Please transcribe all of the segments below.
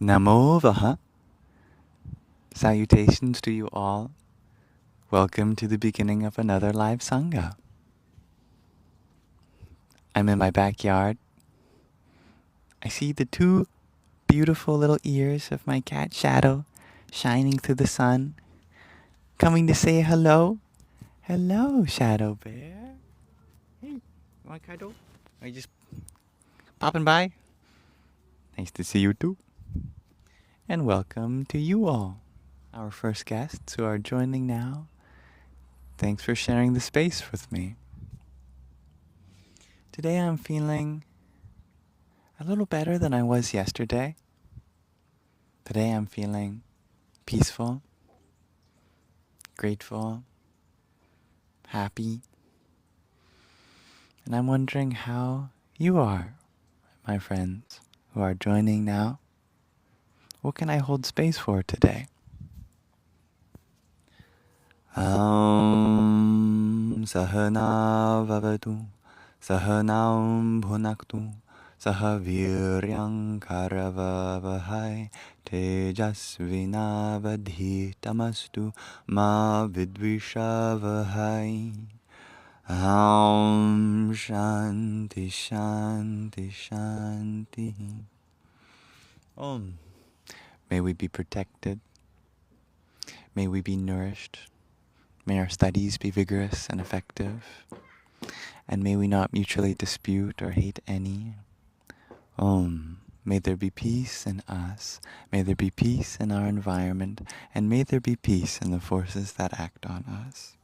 Namo Vaha. Salutations to you all. Welcome to the beginning of another live Saṅgha. I'm in my backyard. I see the two beautiful little ears of my cat Shadow shining through the sun, coming to say hello. Hello, Shadow Bear. Hey, you want to cuddle? Are you just popping by? Nice to see you too. And welcome to you all, our first guests who are joining now. Thanks for sharing the space with me. Today I'm feeling a little better than I was yesterday. Today I'm feeling peaceful, grateful, happy. And I'm wondering how you are, my friends who are joining now. What can I hold space for today? Sahana vavatu, sahanam bhunaktu, sahaviryam karavavahai, tejasvinavadhitamastu ma vidvishavahai. Shanti Shanti Shanti. Om. May we be protected. May we be nourished. May our studies be vigorous and effective. And may we not mutually dispute or hate any. Om. May there be peace in us. May there be peace in our environment. And may there be peace in the forces that act on us.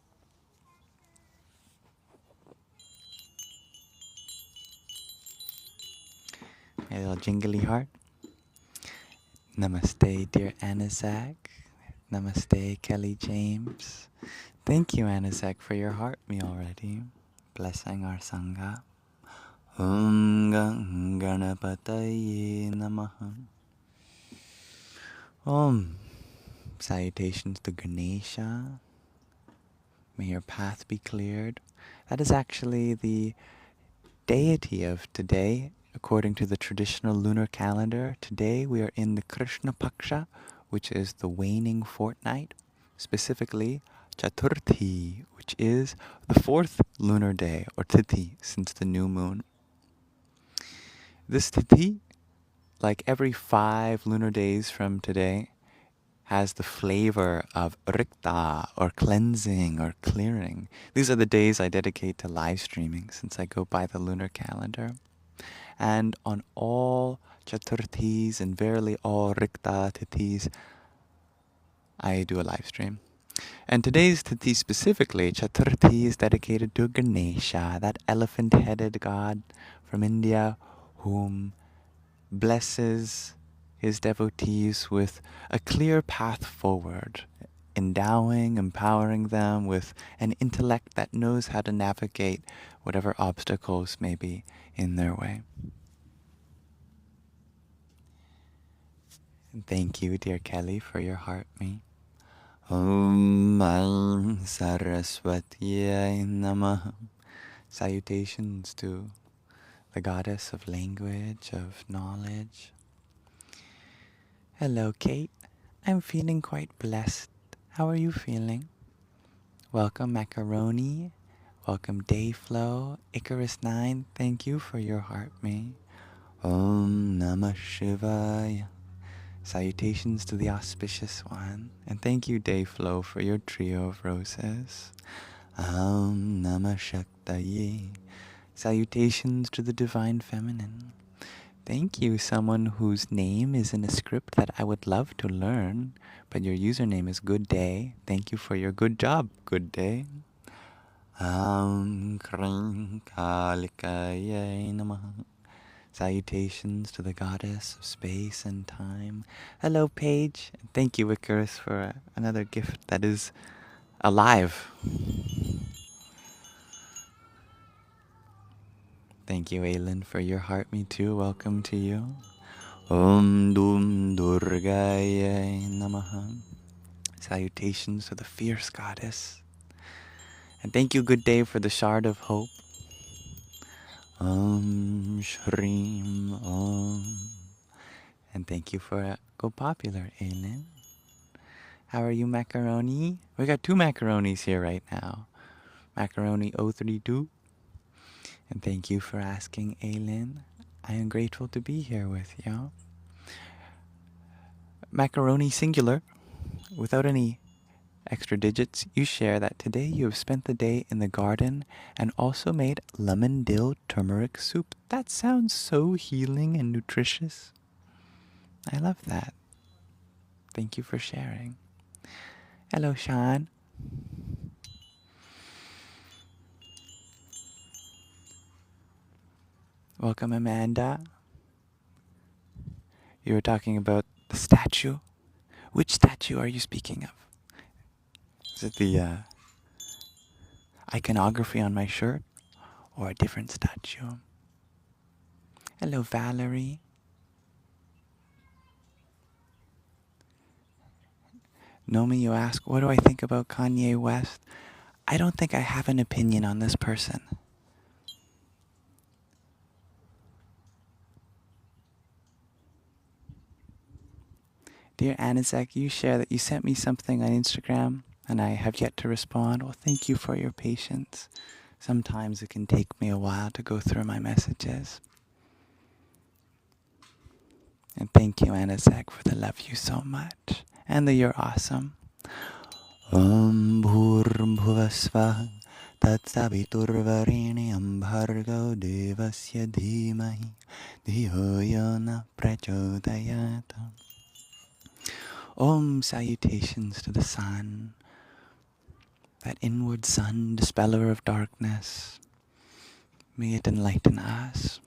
My little jingly heart. Namaste, dear Anisak. Namaste, Kelly James. Thank you, Anisak, for your heart me already. Blessing our Saṅgha. Om Ganapataye Namaha. Om. Salutations to Ganesha. May your path be cleared. That is actually the deity of today. According to the traditional lunar calendar, today we are in the Krishna Paksha, which is the waning fortnight, specifically Chaturthi, which is the fourth lunar day, or Tithi, since the new moon. This Tithi, like every 5 lunar days from today, has the flavor of rikta, or cleansing, or clearing. These are the days I dedicate to live streaming, since I go by the lunar calendar. And on all Chaturthis and verily all Rikta Tithis, I do a live stream. And today's Tithi specifically, Chaturthi, is dedicated to Ganesha, that elephant-headed god from India whom blesses his devotees with a clear path forward, endowing, empowering them with an intellect that knows how to navigate whatever obstacles may be in their way. Thank you, dear Kelly, for your heart me. Om Saraswatiyai Namaha. Salutations to the goddess of language, of knowledge. Hello, Kate. I'm feeling quite blessed. How are you feeling? Welcome, Macaroni. Welcome, Dayflow. Icarus9, thank you for your heart me. Om Namah Shivaya. Salutations to the auspicious one. And thank you, Dayflow, for your trio of roses. Am Namah Shaktaye. Salutations to the divine feminine. Thank you, someone whose name is in a script that I would love to learn, but your username is Good Day. Thank you for your good job, Good Day. Am Kring Kalikaye Namaha. Salutations to the goddess of space and time. Hello, Paige. Thank you, Icarus, for another gift that is alive. Thank you, Aylin, for your heart. Me too. Welcome to you. Om Dum Durgaya Namaha. Salutations to the fierce goddess. And thank you, Good Day, for the shard of hope. Om Shrim Om. And thank you for Go Popular, Aylin. How are you, Macaroni? We got two macaronis here right now. Macaroni 032. And thank you for asking, Aylin. I am grateful to be here with you. Macaroni singular, without any extra digits, you share that today you have spent the day in the garden and also made lemon dill turmeric soup. That sounds so healing and nutritious. I love that. Thank you for sharing. Hello, Sean. Welcome, Amanda. You were talking about the statue. Which statue are you speaking of? Is it the iconography on my shirt or a different statue? Hello, Valerie. Nomi, you ask, what do I think about Kanye West? I don't think I have an opinion on this person. Dear Anizek, you share that you sent me something on Instagram and I have yet to respond. Well, thank you for your patience. Sometimes it can take me a while to go through my messages. And thank you, Anizek, for the love you so much. And that you're awesome. Om Bhurбhuvasvaha Tatsaviturvarenyam Bhargo Devasya Dhimahi Dhiyo Yona Prachodayata. Om, salutations to the sun, that inward sun, dispeller of darkness. May it enlighten us.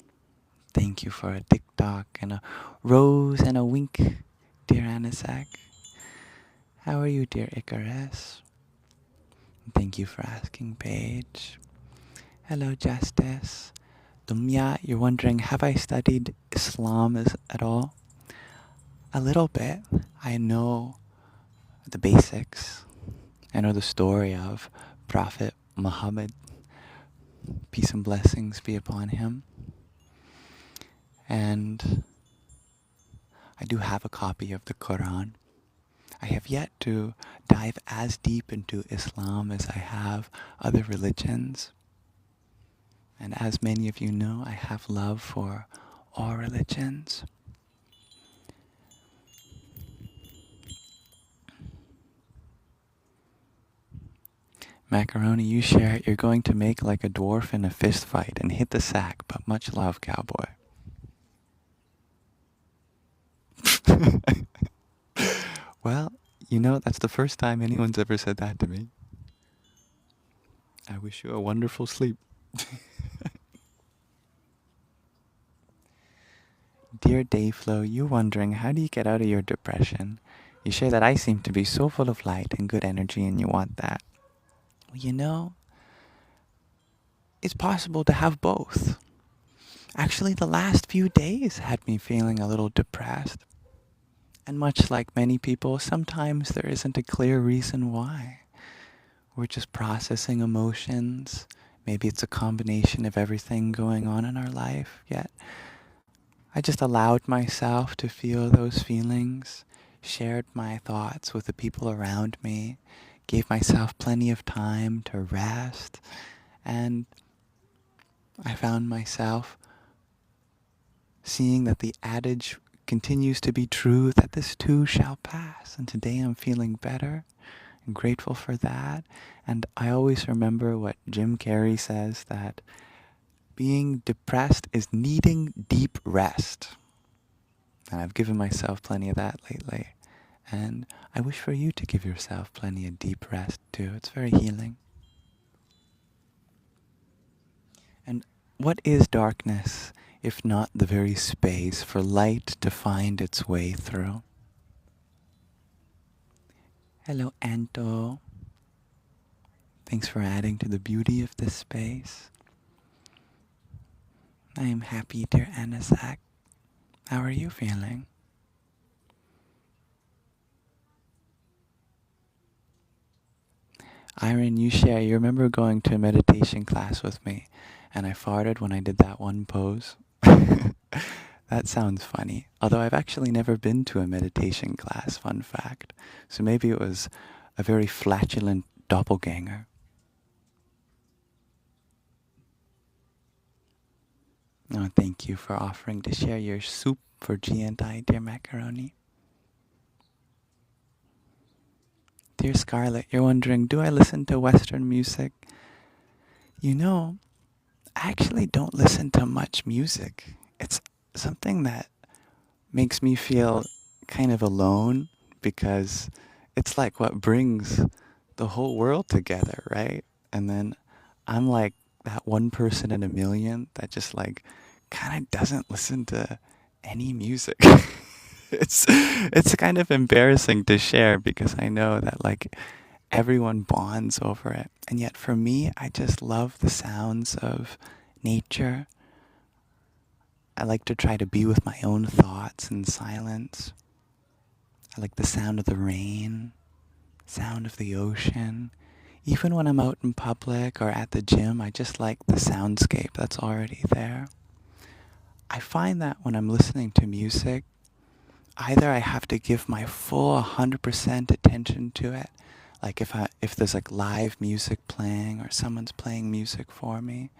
Thank you for a TikTok and a rose and a wink, dear Anasak. How are you, dear Icarus? Thank you for asking, Paige. Hello, Justice. Dumya, you're wondering, have I studied Islam at all? A little bit. I know the basics. I know the story of Prophet Muhammad, peace and blessings be upon him. And I do have a copy of the Quran. I have yet to dive as deep into Islam as I have other religions. And as many of you know, I have love for all religions. Macaroni, you share it. You're going to make like a dwarf in a fist fight and hit the sack, but much love, cowboy. Well, you know, that's the first time anyone's ever said that to me. I wish you a wonderful sleep. Dear Dayflow, you wondering, how do you get out of your depression? You share that I seem to be so full of light and good energy and you want that. Well, you know, it's possible to have both. Actually, the last few days had me feeling a little depressed. And much like many people, sometimes there isn't a clear reason why. We're just processing emotions. Maybe it's a combination of everything going on in our life. Yet, I just allowed myself to feel those feelings, shared my thoughts with the people around me, gave myself plenty of time to rest, and I found myself seeing that the adage continues to be true, that this too shall pass. And today I'm feeling better and grateful for that. And I always remember what Jim Carrey says, that being depressed is needing deep rest. And I've given myself plenty of that lately. And I wish for you to give yourself plenty of deep rest too. It's very healing. And what is darkness if not the very space for light to find its way through? Hello, Anto. Thanks for adding to the beauty of this space. I am happy, dear Anasak. How are you feeling? Irene, you share, you remember going to a meditation class with me and I farted when I did that one pose? That sounds funny. Although I've actually never been to a meditation class, fun fact. So maybe it was a very flatulent doppelganger. Oh, thank you for offering to share your soup for G and I, dear Macaroni. Dear Scarlett, you're wondering, do I listen to Western music? You know, I actually don't listen to much music. It's something that makes me feel kind of alone because it's like what brings the whole world together, right? And then I'm like that one person in a million that just like kind of doesn't listen to any music. It's kind of embarrassing to share because I know that like everyone bonds over it. And yet for me, I just love the sounds of nature. I like to try to be with my own thoughts in silence. I like the sound of the rain, sound of the ocean. Even when I'm out in public or at the gym, I just like the soundscape that's already there. I find that when I'm listening to music, either I have to give my full 100% attention to it, like if there's like live music playing or someone's playing music for me,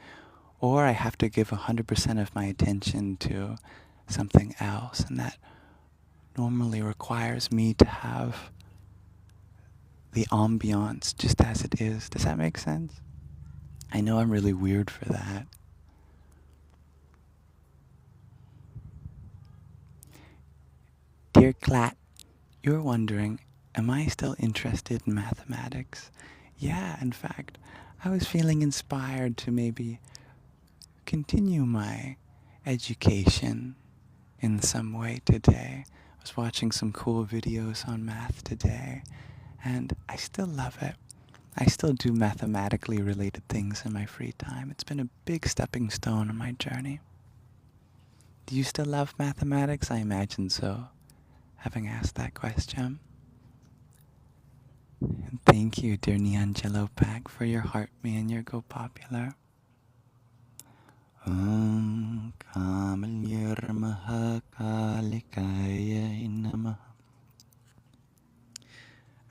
or I have to give 100% of my attention to something else, and that normally requires me to have the ambiance just as it is. Does that make sense? I know I'm really weird for that. Dear Clat, you're wondering, am I still interested in mathematics? Yeah, in fact, I was feeling inspired to maybe continue my education in some way today. I was watching some cool videos on math today, and I still love it. I still do mathematically related things in my free time. It's been a big stepping stone on my journey. Do you still love mathematics? I imagine so, having asked that question. And thank you, dear Neangelo Pack, for your heart me and your Go Popular.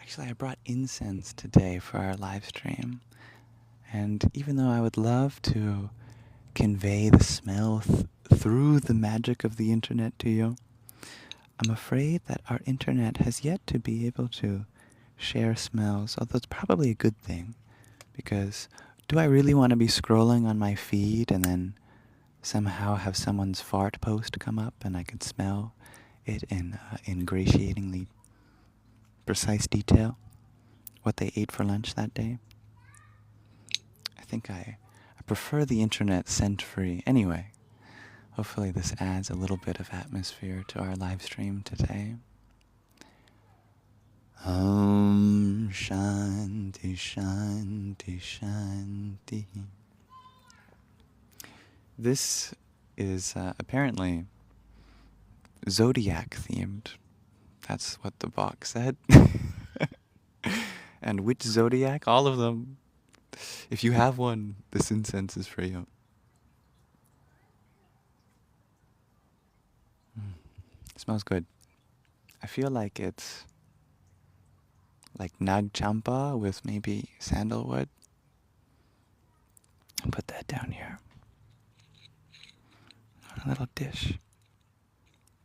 Actually, I brought incense today for our live stream. And even though I would love to convey the smell through the magic of the internet to you, I'm afraid that our internet has yet to be able to share smells, although it's probably a good thing, because do I really want to be scrolling on my feed and then somehow have someone's fart post come up and I could smell it in ingratiatingly precise detail, what they ate for lunch that day? I think I prefer the internet scent-free. Anyway, hopefully this adds a little bit of atmosphere to our live stream today. Om Shanti Shanti Shanti. This is apparently zodiac themed. That's what the box said. And which zodiac? All of them. If you have one, this incense is for you. It smells good. I feel like it's like Nag Champa with maybe sandalwood. I'll put that down here. A little dish.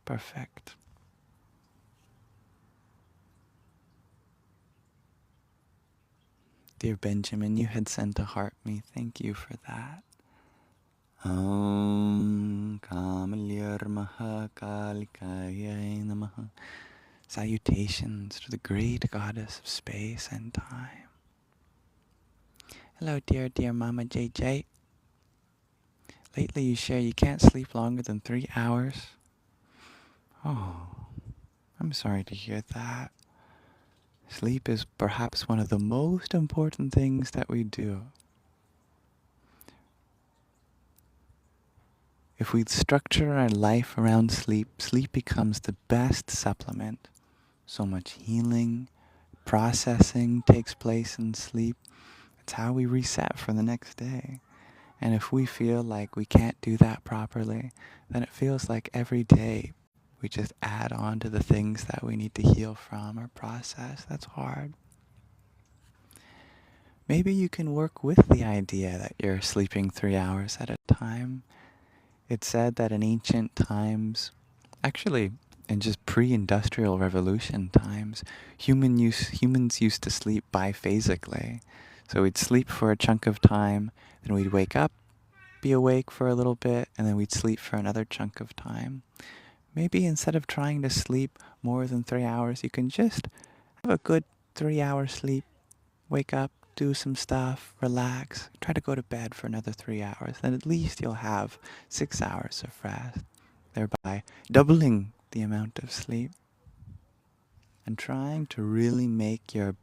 Perfect. Dear Benjamin, you had sent a heart me. Thank you for that. Om Kamalyar Mahakalikaya Namaha. Salutations to the great goddess of space and time. Hello, dear Mama JJ. Lately you share you can't sleep longer than 3 hours. Oh, I'm sorry to hear that. Sleep is perhaps one of the most important things that we do. If we structure our life around sleep, sleep becomes the best supplement. So much healing, processing takes place in sleep. It's how we reset for the next day. And if we feel like we can't do that properly, then it feels like every day we just add on to the things that we need to heal from or process. That's hard. Maybe you can work with the idea that you're sleeping 3 hours at a time. It's said that in ancient times, actually in just pre-industrial revolution times, humans used to sleep biphasically. So we'd sleep for a chunk of time, then we'd wake up, be awake for a little bit, and then we'd sleep for another chunk of time. Maybe instead of trying to sleep more than 3 hours, you can just have a good 3 hour sleep, wake up, do some stuff, relax, try to go to bed for another 3 hours. Then at least you'll have 6 hours of rest, thereby doubling the amount of sleep. And trying to really make your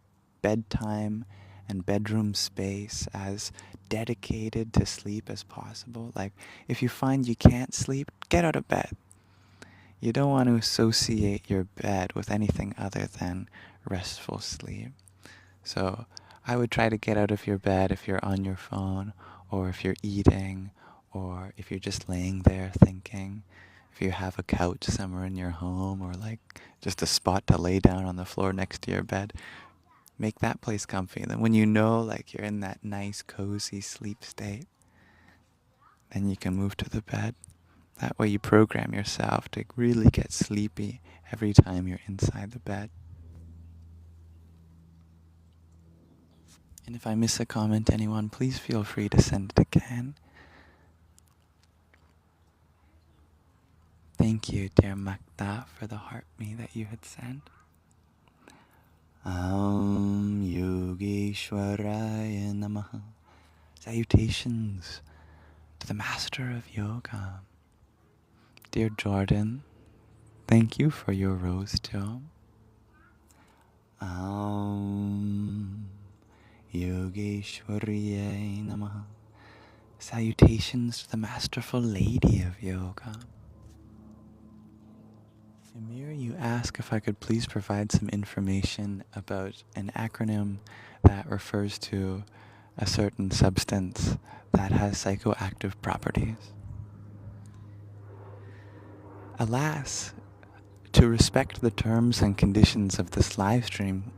bedtime and bedroom space as dedicated to sleep as possible. Like, if you find you can't sleep, get out of bed. You don't want to associate your bed with anything other than restful sleep. So I would try to get out of your bed if you're on your phone, or if you're eating, or if you're just laying there thinking. If you have a couch somewhere in your home, or like just a spot to lay down on the floor next to your bed, make that place comfy. Then when you know like you're in that nice cozy sleep state, then you can move to the bed. That way you program yourself to really get sleepy every time you're inside the bed. And if I miss a comment, anyone, please feel free to send it again. Thank you, dear Makta, for the heart me that you had sent. Yogeshwaraya Namaha. Salutations to the Master of Yoga. Dear Jordan, thank you for your rose tome. Yogeshwaraya Namaha. Salutations to the Masterful Lady of Yoga. Amir, you ask if I could please provide some information about an acronym that refers to a certain substance that has psychoactive properties. Alas, to respect the terms and conditions of this live stream,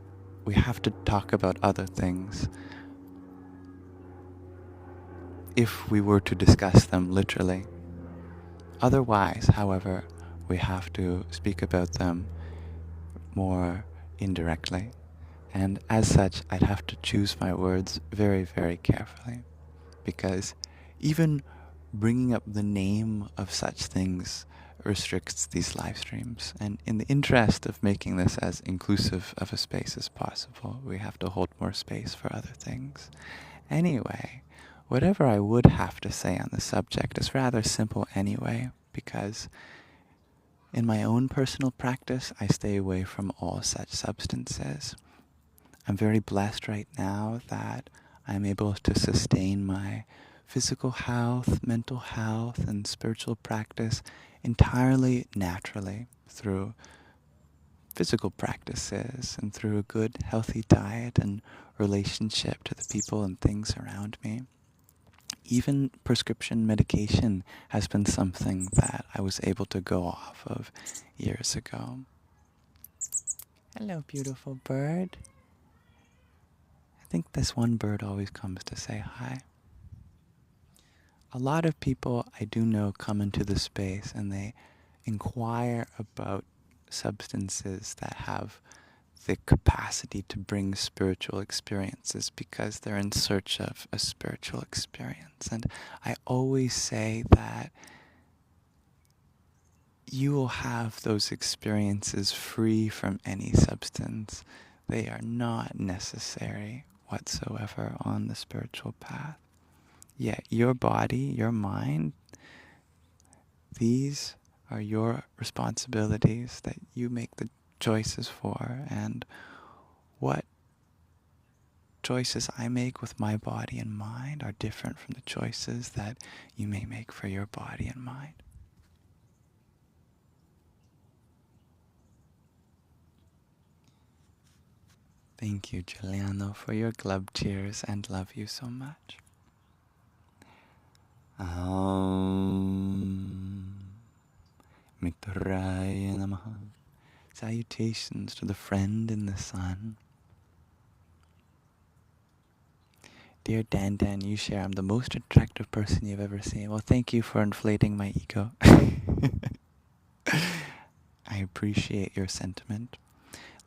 we have to talk about other things. If we were to discuss them literally. Otherwise, however, we have to speak about them more indirectly. And as such, I'd have to choose my words very, very carefully. Because even bringing up the name of such things restricts these live streams. And in the interest of making this as inclusive of a space as possible, we have to hold more space for other things. Anyway, whatever I would have to say on the subject is rather simple anyway, because in my own personal practice, I stay away from all such substances. I'm very blessed right now that I'm able to sustain my physical health, mental health, and spiritual practice entirely naturally through physical practices and through a good, healthy diet and relationship to the people and things around me. Even prescription medication has been something that I was able to go off of years ago. Hello, beautiful bird. I think this one bird always comes to say hi. A lot of people I do know come into the space and they inquire about substances that have the capacity to bring spiritual experiences because they're in search of a spiritual experience. And I always say that you will have those experiences free from any substance. They are not necessary whatsoever on the spiritual path. Yet your body, your mind, these are your responsibilities that you make the choices for, and what choices I make with my body and mind are different from the choices that you may make for your body and mind. Thank you, Giuliano, for your glove cheers, and love you so much. Mitraya Namaha. Salutations to the friend in the sun. Dear Dan Dan, you share I'm the most attractive person you've ever seen. Well, thank you for inflating my ego. I appreciate your sentiment.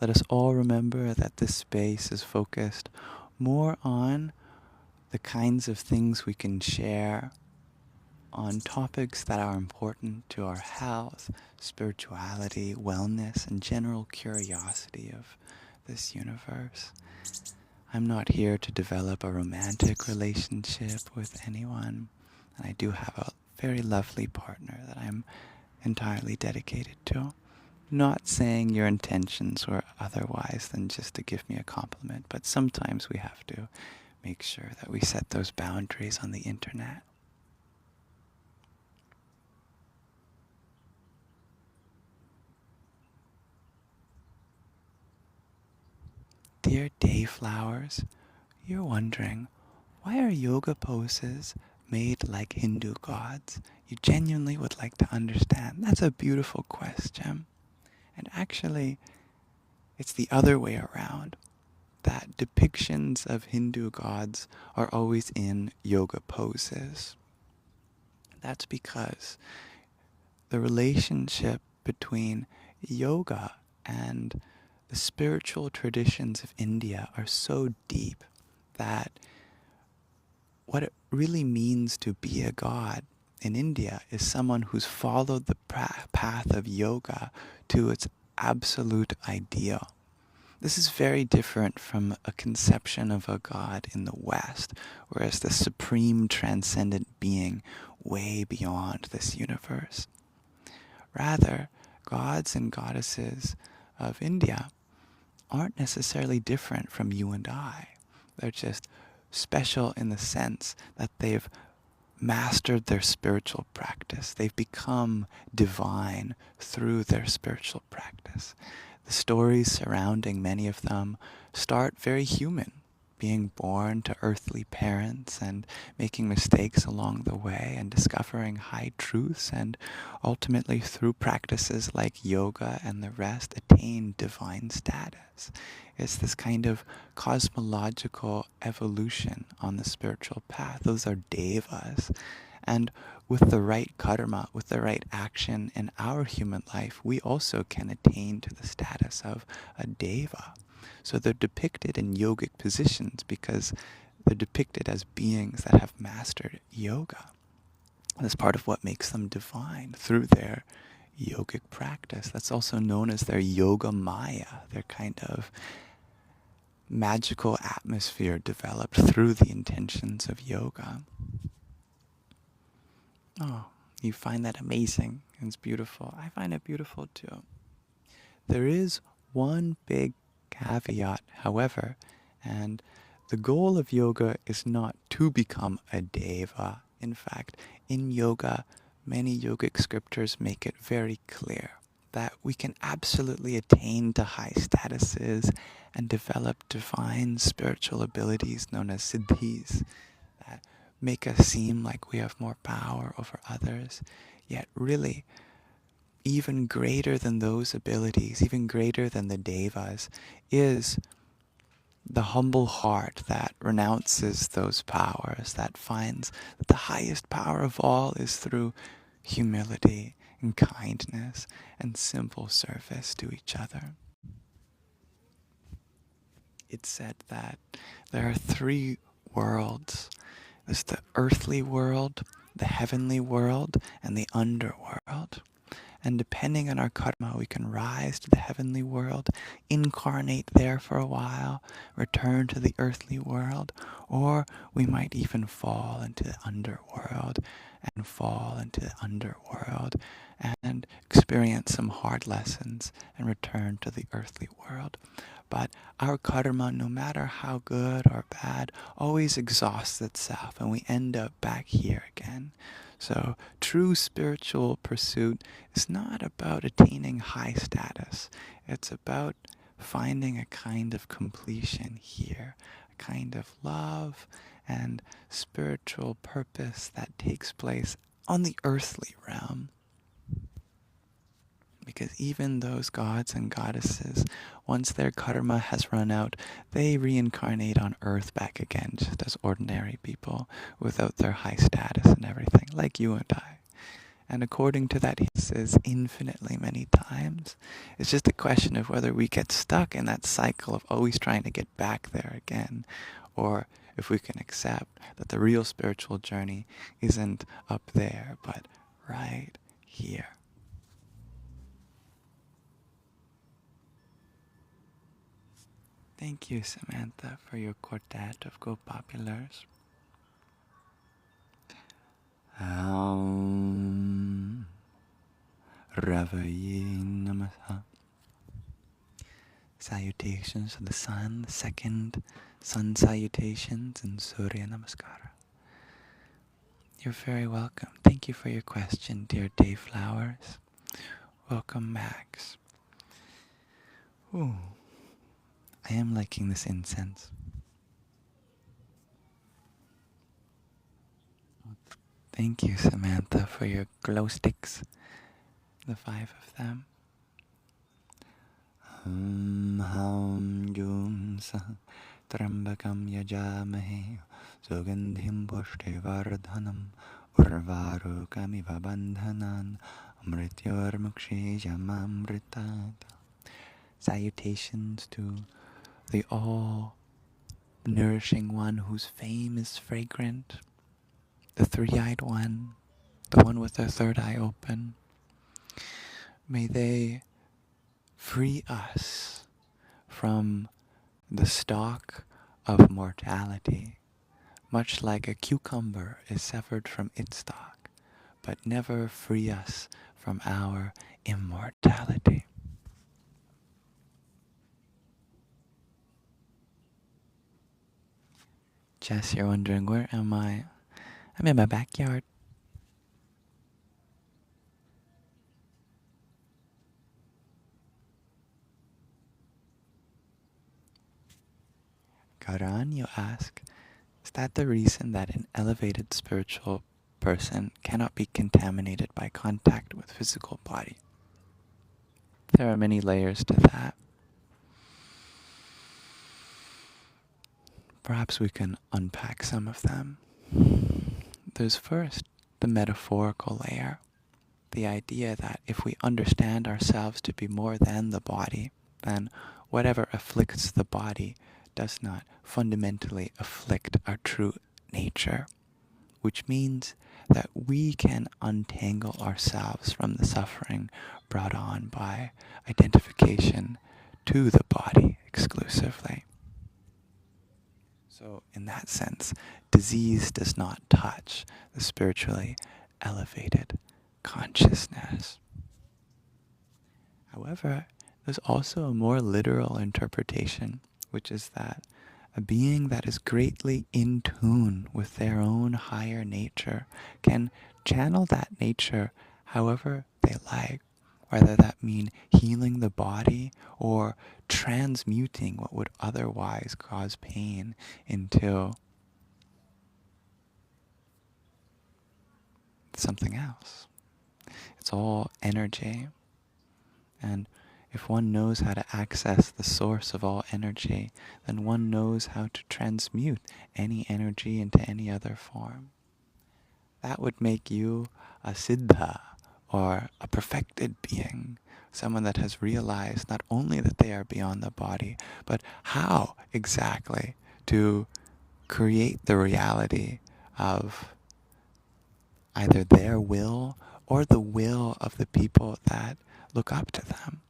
Let us all remember that this space is focused more on the kinds of things we can share on topics that are important to our health, spirituality, wellness, and general curiosity of this universe. I'm not here to develop a romantic relationship with anyone, and I do have a very lovely partner that I'm entirely dedicated to. Not saying your intentions were otherwise than just to give me a compliment, but sometimes we have to make sure that we set those boundaries on the internet. Dear Dayflowers, you're wondering, why are yoga poses made like Hindu gods? You genuinely would like to understand. That's a beautiful question. And actually, it's the other way around. That depictions of Hindu gods are always in yoga poses. That's because the relationship between yoga and the spiritual traditions of India are so deep that what it really means to be a god in India is someone who's followed the path of yoga to its absolute ideal. This is very different from a conception of a god in the West, whereas the supreme transcendent being way beyond this universe. Rather, gods and goddesses of India aren't necessarily different from you and I. They're just special in the sense that they've mastered their spiritual practice. They've become divine through their spiritual practice. The stories surrounding many of them start very human, being born to earthly parents and making mistakes along the way and discovering high truths, and ultimately through practices like yoga and the rest attain divine status. It's this kind of cosmological evolution on the spiritual path. Those are devas. And with the right karma, with the right action in our human life, we also can attain to the status of a deva. So they're depicted in yogic positions because they're depicted as beings that have mastered yoga. That's part of what makes them divine, through their yogic practice. That's also known as their yoga maya, their kind of magical atmosphere developed through the intentions of yoga. Oh, you find that amazing. It's beautiful. I find it beautiful too. There is one big caveat, however, and the goal of yoga is not to become a deva. In fact, in yoga, many yogic scriptures make it very clear that we can absolutely attain to high statuses and develop divine spiritual abilities known as siddhis that make us seem like we have more power over others, yet really even greater than those abilities, even greater than the devas, is the humble heart that renounces those powers, that finds that the highest power of all is through humility and kindness and simple service to each other. It's said that there are three worlds. There's the earthly world, the heavenly world, and the underworld. And depending on our karma, we can rise to the heavenly world, incarnate there for a while, return to the earthly world, or we might even fall into the underworld and fall into the underworld and experience some hard lessons and return to the earthly world. But our karma, no matter how good or bad, always exhausts itself and we end up back here again. So true spiritual pursuit is not about attaining high status. It's about finding a kind of completion here, a kind of love and spiritual purpose that takes place on the earthly realm. Because even those gods and goddesses, once their karma has run out, they reincarnate on earth back again, just as ordinary people, without their high status and everything, like you and I. And according to that, he says infinitely many times. It's just a question of whether we get stuck in that cycle of always trying to get back there again, or if we can accept that the real spiritual journey isn't up there, but right here. Thank you, Samantha, for your quartet of go-populars. Ravaye Namaha. Salutations to the sun, the second sun salutations, and Surya Namaskara. You're very welcome. Thank you for your question, dear Dayflowers. Welcome, Max. Ooh, I am liking this incense. Thank you, Samantha, for your glow sticks. The 5 of them. Ham Yum Sa Trambakam Yajamahe Sugandhim Pushti Vardhanam Urvarukamiva Bandhanan Amrityor Mukshi Yamamritat. Salutations to the all-nourishing one whose fame is fragrant, the three-eyed one, the one with their third eye open. May they free us from the stalk of mortality, much like a cucumber is severed from its stalk, but never free us from our immortality. Jess, you're wondering, where am I? I'm in my backyard. Karan, you ask, is that the reason that an elevated spiritual person cannot be contaminated by contact with physical body? There are many layers to that. Perhaps we can unpack some of them. There's first the metaphorical layer, the idea that if we understand ourselves to be more than the body, then whatever afflicts the body does not fundamentally afflict our true nature, which means that we can untangle ourselves from the suffering brought on by identification to the body exclusively. So in that sense, disease does not touch the spiritually elevated consciousness. However, there's also a more literal interpretation, which is that a being that is greatly in tune with their own higher nature can channel that nature however they like, whether that mean healing the body or transmuting what would otherwise cause pain into something else. It's all energy. And if one knows how to access the source of all energy, then one knows how to transmute any energy into any other form. That would make you a siddha, or a perfected being, someone that has realized not only that they are beyond the body, but how exactly to create the reality of either their will or the will of the people that look up to them.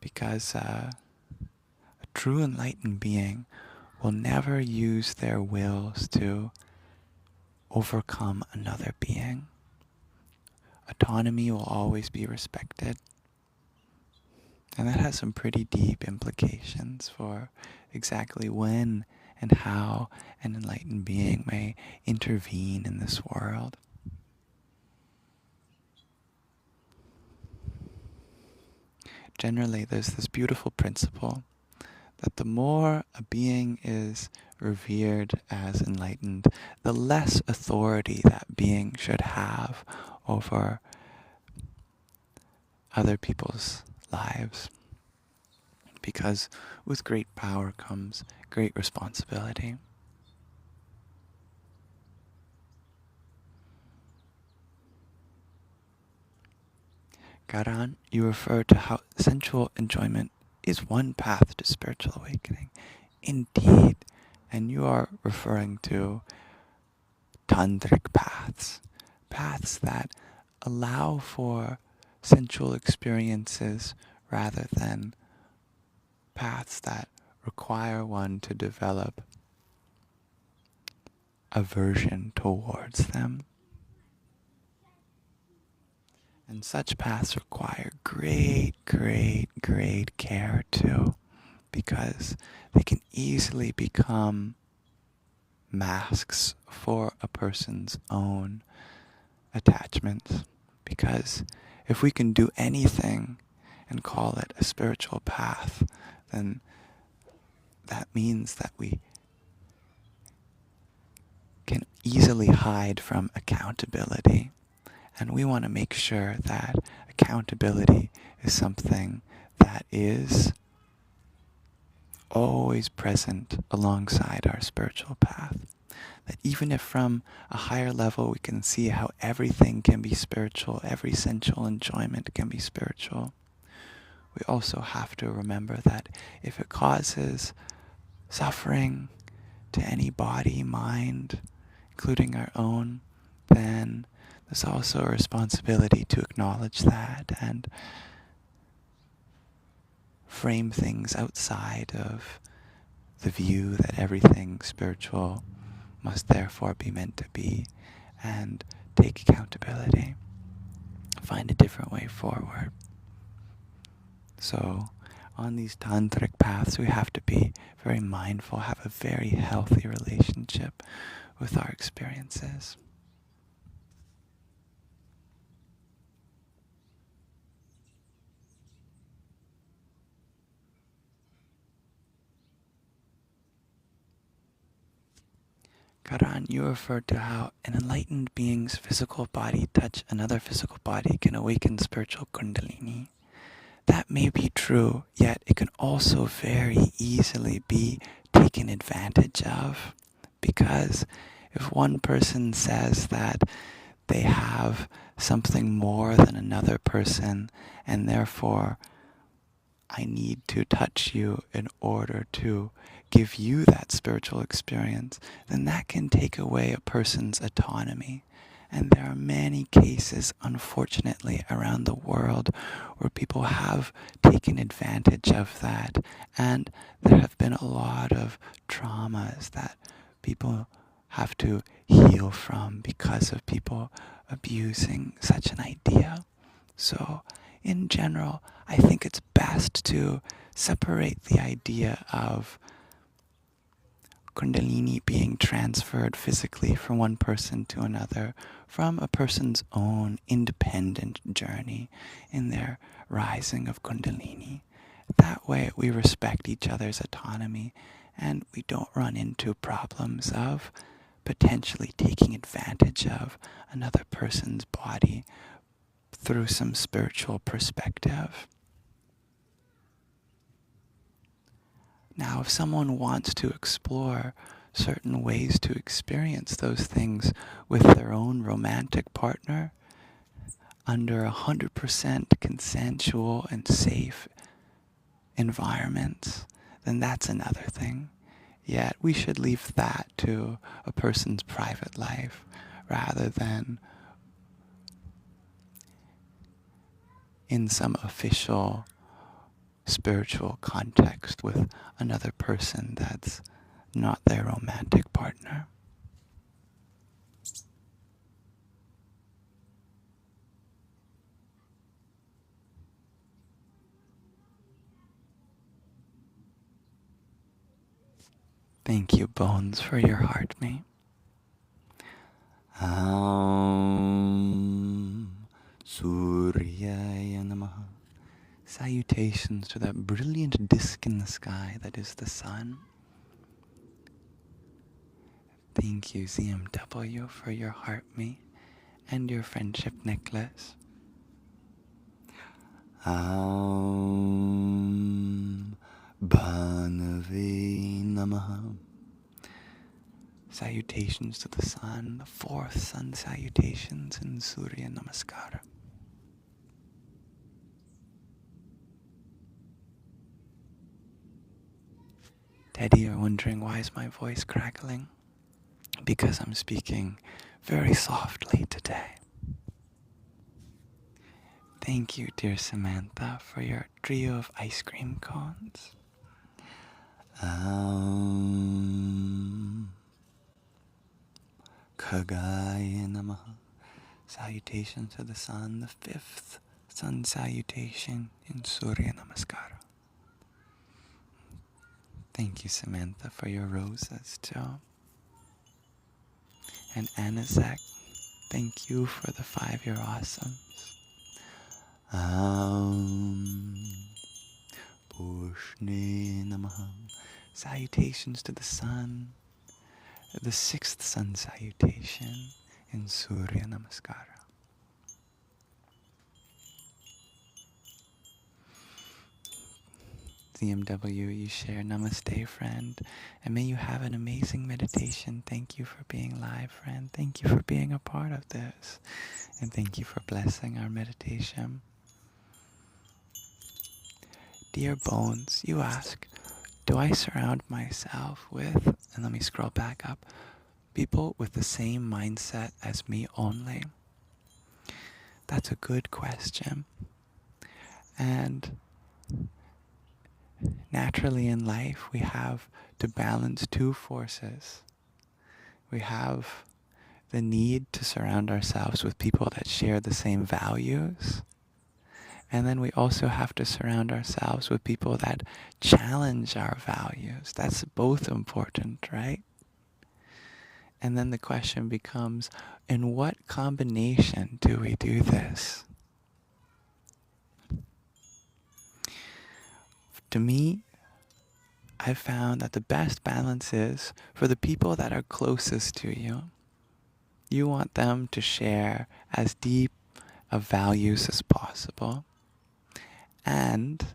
Because a true enlightened being will never use their wills to overcome another being. Autonomy will always be respected. And that has some pretty deep implications for exactly when and how an enlightened being may intervene in this world. Generally, there's this beautiful principle that the more a being is revered as enlightened, the less authority that being should have over other people's lives. Because with great power comes great responsibility. Karan, you refer to how sensual enjoyment is one path to spiritual awakening. Indeed, and you are referring to tantric paths, paths that allow for sensual experiences rather than paths that require one to develop aversion towards them. And such paths require great care too, because they can easily become masks for a person's own attachments. Because if we can do anything and call it a spiritual path, then that means that we can easily hide from accountability. And we want to make sure that accountability is something that is always present alongside our spiritual path. That even if from a higher level we can see how everything can be spiritual, every sensual enjoyment can be spiritual, we also have to remember that if it causes suffering to any body, mind, including our own, then there's also a responsibility to acknowledge that and frame things outside of the view that everything spiritual must therefore be meant to be, and take accountability. Find a different way forward. So, on these tantric paths, we have to be very mindful, have a very healthy relationship with our experiences. Karan, you referred to how an enlightened being's physical body touch another physical body can awaken spiritual kundalini. That may be true, yet it can also very easily be taken advantage of. Because if one person says that they have something more than another person, and therefore I need to touch you in order to give you that spiritual experience, then that can take away a person's autonomy. And there are many cases, unfortunately, around the world where people have taken advantage of that. And there have been a lot of traumas that people have to heal from because of people abusing such an idea. So, in general, I think it's best to separate the idea of Kundalini being transferred physically from one person to another from a person's own independent journey in their rising of Kundalini. That way we respect each other's autonomy and we don't run into problems of potentially taking advantage of another person's body through some spiritual perspective. Now, if someone wants to explore certain ways to experience those things with their own romantic partner under 100% consensual and safe environments, then that's another thing. Yet we should leave that to a person's private life rather than in some official spiritual context with another person that's not their romantic partner. Thank you, Bones, for your heart, mate. Suryaya Namaha. Salutation. Salutations to that brilliant disk in the sky that is the sun. Thank you, ZMW, for your heart me and your friendship necklace. Bhanavi Namaha. Salutations to the sun, the fourth sun salutations in Surya Namaskara. Teddy, you're wondering why is my voice crackling? Because I'm speaking very softly today. Thank you, dear Samantha, for your trio of ice cream cones. Kagaya Namaha. Salutations to the sun, the fifth sun salutation in Surya Namaskara. Thank you, Samantha, for your roses too. And Anazek, thank you for the 5-year awesomes. Pushne Namaha. Salutations to the sun, the sixth sun salutation in Surya Namaskara. ZMW, you share namaste, friend, and may you have an amazing meditation. Thank you for being live, friend. Thank you for being a part of this, and thank you for blessing our meditation. Dear Bones, you ask, do I surround myself with, and let me scroll back up, people with the same mindset as me only? That's a good question. And naturally in life, we have to balance two forces. We have the need to surround ourselves with people that share the same values. And then we also have to surround ourselves with people that challenge our values. That's both important, right? And then the question becomes, in what combination do we do this? To me, I've found that the best balance is for the people that are closest to you. You want them to share as deep of values as possible. And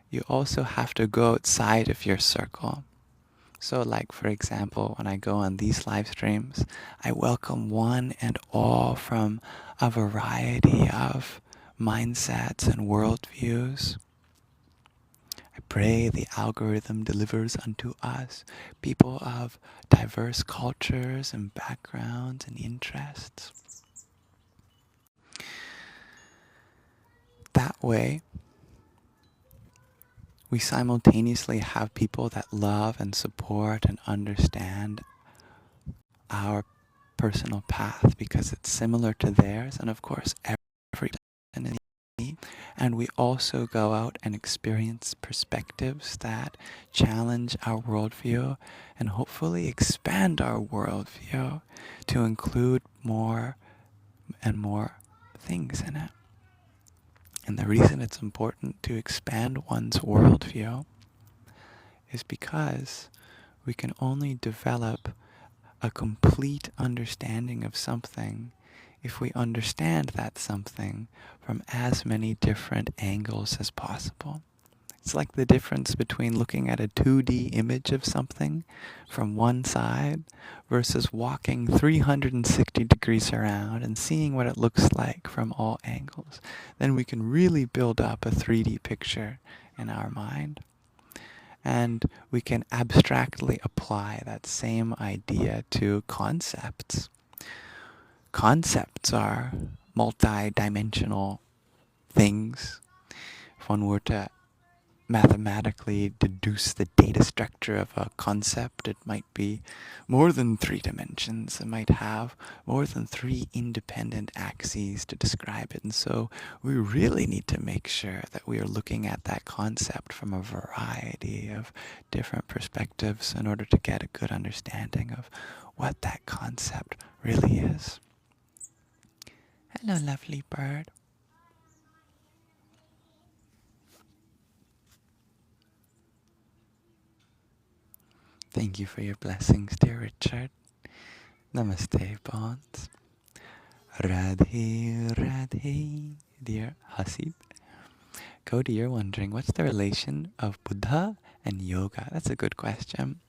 you also have to go outside of your circle. So like, for example, when I go on these live streams, I welcome one and all from a variety of mindsets and worldviews. I pray the algorithm delivers unto us people of diverse cultures and backgrounds and interests. That way, we simultaneously have people that love and support and understand our personal path because it's similar to theirs, and of course every person. And we also go out and experience perspectives that challenge our worldview and hopefully expand our worldview to include more and more things in it. And the reason it's important to expand one's worldview is because we can only develop a complete understanding of something if we understand that something from as many different angles as possible. It's like the difference between looking at a 2D image of something from one side versus walking 360 degrees around and seeing what it looks like from all angles. Then we can really build up a 3D picture in our mind. And we can abstractly apply that same idea to concepts. Concepts are multi-dimensional things. If one were to mathematically deduce the data structure of a concept, it might be more than 3 dimensions. It might have more than 3 independent axes to describe it. And so we really need to make sure that we are looking at that concept from a variety of different perspectives in order to get a good understanding of what that concept really is. Hello, lovely bird. Thank you for your blessings, dear Richard. Namaste, Bonds. Radhe, Radhe, dear Hasid. Cody, you're wondering, what's the relation of Buddha and yoga? That's a good question.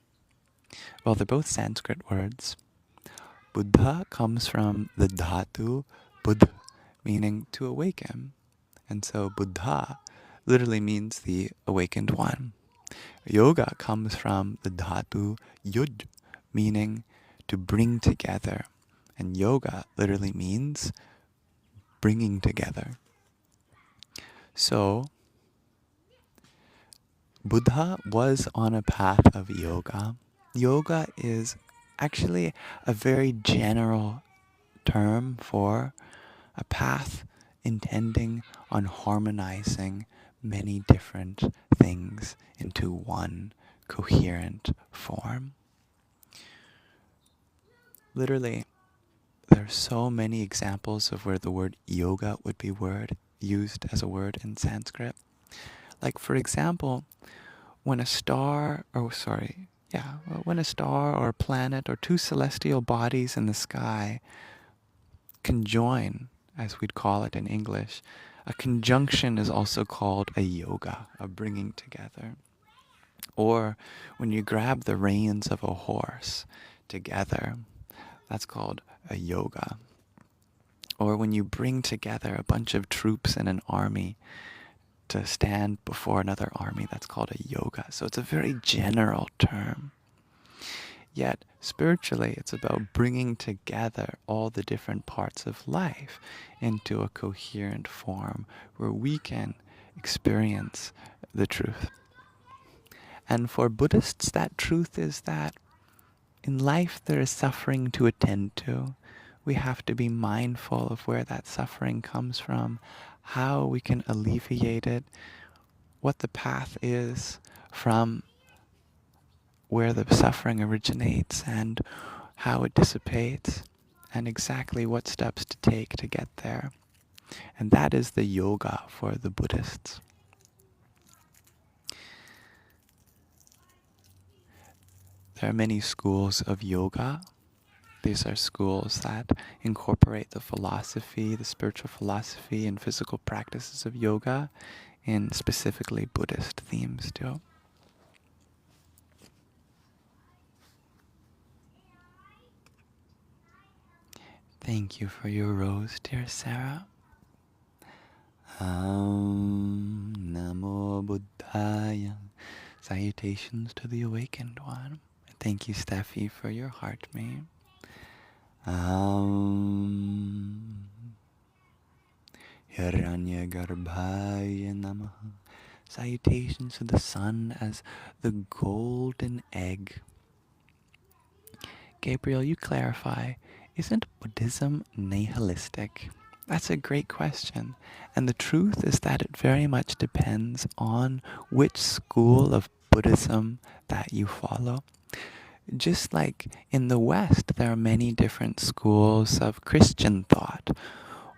Well, they're both Sanskrit words. Buddha comes from the dhatu Buddh, meaning to awaken. And so Buddha literally means the awakened one. Yoga comes from the dhatu yud, meaning to bring together. And yoga literally means bringing together. So Buddha was on a path of yoga. Yoga is actually a very general term for a path intending on harmonizing many different things into one coherent form. Literally, there are so many examples of where the word yoga would be used as a word in Sanskrit. Like, for example, when a star, when a star or a planet or two celestial bodies in the sky conjoin, as we'd call it in English, a conjunction is also called a yoga, a bringing together. Or when you grab the reins of a horse together, that's called a yoga. Or when you bring together a bunch of troops in an army to stand before another army, that's called a yoga. So it's a very general term. Yet, spiritually, it's about bringing together all the different parts of life into a coherent form where we can experience the truth. And for Buddhists, that truth is that in life there is suffering to attend to. We have to be mindful of where that suffering comes from, how we can alleviate it, what the path is from where the suffering originates and how it dissipates, and exactly what steps to take to get there. And that is the yoga for the Buddhists. There are many schools of yoga. These are schools that incorporate the philosophy, the spiritual philosophy, and physical practices of yoga in specifically Buddhist themes too. Thank you for your rose, dear Sarah. Namo Buddhaya. Salutations to the awakened one. Thank you, Steffi, for your heart mate. Hiranyagarbhaya Namaha. Salutations to the sun as the golden egg. Gabriel, you clarify, isn't Buddhism nihilistic? That's a great question. And the truth is that it very much depends on which school of Buddhism that you follow. Just like in the West, there are many different schools of Christian thought.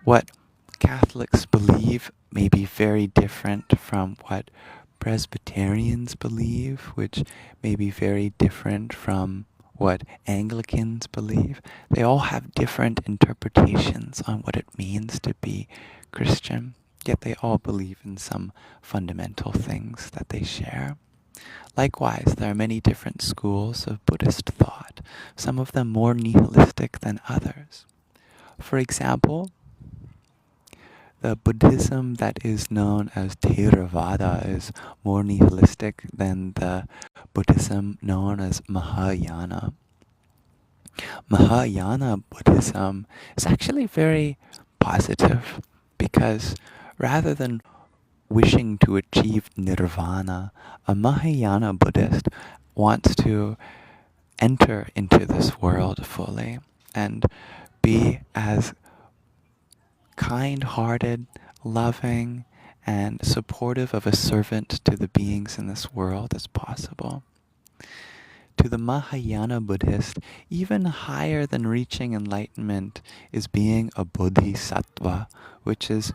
What Catholics believe may be very different from what Presbyterians believe, which may be very different from what Anglicans believe. They all have different interpretations on what it means to be Christian, yet they all believe in some fundamental things that they share. Likewise, there are many different schools of Buddhist thought, some of them more nihilistic than others. For example, the Buddhism that is known as Theravada is more nihilistic than the Buddhism known as Mahayana. Mahayana Buddhism is actually very positive because rather than wishing to achieve nirvana, a Mahayana Buddhist wants to enter into this world fully and be as kind-hearted, loving, and supportive of a servant to the beings in this world as possible. To the Mahayana Buddhist, even higher than reaching enlightenment is being a bodhisattva, which is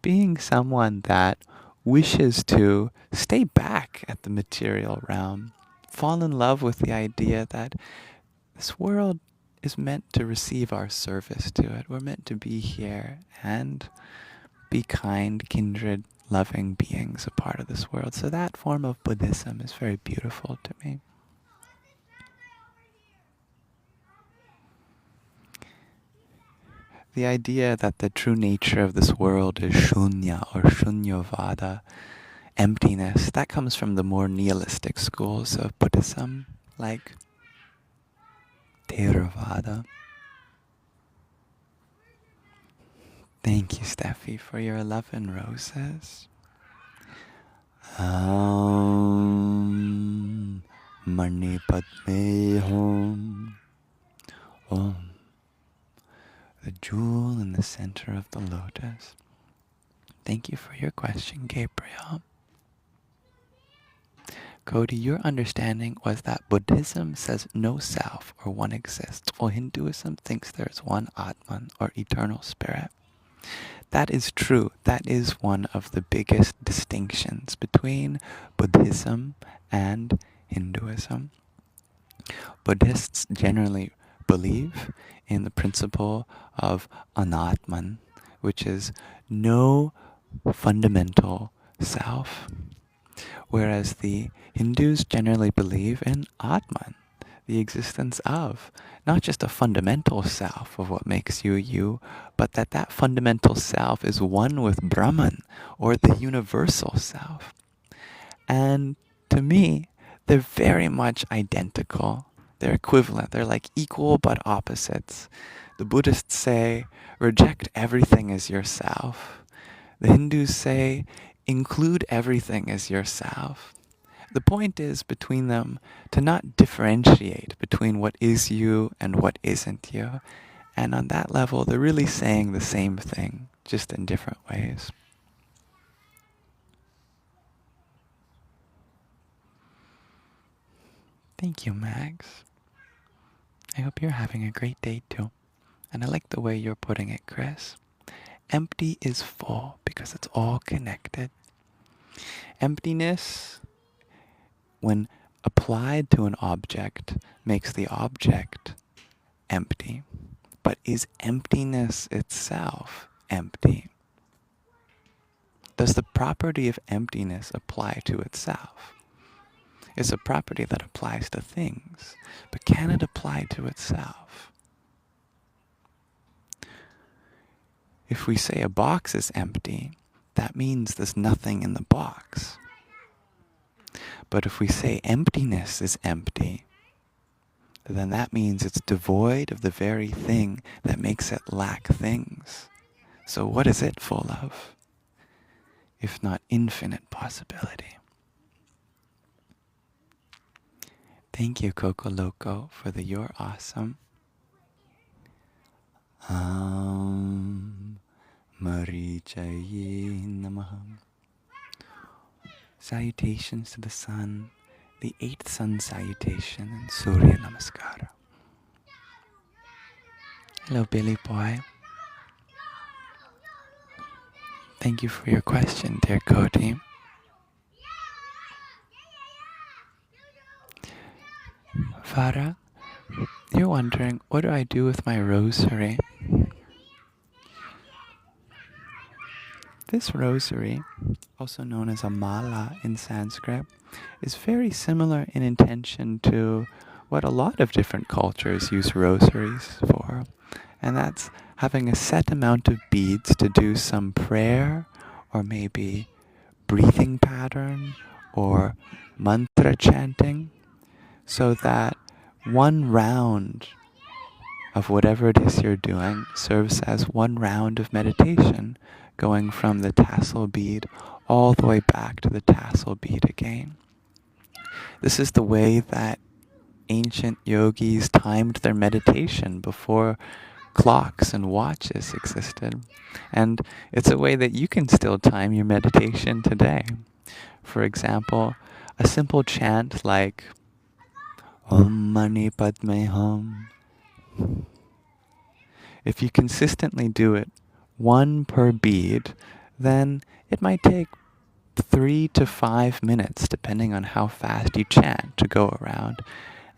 being someone that wishes to stay back at the material realm fall in love with the idea that this world is meant to receive our service to it. We're meant to be here and be kind, kindred, loving beings a part of this world. So that form of Buddhism is very beautiful to me. The idea that the true nature of this world is shunya or shunyavada, emptiness, that comes from the more nihilistic schools of Buddhism, like Theravada. Thank you, Steffi, for your 11 roses. Mani Padme Hum. Om. The jewel in the center of the lotus. Thank you for your question, Gabriel. Cody, your understanding was that Buddhism says no self or one exists, while Hinduism thinks there is one Atman or eternal spirit. That is true. That is one of the biggest distinctions between Buddhism and Hinduism. Buddhists generally believe in the principle of anatman, which is no fundamental self, whereas the Hindus generally believe in atman, the existence of not just a fundamental self of what makes you you, but that fundamental self is one with Brahman, or the universal self. And to me, they're very much identical. They're equivalent. They're like equal but opposites. The Buddhists say, reject everything as yourself. The Hindus say, include everything as yourself. The point is between them to not differentiate between what is you and what isn't you. And on that level, they're really saying the same thing, just in different ways. Thank you, Max. I hope you're having a great day too. And I like the way you're putting it, Chris. Empty is full because it's all connected. Emptiness, when applied to an object, makes the object empty. But is emptiness itself empty? Does the property of emptiness apply to itself? It's a property that applies to things, but can it apply to itself? If we say a box is empty, that means there's nothing in the box. But if we say emptiness is empty, then that means it's devoid of the very thing that makes it lack things. So what is it full of, if not infinite possibility? Thank you, Coco Loco, for the "You're Awesome." Marichaye Namaha. Salutations to the sun, the 8th sun salutation, and Surya Namaskara. Hello, Billy Boy. Thank you for your question, dear Cody. Farah, you're wondering, what do I do with my rosary? This rosary, also known as a mala in Sanskrit, is very similar in intention to what a lot of different cultures use rosaries for. And that's having a set amount of beads to do some prayer, or maybe breathing pattern, or mantra chanting, so that one round of whatever it is you're doing serves as one round of meditation, going from the tassel bead all the way back to the tassel bead again. This is the way that ancient yogis timed their meditation before clocks and watches existed. And it's a way that you can still time your meditation today. For example, a simple chant like Om Mani Padme Hum. If you consistently do it, one per bead, then it might take 3 to 5 minutes, depending on how fast you chant, to go around.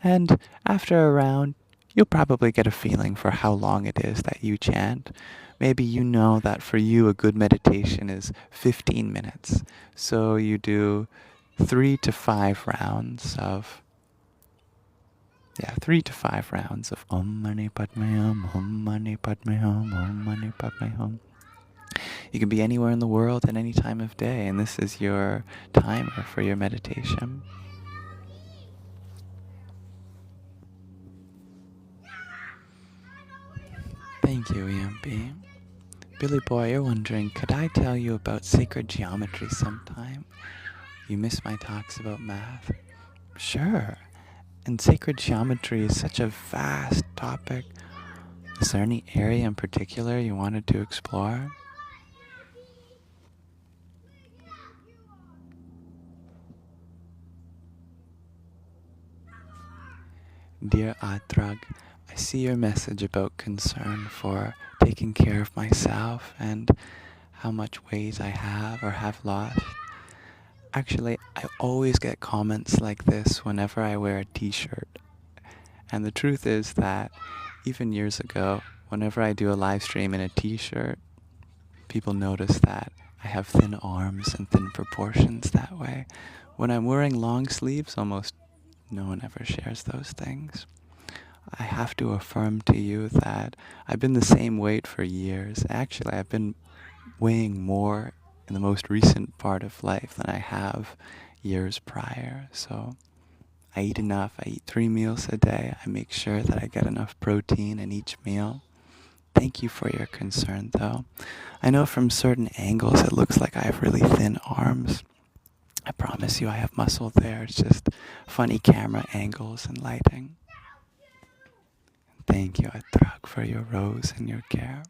And after a round, you'll probably get a feeling for how long it is that you chant. Maybe you know that for you a good meditation is 15 minutes. So you do 3 to 5 rounds of 3 to 5 rounds of Om Mani Padme Hum, Om Mani Padme Hum, Om Mani Padme Hum. You can be anywhere in the world at any time of day, and this is your timer for your meditation. Thank you, EMP. Billy Boy, you're wondering, could I tell you about sacred geometry sometime? You miss my talks about math? Sure. And sacred geometry is such a vast topic. Is there any area in particular you wanted to explore? Dear Atrag, I see your message about concern for taking care of myself and how much weight I have or have lost. Actually, I always get comments like this whenever I wear a t-shirt. And the truth is that even years ago, whenever I do a live stream in a t-shirt, people notice that I have thin arms and thin proportions that way. When I'm wearing long sleeves, almost no one ever shares those things. I have to affirm to you that I've been the same weight for years. Actually, I've been weighing more in the most recent part of life than I have years prior. So I eat enough. I eat 3 meals a day. I make sure that I get enough protein in each meal. Thank you for your concern, though. I know from certain angles it looks like I have really thin arms. I promise you I have muscle there. It's just funny camera angles and lighting. Thank you, Atrak, for your rose and your care.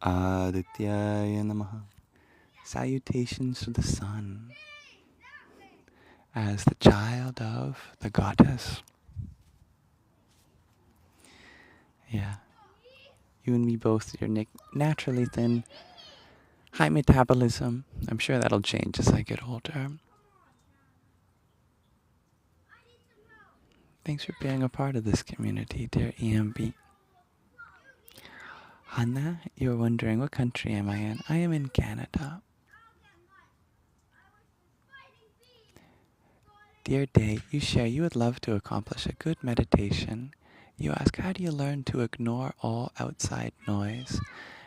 Adityaya Namaha. Salutations to the sun as the child of the goddess. Yeah. You and me both, you're naturally thin, high metabolism. I'm sure that'll change as I get older. Thanks for being a part of this community, dear EMB. Hannah, you're wondering, what country am I in? I am in Canada. Dear Day, you share you would love to accomplish a good meditation. You ask, how do you learn to ignore all outside noise?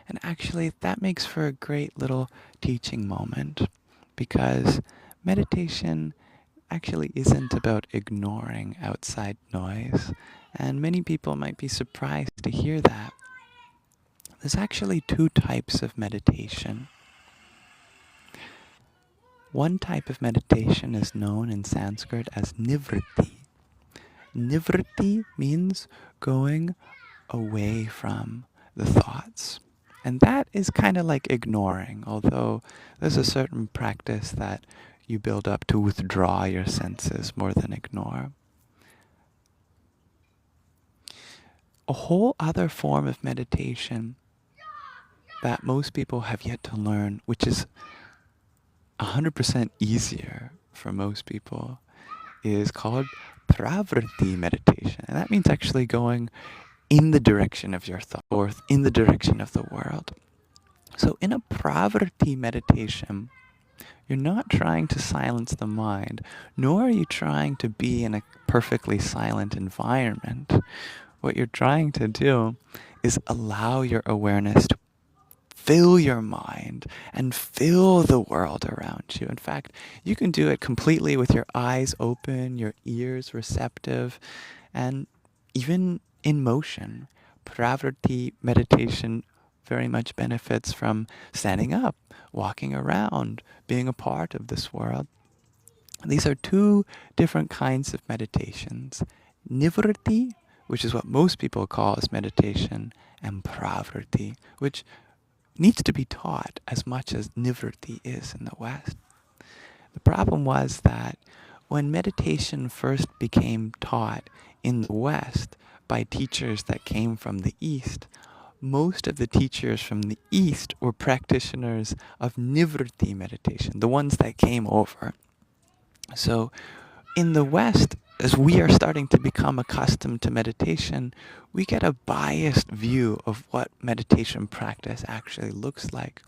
And actually, that makes for a great little teaching moment, because meditation actually isn't about ignoring outside noise, and many people might be surprised to hear that. There's actually 2 types of meditation. One type of meditation is known in Sanskrit as nivritti. Nivritti means going away from the thoughts. And that is kind of like ignoring, although there's a certain practice that you build up to withdraw your senses more than ignore. A whole other form of meditation that most people have yet to learn, which is 100% easier for most people, is called pravritti meditation. And that means actually going in the direction of your thought, or in the direction of the world. So in a pravritti meditation, you're not trying to silence the mind, nor are you trying to be in a perfectly silent environment. What you're trying to do is allow your awareness to fill your mind and fill the world around you. In fact, you can do it completely with your eyes open, your ears receptive, and even in motion. Pravritti meditation very much benefits from standing up, walking around, being a part of this world. These are 2 different kinds of meditations. Nivritti, which is what most people call as meditation, and pravritti, which needs to be taught as much as nivritti is in the West. The problem was that when meditation first became taught in the West by teachers that came from the East, most of the teachers from the East were practitioners of Nivritti meditation, the ones that came over. So in the West, as we are starting to become accustomed to meditation, we get a biased view of what meditation practice actually looks like,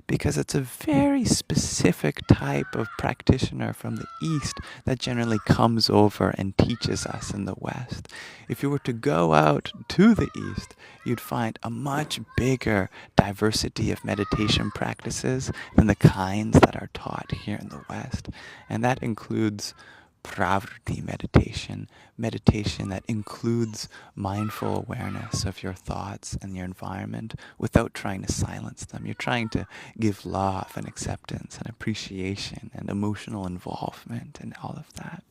because it's a very specific type of practitioner from the East that generally comes over and teaches us in the West. If you were to go out to the East, you'd find a much bigger diversity of meditation practices than the kinds that are taught here in the West. And that includes pravrti meditation, meditation that includes mindful awareness of your thoughts and your environment without trying to silence them. You're trying to give love and acceptance and appreciation and emotional involvement and all of that.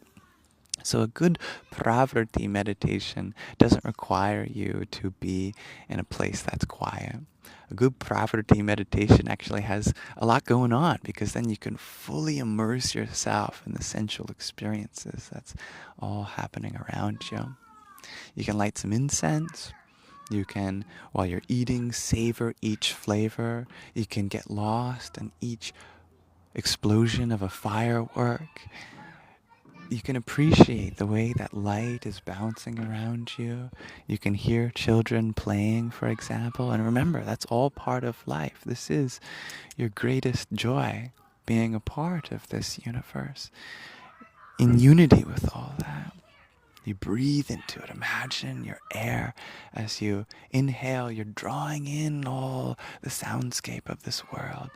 So a good pravrti meditation doesn't require you to be in a place that's quiet. A good pravrti meditation actually has a lot going on, because then you can fully immerse yourself in the sensual experiences that's all happening around you. You can light some incense. You can, while you're eating, savor each flavor. You can get lost in each explosion of a firework. You can appreciate the way that light is bouncing around you. You can hear children playing, for example. And remember, that's all part of life. This is your greatest joy, being a part of this universe, in unity with all that. You breathe into it. Imagine your air. As you inhale, you're drawing in all the soundscape of this world.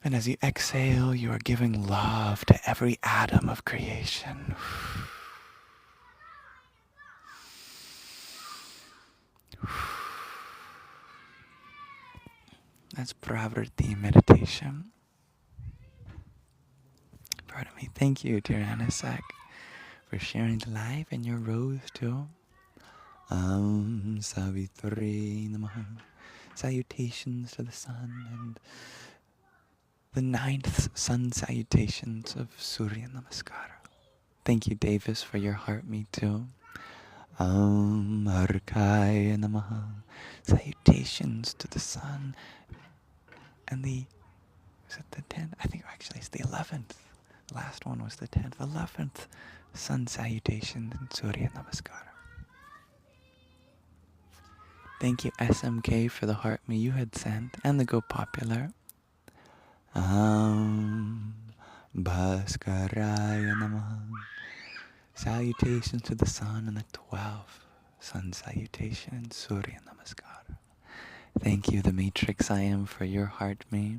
And as you exhale, you are giving love to every atom of creation. That's pravrti meditation. Pardon me. Thank you, Tiranasak, for sharing the live and your rose too. Savitri Namaha. Salutations to the sun and the 9th sun salutations of Surya Namaskara. Thank you, Davis, for your heart, me too. Arkaya Namaha. Salutations to the sun and the, is it the 10th? I think actually it's the 11th. The last one was the 10th. 11th sun salutation in Surya Namaskara. Thank you, SMK, for the heart me you had sent and the Go Popular. Bhaskaraya Namaha. Salutations to the sun and the 12th sun salutation in Surya Namaskara. Thank you, the Matrix I am, for your heart me.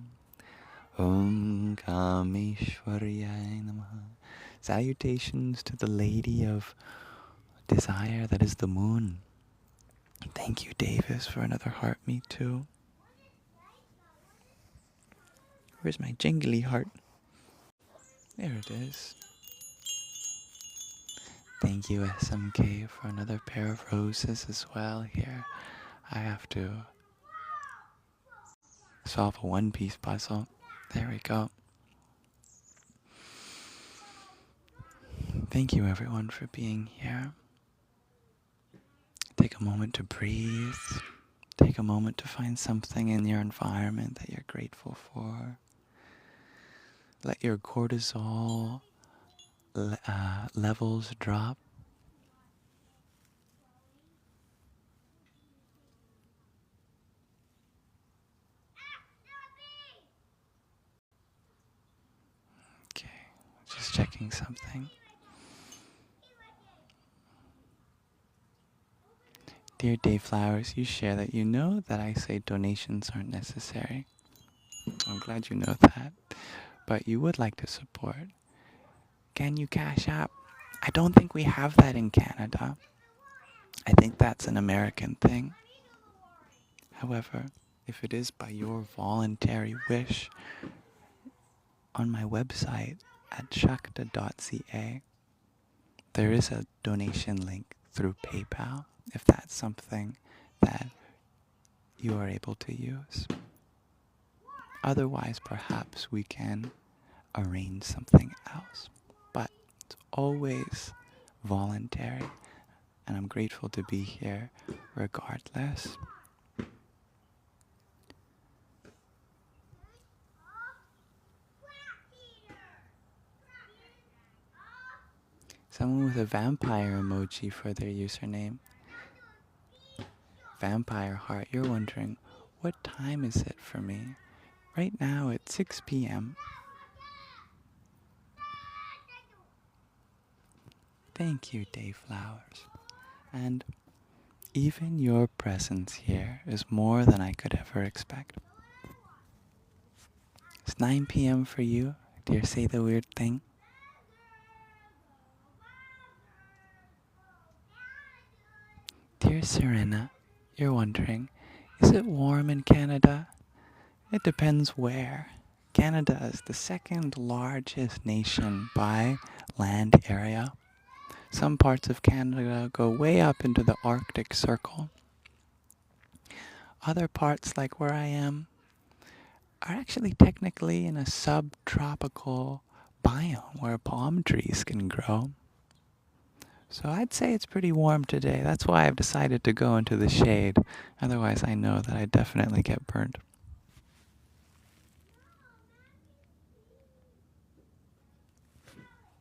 Om Kameshwaraya Namaha. Salutations to the Lady of Desire, that is the moon. Thank you, Davis, for another heart me too. Where's my jingly heart? There it is. Thank you, SMK, for another pair of roses as well here. I have to solve a one-piece puzzle. There we go. Thank you, everyone, for being here. Take a moment to breathe. Take a moment to find something in your environment that you're grateful for. Let your cortisol levels drop. Okay, just checking something. Dear Dayflowers, you share that you know that I say donations aren't necessary. I'm glad you know that. But you would like to support. Can you cash app? I don't think we have that in Canada. I think that's an American thing. However, if it is by your voluntary wish, on my website at shakta.ca, there is a donation link through PayPal, if that's something that you are able to use. Otherwise, perhaps we can arrange something else. But it's always voluntary, and I'm grateful to be here regardless. Someone with a vampire emoji for their username. Vampire heart, you're wondering, what time is it for me? Right now it's 6 p.m. Thank you, Dayflowers. And even your presence here is more than I could ever expect. It's 9 p.m. for you. Dear Say the Weird Thing. Dear Serena, you're wondering, is it warm in Canada? It depends where. Canada is the second largest nation by land area. Some parts of Canada go way up into the Arctic Circle. Other parts, like where I am, are actually technically in a subtropical biome where palm trees can grow. So I'd say it's pretty warm today. That's why I've decided to go into the shade. Otherwise, I know that I'd definitely get burnt.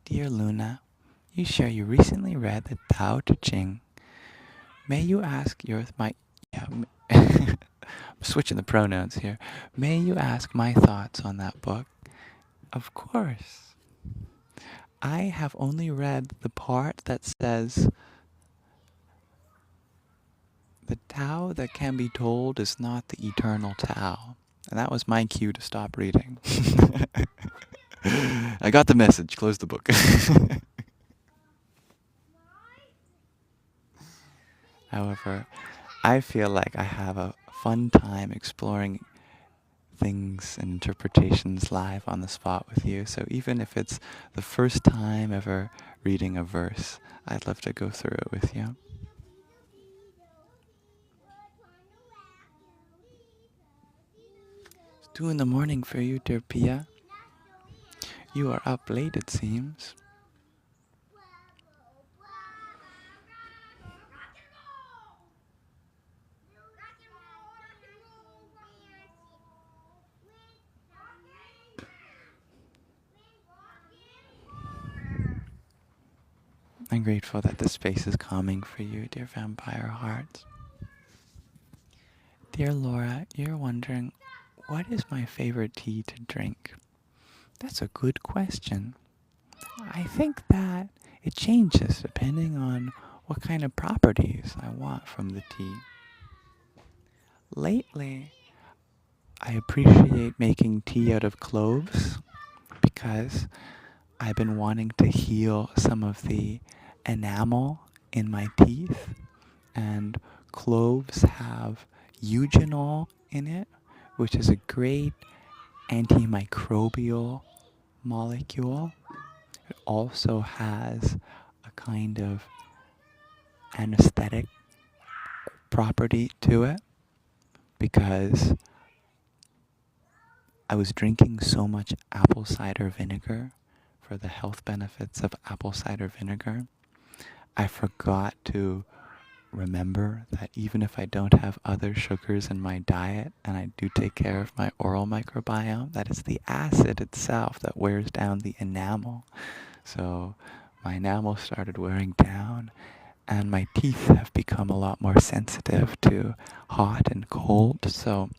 Dear Luna, you share you recently read the Tao Te Ching. May you ask I'm switching the pronouns here. May you ask my thoughts on that book? Of course. I have only read the part that says the Tao that can be told is not the eternal Tao. And that was my cue to stop reading. I got the message. Close the book. However, I feel like I have a fun time exploring things and interpretations live on the spot with you. So even if it's the first time ever reading a verse, I'd love to go through it with you. It's 2 in the morning for you, dear Pia. You are up late, it seems. I'm grateful that the space is calming for you, dear vampire hearts. Dear Laura, you're wondering, what is my favorite tea to drink? That's a good question. I think that it changes depending on what kind of properties I want from the tea. Lately, I appreciate making tea out of cloves because I've been wanting to heal some of the enamel in my teeth, and cloves have eugenol in it, which is a great antimicrobial molecule. It also has a kind of anesthetic property to it because I was drinking so much apple cider vinegar for the health benefits of apple cider vinegar. I forgot to remember that even if I don't have other sugars in my diet and I do take care of my oral microbiome, that it's the acid itself that wears down the enamel. So my enamel started wearing down and my teeth have become a lot more sensitive to hot and cold. So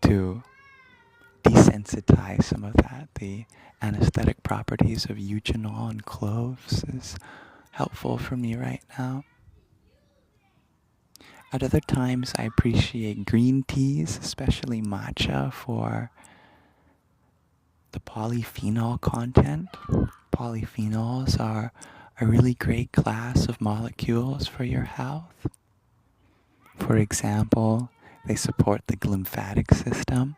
to desensitize some of that, the anesthetic properties of eugenol and cloves is helpful for me right now. At other times, I appreciate green teas, especially matcha, for the polyphenol content. Polyphenols are a really great class of molecules for your health. For example, they support the glymphatic system,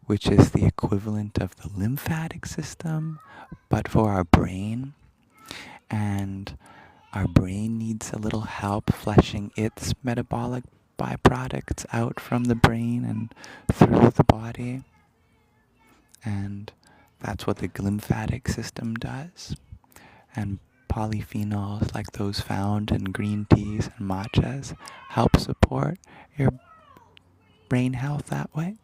which is the equivalent of the lymphatic system, but for our brain. And our brain needs a little help flushing its metabolic byproducts out from the brain and through the body. And that's what the glymphatic system does. And polyphenols like those found in green teas and matchas help support your brain health that way.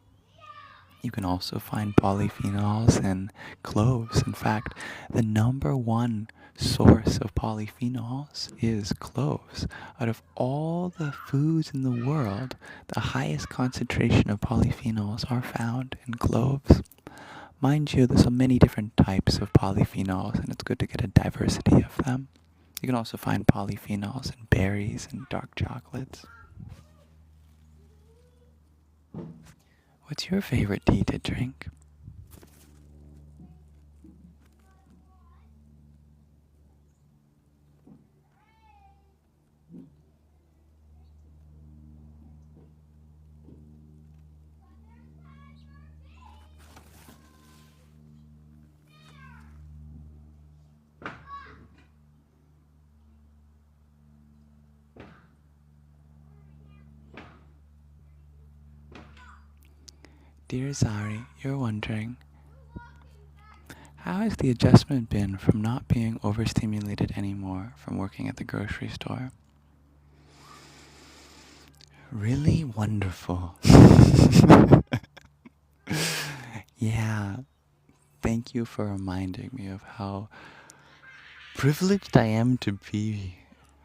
You can also find polyphenols in cloves. In fact, the number one source of polyphenols is cloves. Out of all the foods in the world, the highest concentration of polyphenols are found in cloves. Mind you, there's so many different types of polyphenols, and it's good to get a diversity of them. You can also find polyphenols in berries and dark chocolates. What's your favorite tea to drink? Dear Zari, you're wondering, how has the adjustment been from not being overstimulated anymore from working at the grocery store? Really wonderful. Yeah, thank you for reminding me of how privileged I am to be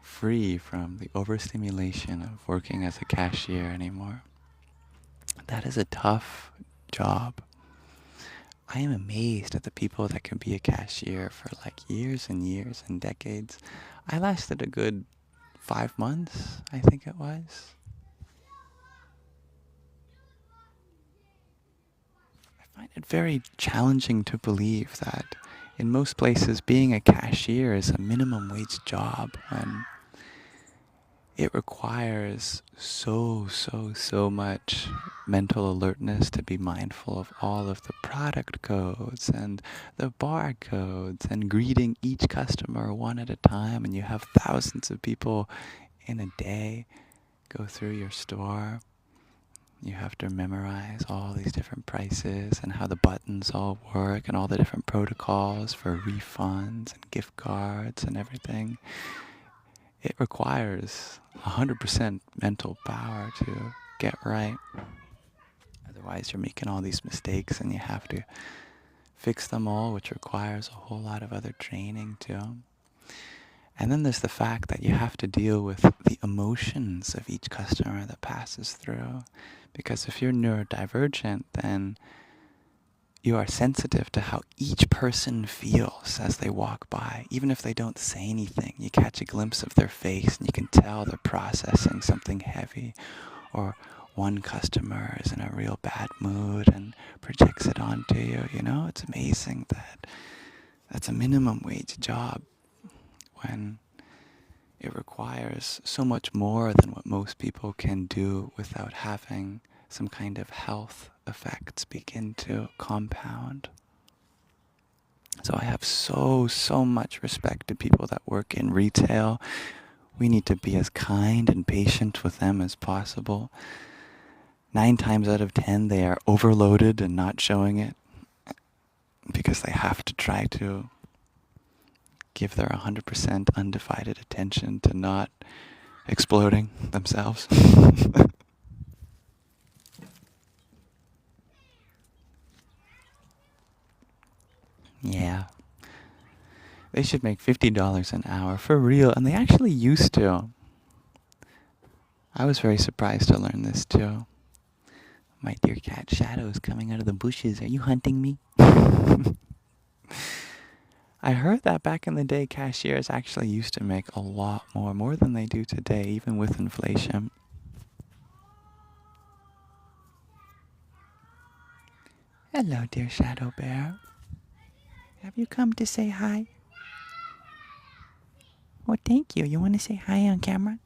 free from the overstimulation of working as a cashier anymore. That is a tough job. I am amazed at the people that can be a cashier for like years and years and decades. I lasted a good 5 months, I think it was. I find it very challenging to believe that in most places being a cashier is a minimum wage job when it requires so much mental alertness to be mindful of all of the product codes and the barcodes and greeting each customer one at a time, and you have thousands of people in a day go through your store. You have to memorize all these different prices and how the buttons all work and all the different protocols for refunds and gift cards and everything. It requires 100% mental power to get right. Otherwise, you're making all these mistakes and you have to fix them all, which requires a whole lot of other training too. And then there's the fact that you have to deal with the emotions of each customer that passes through. Because if you're neurodivergent, then you are sensitive to how each person feels as they walk by. Even if they don't say anything, you catch a glimpse of their face and you can tell they're processing something heavy. Or one customer is in a real bad mood and projects it onto you. You know, it's amazing that that's a minimum wage job when it requires so much more than what most people can do without having some kind of health effects begin to compound. So I have so much respect to people that work in retail. We need to be as kind and patient with them as possible. 9 times out of 10, they are overloaded and not showing it because they have to try to give their 100% undivided attention to not exploding themselves. Yeah. They should make $50 an hour for real, and they actually used to. I was very surprised to learn this too. My dear cat Shadow is coming out of the bushes. Are you hunting me? I heard that back in the day, cashiers actually used to make a lot more than they do today, even with inflation. Hello, dear Shadow Bear. Have you come to say hi? Well, thank you. You want to say hi on camera?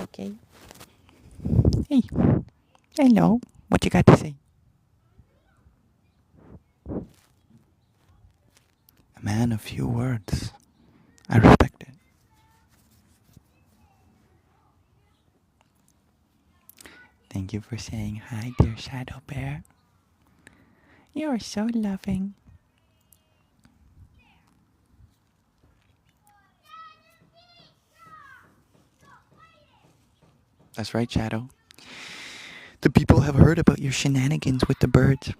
Okay. Hey. Hello. What you got to say? A man of few words. I respect it. Thank you for saying hi, dear Shadow Bear. You're so loving. That's right, Shadow. The people have heard about your shenanigans with the birds.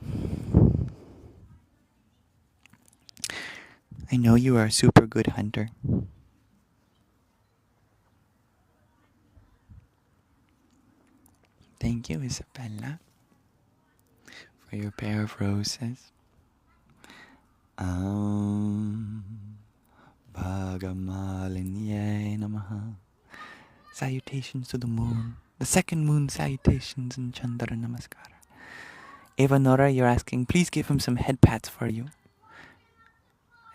I know you are a super good hunter. Thank you, Isabella, for your pair of roses. Bhagamalinye namaha. Salutations to the moon. The second moon salutations in Chandra Namaskara. Eva Nora, you're asking, please give him some head pats for you.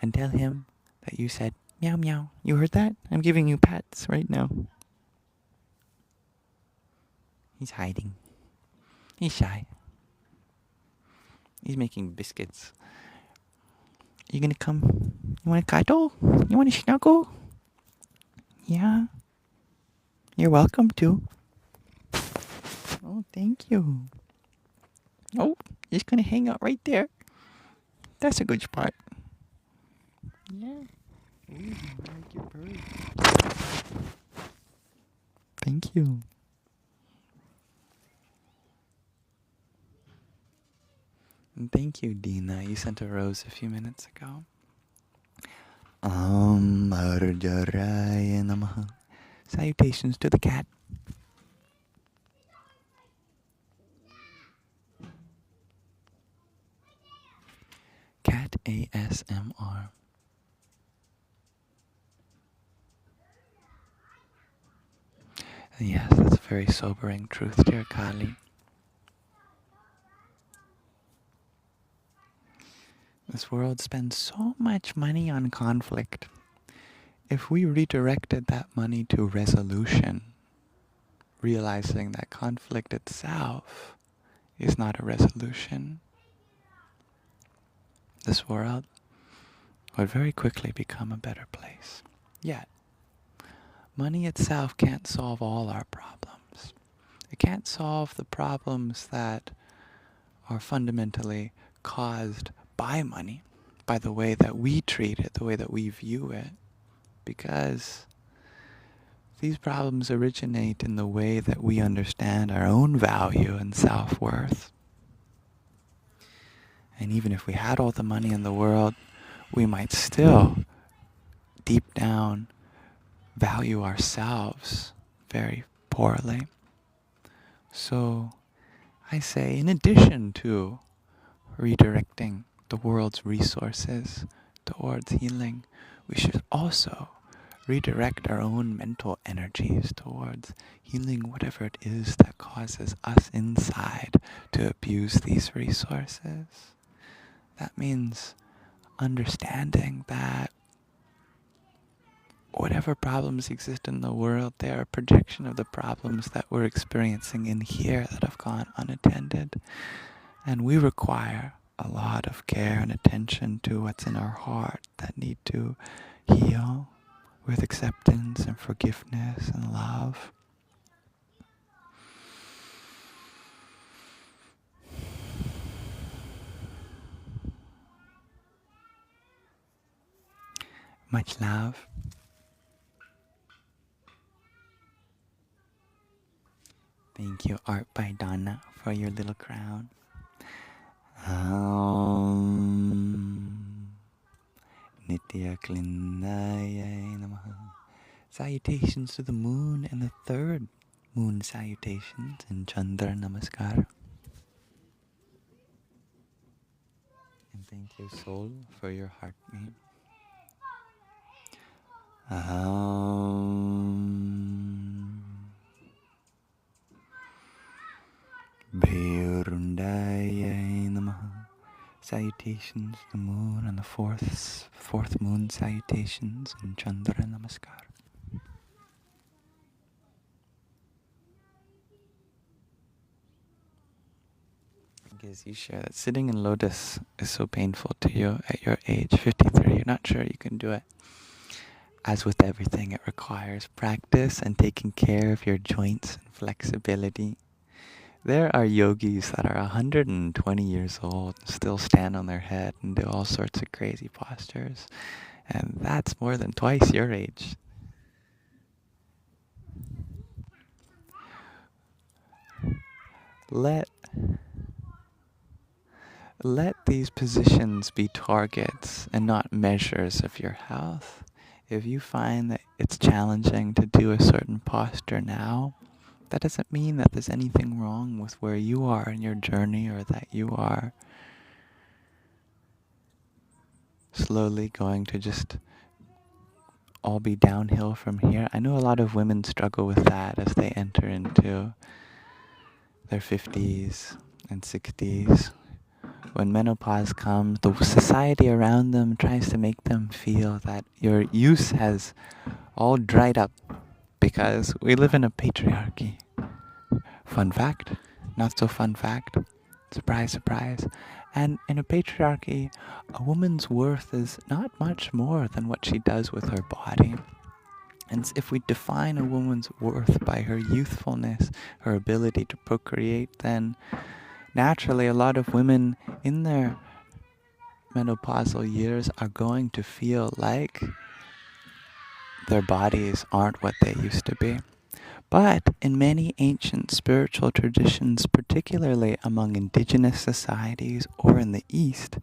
And tell him that you said, meow meow. You heard that? I'm giving you pats right now. He's hiding. He's shy. He's making biscuits. You gonna come? You wanna cuddle? You wanna snuggle? Yeah. You're welcome to. Oh, thank you. Oh, he's gonna hang out right there. That's a good spot. Yeah. Ooh, I like your bird. Thank you. And thank you, Dina. You sent a rose a few minutes ago. Arjaraya namaha. Salutations to the cat. Cat ASMR. Yes, that's a very sobering truth, dear Kali. This world spends so much money on conflict. If we redirected that money to resolution, realizing that conflict itself is not a resolution, this world would very quickly become a better place. Yet, money itself can't solve all our problems. It can't solve the problems that are fundamentally caused by money, by the way that we treat it, the way that we view it, because these problems originate in the way that we understand our own value and self-worth. And even if we had all the money in the world, we might still, deep down, value ourselves very poorly. So I say, in addition to redirecting the world's resources towards healing, we should also redirect our own mental energies towards healing whatever it is that causes us inside to abuse these resources. That means understanding that whatever problems exist in the world, they are a projection of the problems that we're experiencing in here that have gone unattended. And we require a lot of care and attention to what's in our heart that need to heal with acceptance and forgiveness and love. Much love. Thank you, Art by Donna, for your little crown. Nitya Klinaya Namaha. Salutations to the moon and the third moon salutations in Chandra Namaskar. And thank you, soul, for your heartbeat. Bhairundaya Namaha. Salutations to the moon and the fourth moon salutations in Chandra Namaskar. Because you share that sitting in lotus is so painful to you at your age, 53. You're not sure you can do it. As with everything, it requires practice and taking care of your joints and flexibility. There are yogis that are 120 years old and still stand on their head and do all sorts of crazy postures. And that's more than twice your age. let these positions be targets and not measures of your health. If you find that it's challenging to do a certain posture now, that doesn't mean that there's anything wrong with where you are in your journey, or that you are slowly going to just all be downhill from here. I know a lot of women struggle with that as they enter into their 50s and 60s. When menopause comes, the society around them tries to make them feel that your use has all dried up because we live in a patriarchy. Fun fact, not so fun fact, surprise, surprise. And in a patriarchy, a woman's worth is not much more than what she does with her body. And if we define a woman's worth by her youthfulness, her ability to procreate, then naturally a lot of women in their menopausal years are going to feel like their bodies aren't what they used to be. But in many ancient spiritual traditions, particularly among indigenous societies or in the East,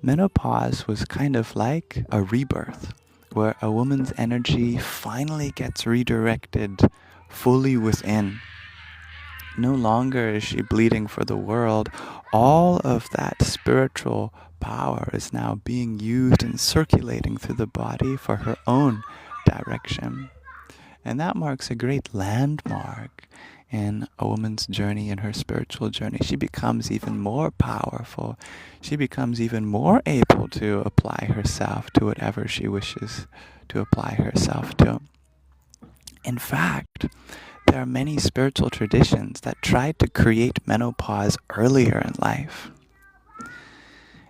menopause was kind of like a rebirth, where a woman's energy finally gets redirected fully within. No longer is she bleeding for the world. All of that spiritual power is now being used and circulating through the body for her own direction. And that marks a great landmark in a woman's journey, in her spiritual journey. She becomes even more powerful. She becomes even more able to apply herself to whatever she wishes to apply herself to. In fact, there are many spiritual traditions that try to create menopause earlier in life.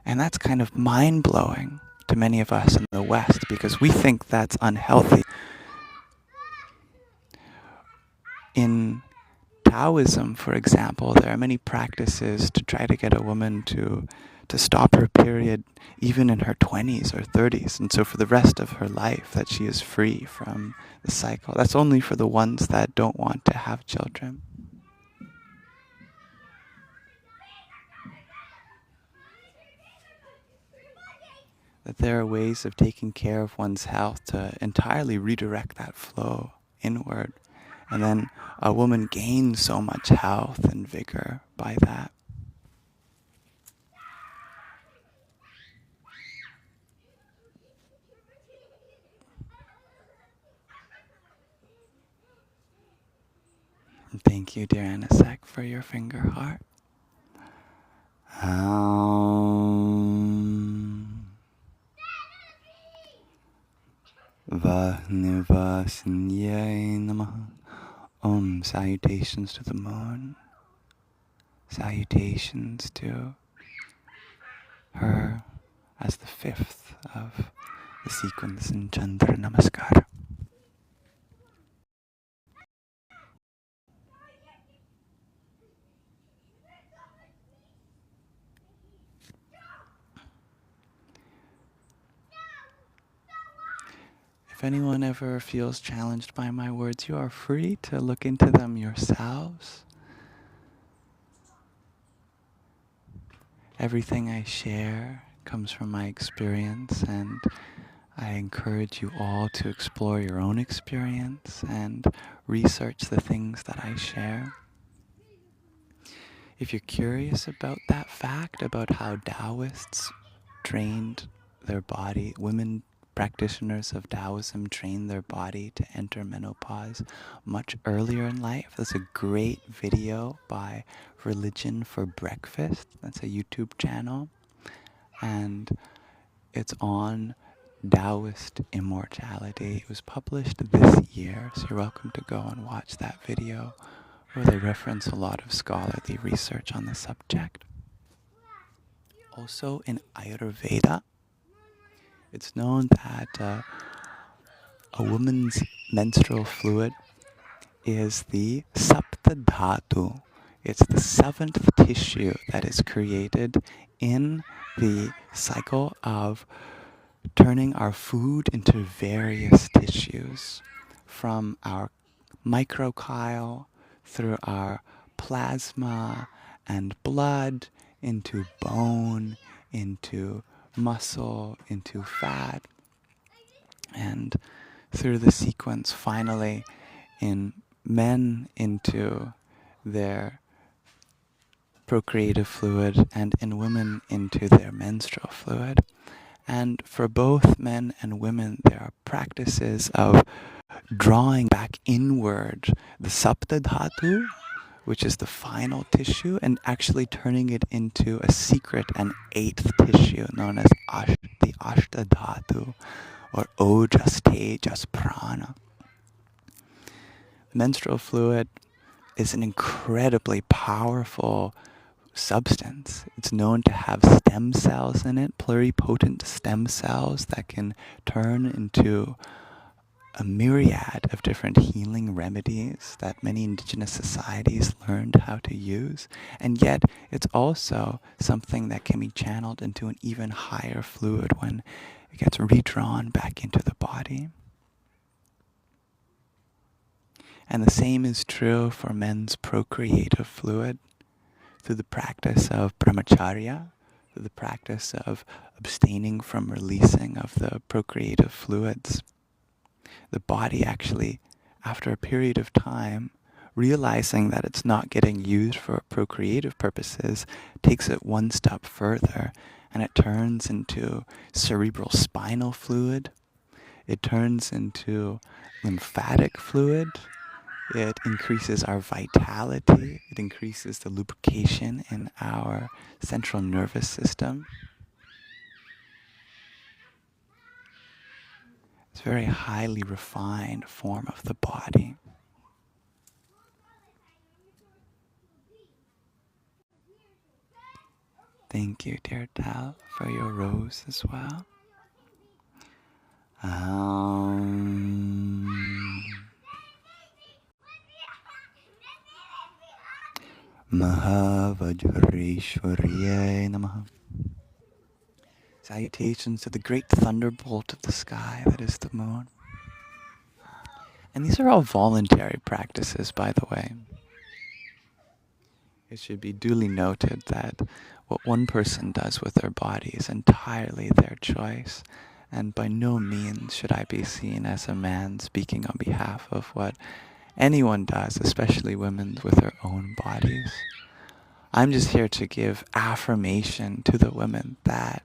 And that's kind of mind-blowing to many of us in the West, because we think that's unhealthy. In Taoism, for example, there are many practices to try to get a woman to stop her period even in her 20s or 30s, and so for the rest of her life that she is free from the cycle. That's only for the ones that don't want to have children. That there are ways of taking care of one's health to entirely redirect that flow inward. And then a woman gains so much health and vigor by that. And thank you, dear Anasek, for your finger heart. Vahnivasnyai namaha. Om. Salutations to the moon. Salutations to her as the fifth of the sequence in Chandra Namaskar. If anyone ever feels challenged by my words, you are free to look into them yourselves. Everything I share comes from my experience, and I encourage you all to explore your own experience and research the things that I share. If you're curious about that fact, about how Taoists trained their body, women practitioners of Taoism train their body to enter menopause much earlier in life, there's a great video by Religion for Breakfast. That's a YouTube channel, and it's on Taoist immortality. It was published this year, so you're welcome to go and watch that video, where they reference a lot of scholarly research on the subject. Also in Ayurveda, it's known that a woman's menstrual fluid is the saptadhatu. It's the seventh tissue that is created in the cycle of turning our food into various tissues, from our microchyle through our plasma and blood into bone, into muscle, into fat, and through the sequence, finally, in men into their procreative fluid, and in women into their menstrual fluid. And for both men and women, there are practices of drawing back inward the sapta dhatu, which is the final tissue, and actually turning it into a secret and eighth tissue known as the ashta dhatu, or ojas, tejas, prana. Menstrual fluid is an incredibly powerful substance. It's known to have stem cells in it, pluripotent stem cells that can turn into a myriad of different healing remedies that many indigenous societies learned how to use. And yet, it's also something that can be channeled into an even higher fluid when it gets redrawn back into the body. And the same is true for men's procreative fluid. Through the practice of brahmacharya, through the practice of abstaining from releasing of the procreative fluids, the body actually, after a period of time, realizing that it's not getting used for procreative purposes, takes it one step further, and it turns into cerebral spinal fluid. It turns into lymphatic fluid. It increases our vitality. It increases the lubrication in our central nervous system. It's a very highly refined form of the body. Thank you, dear Tal, for your rose as well. Mahavajreshwariyai Namaha. Salutations to the great thunderbolt of the sky that is the moon. And these are all voluntary practices, by the way. It should be duly noted that what one person does with their body is entirely their choice, and by no means should I be seen as a man speaking on behalf of what anyone does, especially women with their own bodies. I'm just here to give affirmation to the women that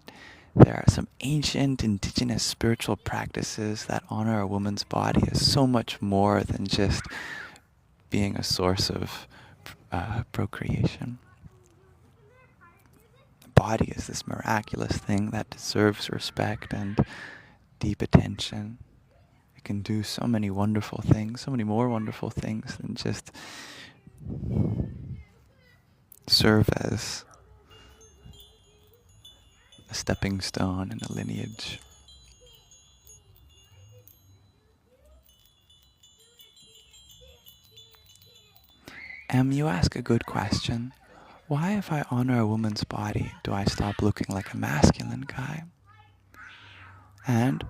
there are some ancient indigenous spiritual practices that honor a woman's body as so much more than just being a source of procreation. The body is this miraculous thing that deserves respect and deep attention. It can do so many wonderful things, so many more wonderful things than just serve as a stepping stone in a lineage. You ask a good question. Why, if I honor a woman's body, do I stop looking like a masculine guy? And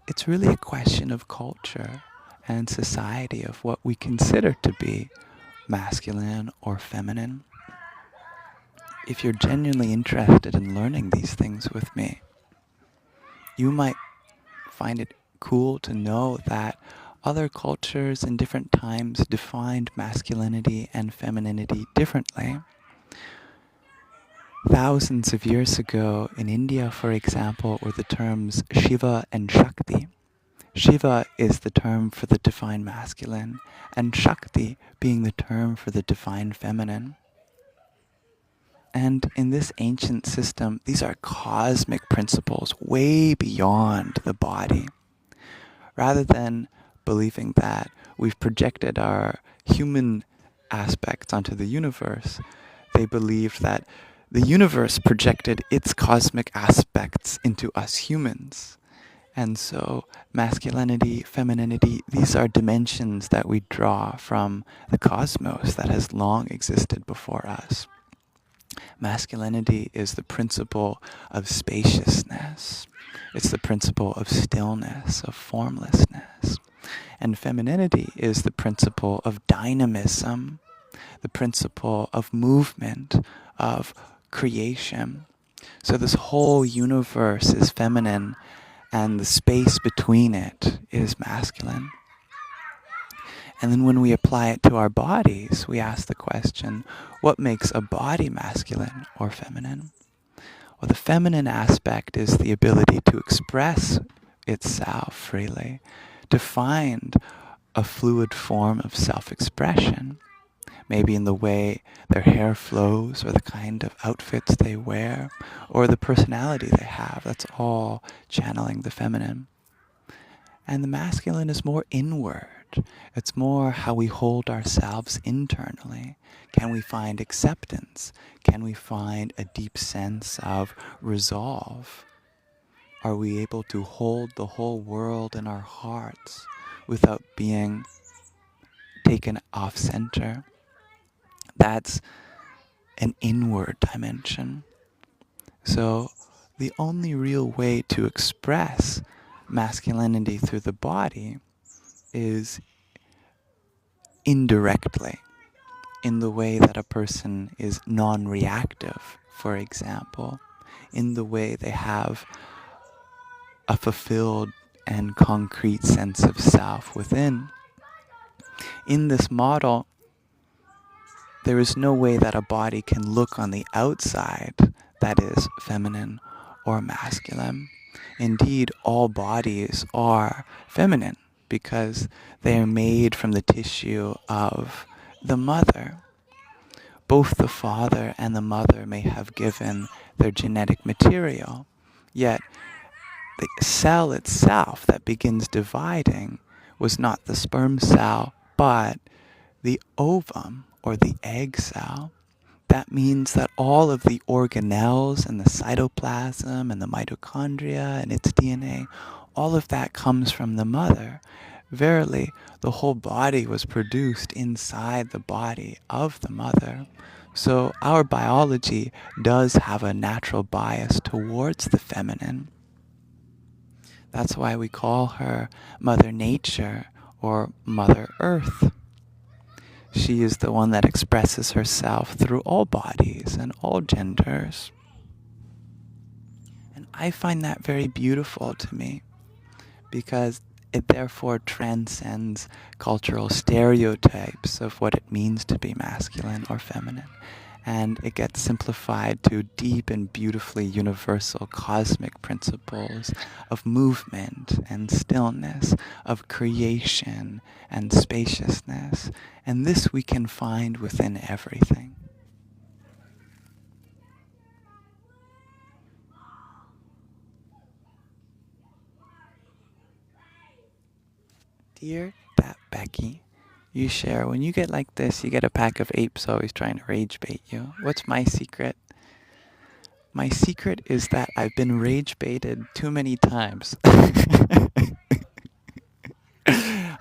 it's really a question of culture and society, of what we consider to be masculine or feminine. If you're genuinely interested in learning these things with me, you might find it cool to know that other cultures in different times defined masculinity and femininity differently. Thousands of years ago in India, for example, were the terms Shiva and Shakti. Shiva is the term for the divine masculine, and Shakti being the term for the divine feminine. And in this ancient system, these are cosmic principles way beyond the body. Rather than believing that we've projected our human aspects onto the universe, they believed that the universe projected its cosmic aspects into us humans. And so masculinity, femininity, these are dimensions that we draw from the cosmos that has long existed before us. Masculinity is the principle of spaciousness. It's the principle of stillness, of formlessness. And femininity is the principle of dynamism, the principle of movement, of creation. So this whole universe is feminine, and the space between it is masculine. And then when we apply it to our bodies, we ask the question, what makes a body masculine or feminine? Well, the feminine aspect is the ability to express itself freely, to find a fluid form of self-expression, maybe in the way their hair flows, or the kind of outfits they wear, or the personality they have. That's all channeling the feminine. And the masculine is more inward. It's more how we hold ourselves internally. Can we find acceptance? Can we find a deep sense of resolve? Are we able to hold the whole world in our hearts without being taken off center? That's an inward dimension. So the only real way to express masculinity through the body is indirectly, in the way that a person is non-reactive, for example, in the way they have a fulfilled and concrete sense of self within. In this model, there is no way that a body can look on the outside that is feminine or masculine. Indeed, all bodies are feminine because they are made from the tissue of the mother. Both the father and the mother may have given their genetic material, yet the cell itself that begins dividing was not the sperm cell, but the ovum, or the egg cell. That means that all of the organelles and the cytoplasm and the mitochondria and its DNA, all of that comes from the mother. Verily, the whole body was produced inside the body of the mother. So our biology does have a natural bias towards the feminine. That's why we call her Mother Nature or Mother Earth. She is the one that expresses herself through all bodies and all genders. And I find that very beautiful to me, because it therefore transcends cultural stereotypes of what it means to be masculine or feminine. And it gets simplified to deep and beautifully universal cosmic principles of movement and stillness, of creation and spaciousness. And this we can find within everything. Dear Becky, you share, when you get like this, you get a pack of apes always trying to rage bait you. What's my secret? My secret is that I've been rage baited too many times.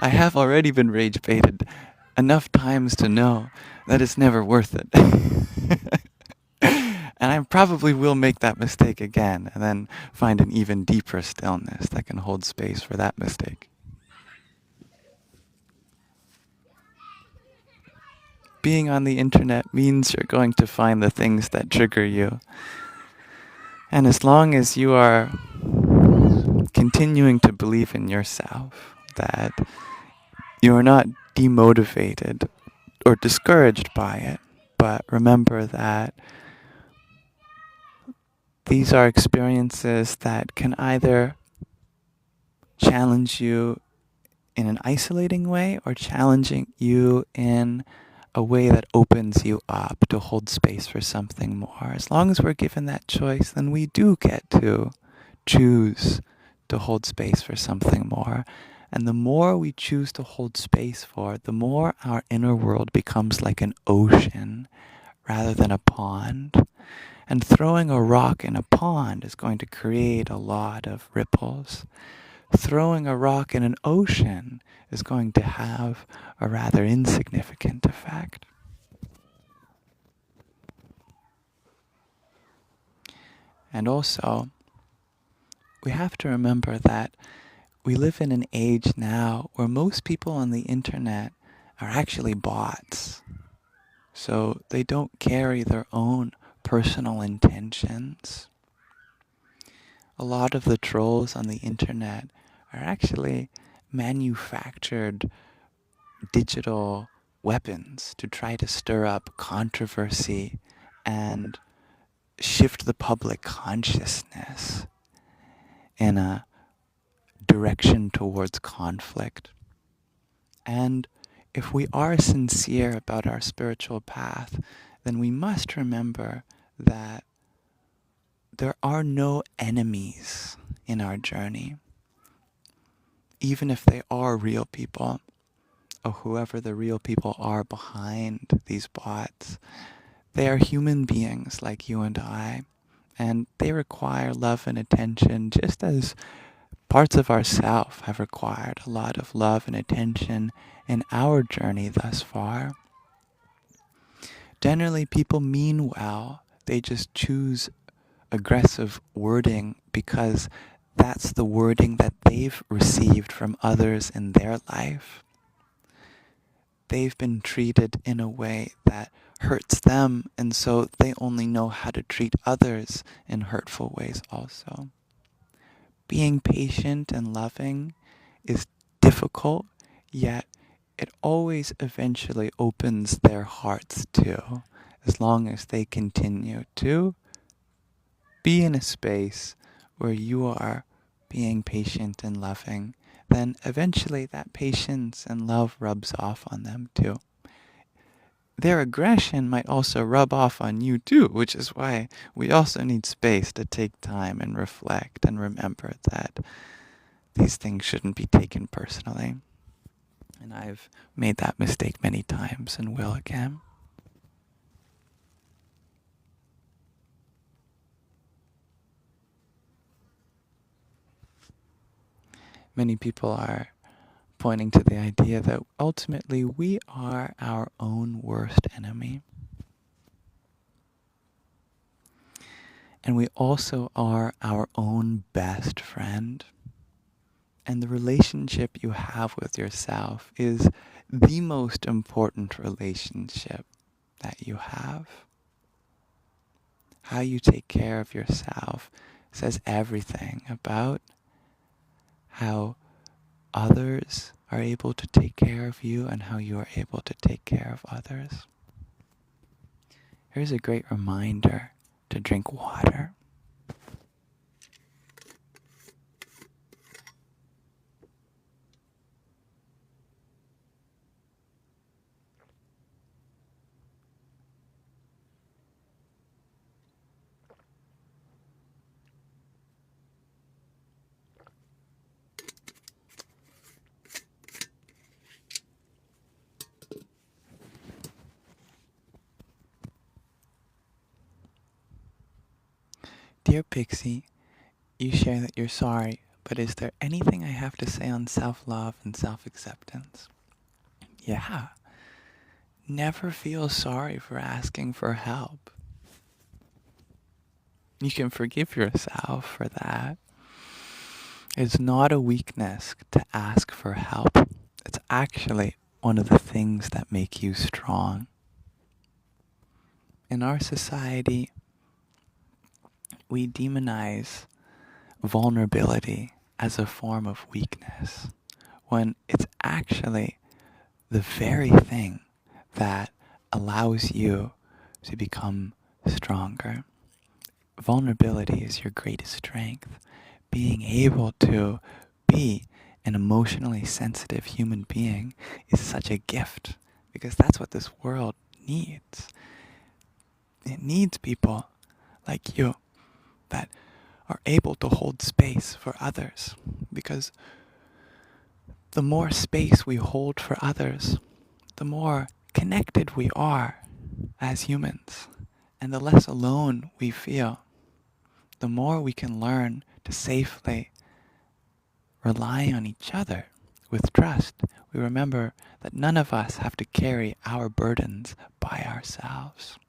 I have already been rage baited enough times to know that it's never worth it. And I probably will make that mistake again, and then find an even deeper stillness that can hold space for that mistake. Being on the internet means you're going to find the things that trigger you. And as long as you are continuing to believe in yourself, that you are not demotivated or discouraged by it, but remember that these are experiences that can either challenge you in an isolating way or challenging you in a way that opens you up to hold space for something more. As long as we're given that choice, then we do get to choose to hold space for something more. And the more we choose to hold space for, the more our inner world becomes like an ocean rather than a pond. And throwing a rock in a pond is going to create a lot of ripples. Throwing a rock in an ocean is going to have a rather insignificant effect. And also, we have to remember that we live in an age now where most people on the internet are actually bots. So they don't carry their own personal intentions. A lot of the trolls on the internet are actually manufactured digital weapons to try to stir up controversy and shift the public consciousness in a direction towards conflict. And if we are sincere about our spiritual path, then we must remember that there are no enemies in our journey. Even if they are real people, or whoever the real people are behind these bots, they are human beings like you and I, and they require love and attention just as parts of ourself have required a lot of love and attention in our journey thus far. Generally, people mean well. They just choose aggressive wording because that's the wording that they've received from others in their life. They've been treated in a way that hurts them, and so they only know how to treat others in hurtful ways also. Being patient and loving is difficult, yet it always eventually opens their hearts too, as long as they continue to be in a space where you are being patient and loving. Then eventually that patience and love rubs off on them too. Their aggression might also rub off on you too, which is why we also need space to take time and reflect and remember that these things shouldn't be taken personally. And I've made that mistake many times and will again. Many people are pointing to the idea that ultimately we are our own worst enemy. And we also are our own best friend. And the relationship you have with yourself is the most important relationship that you have. How you take care of yourself says everything about how others are able to take care of you and how you are able to take care of others. Here's a great reminder to drink water. Dear Pixie, you share that you're sorry, but is there anything I have to say on self-love and self-acceptance? Yeah. Never feel sorry for asking for help. You can forgive yourself for that. It's not a weakness to ask for help. It's actually one of the things that make you strong. In our society, we demonize vulnerability as a form of weakness, when it's actually the very thing that allows you to become stronger. Vulnerability is your greatest strength. Being able to be an emotionally sensitive human being is such a gift, because that's what this world needs. It needs people like you that are able to hold space for others, because the more space we hold for others, the more connected we are as humans, and the less alone we feel. The more we can learn to safely rely on each other with trust. We remember that none of us have to carry our burdens by ourselves.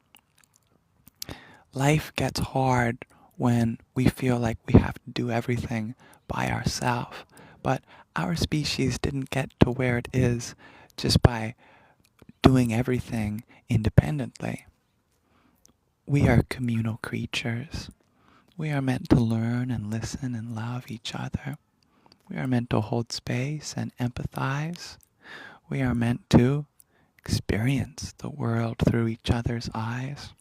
Life gets hard when we feel like we have to do everything by ourselves, But our species didn't get to where it is just by doing everything independently. We are communal creatures. We are meant to learn and listen and love each other. We are meant to hold space and empathize. We are meant to experience the world through each other's eyes.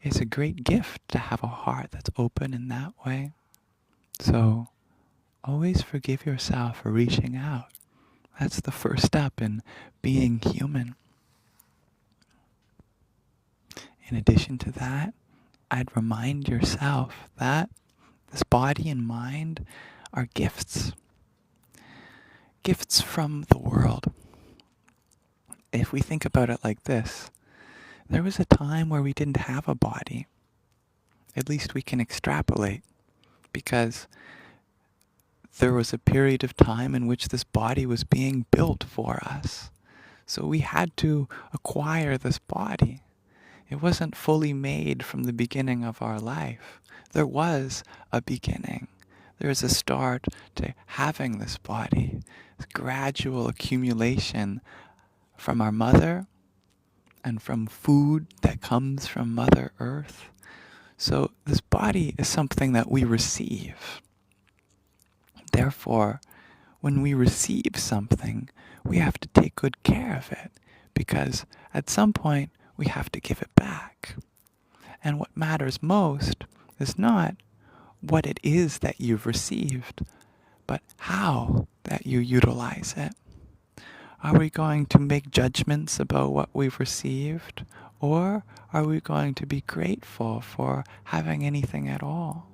It's a great gift to have a heart that's open in that way. So always forgive yourself for reaching out. That's the first step in being human. In addition to that, I'd remind yourself that this body and mind are gifts. Gifts from the world. If we think about it like this, there was a time where we didn't have a body. At least we can extrapolate, because there was a period of time in which this body was being built for us. So we had to acquire this body. It wasn't fully made from the beginning of our life. There was a beginning. There is a start to having this body, this gradual accumulation from our mother and from food that comes from Mother Earth. So this body is something that we receive. Therefore, when we receive something, we have to take good care of it, because at some point we have to give it back. And what matters most is not what it is that you've received, but how that you utilize it. Are we going to make judgments about what we've received, or are we going to be grateful for having anything at all?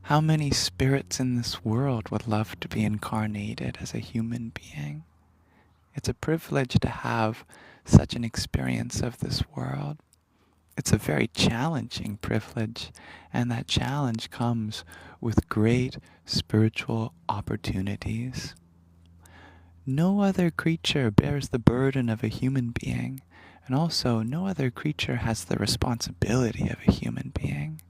How many spirits in this world would love to be incarnated as a human being? It's a privilege to have such an experience of this world. It's a very challenging privilege, and that challenge comes with great spiritual opportunities. No other creature bears the burden of a human being, and also no other creature has the responsibility of a human being.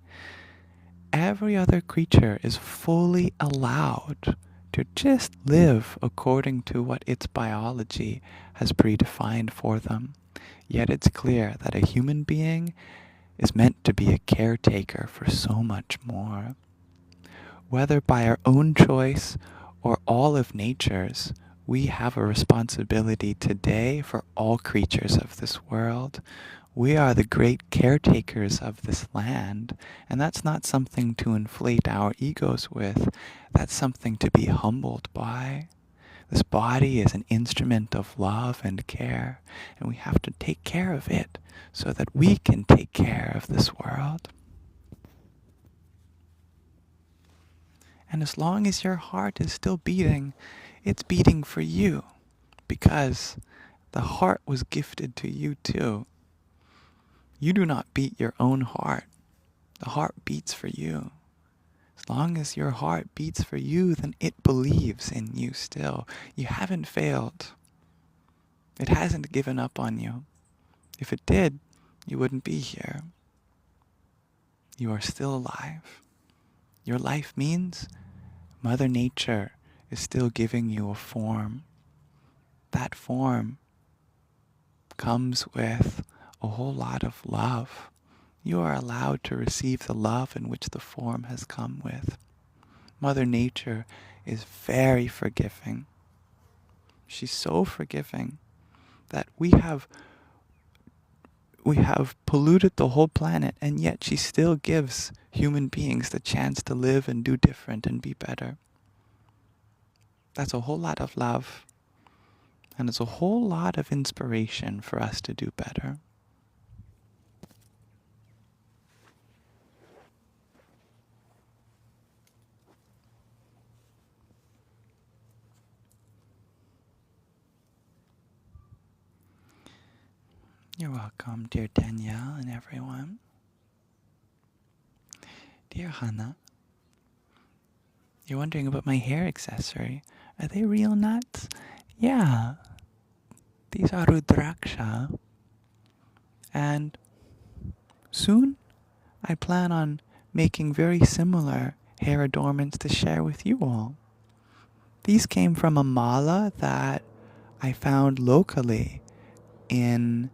Every other creature is fully allowed to just live according to what its biology has predefined for them. Yet it's clear that a human being is meant to be a caretaker for so much more. Whether by our own choice or all of nature's, we have a responsibility today for all creatures of this world. We are the great caretakers of this land, and that's not something to inflate our egos with. That's something to be humbled by. This body is an instrument of love and care, and we have to take care of it so that we can take care of this world. And as long as your heart is still beating, it's beating for you, because the heart was gifted to you too. You do not beat your own heart. The heart beats for you. As long as your heart beats for you, then it believes in you still. You haven't failed. It hasn't given up on you. If it did, you wouldn't be here. You are still alive. Your life means Mother Nature is still giving you a form. That form comes with a whole lot of love. You are allowed to receive the love in which the form has come with. Mother Nature is very forgiving. She's so forgiving that we have polluted the whole planet, and yet she still gives human beings the chance to live and do different and be better. That's a whole lot of love, and it's a whole lot of inspiration for us to do better. You're welcome, dear Danielle and everyone. Dear Hannah, you're wondering about my hair accessory. Are they real nuts? Yeah. These are Rudraksha. And soon, I plan on making very similar hair adornments to share with you all. These came from a mala that I found locally in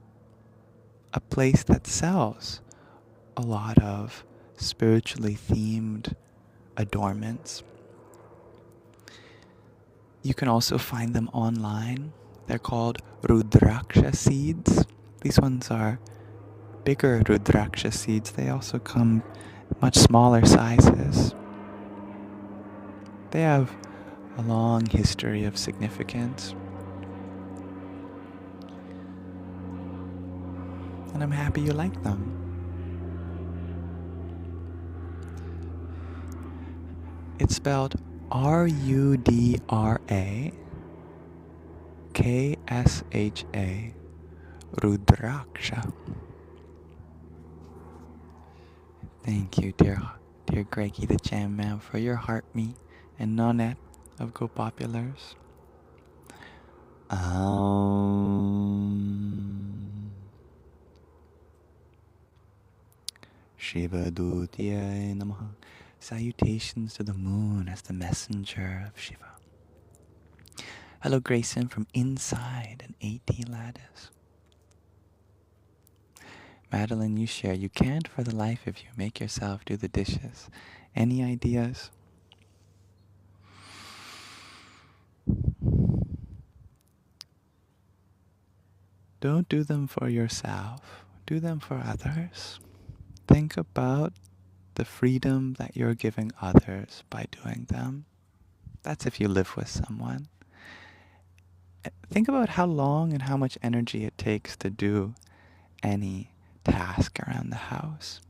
a place that sells a lot of spiritually themed adornments. You can also find them online. They're called Rudraksha seeds. These ones are bigger Rudraksha seeds. They also come much smaller sizes. They have a long history of significance. And I'm happy you like them. It's spelled Rudraksha, Rudraksha. Thank you, dear Greggy the Jam Man, for your heart me and Nonette of Go Populars. Shiva Dutya Namaha. Salutations to the moon as the messenger of Shiva. Hello, Grayson from inside an AT lattice. Madeline, you share. You can't for the life of you make yourself do the dishes. Any ideas? Don't do them for yourself. Do them for others. Think about the freedom that you're giving others by doing them. That's if you live with someone. Think about how long and how much energy it takes to do any task around the house.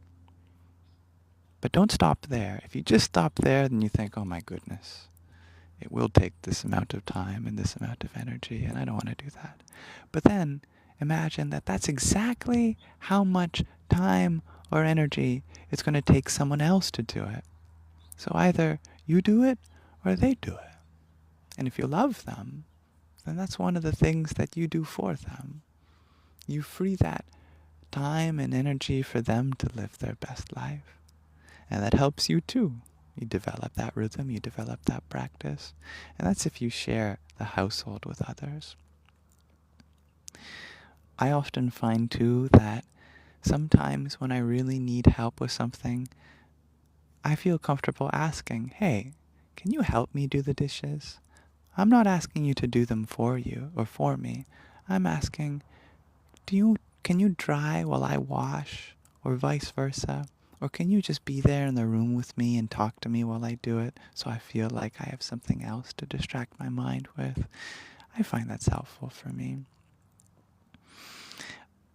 But don't stop there. If you just stop there, then you think, oh my goodness, it will take this amount of time and this amount of energy, and I don't want to do that. But then imagine that that's exactly how much time or energy it's going to take someone else to do it. So either you do it or they do it. And if you love them, then that's one of the things that you do for them. You free that time and energy for them to live their best life. And that helps you too. You develop that rhythm, you develop that practice. And that's if you share the household with others. I often find too that sometimes when I really need help with something, I feel comfortable asking, hey, can you help me do the dishes? I'm not asking you to do them for you or for me. I'm asking, can you dry while I wash, or vice versa? Or can you just be there in the room with me and talk to me while I do it so I feel like I have something else to distract my mind with? I find that's helpful for me.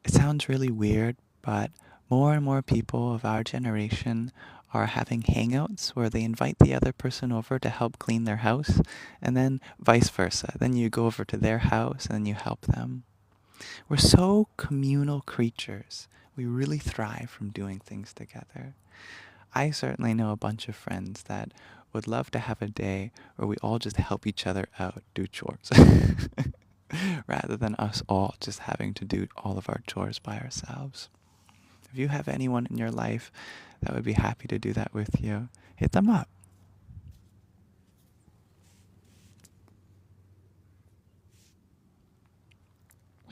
It sounds really weird, but more and more people of our generation are having hangouts where they invite the other person over to help clean their house, and then vice versa. Then you go over to their house and then you help them. We're so communal creatures. We really thrive from doing things together. I certainly know a bunch of friends that would love to have a day where we all just help each other out do chores. Rather than us all just having to do all of our chores by ourselves. If you have anyone in your life that would be happy to do that with you, hit them up.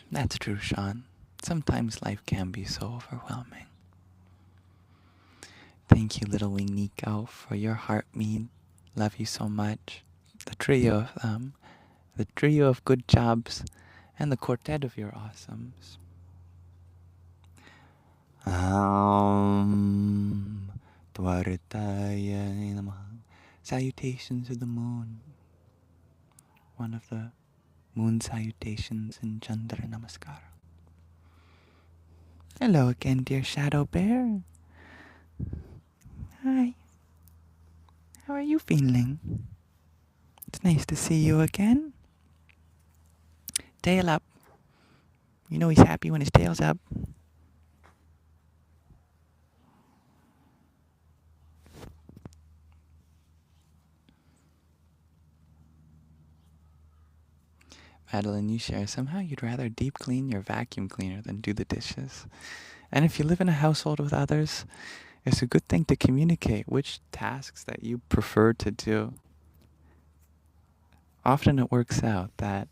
That's true, Sean. Sometimes life can be so overwhelming. Thank you, little wing Nico, for your heart mead. Love you so much. The trio of them, the trio of good jobs, and the quartet of your awesomes. Dvaritaya Namaha. Salutations to the moon. One of the moon salutations in Chandra Namaskara. Hello again, dear Shadow Bear. Hi. How are you feeling? It's nice to see you again. Tail up. You know he's happy when his tail's up. Madeline, you share somehow you'd rather deep clean your vacuum cleaner than do the dishes. And if you live in a household with others, it's a good thing to communicate which tasks that you prefer to do. often it works out that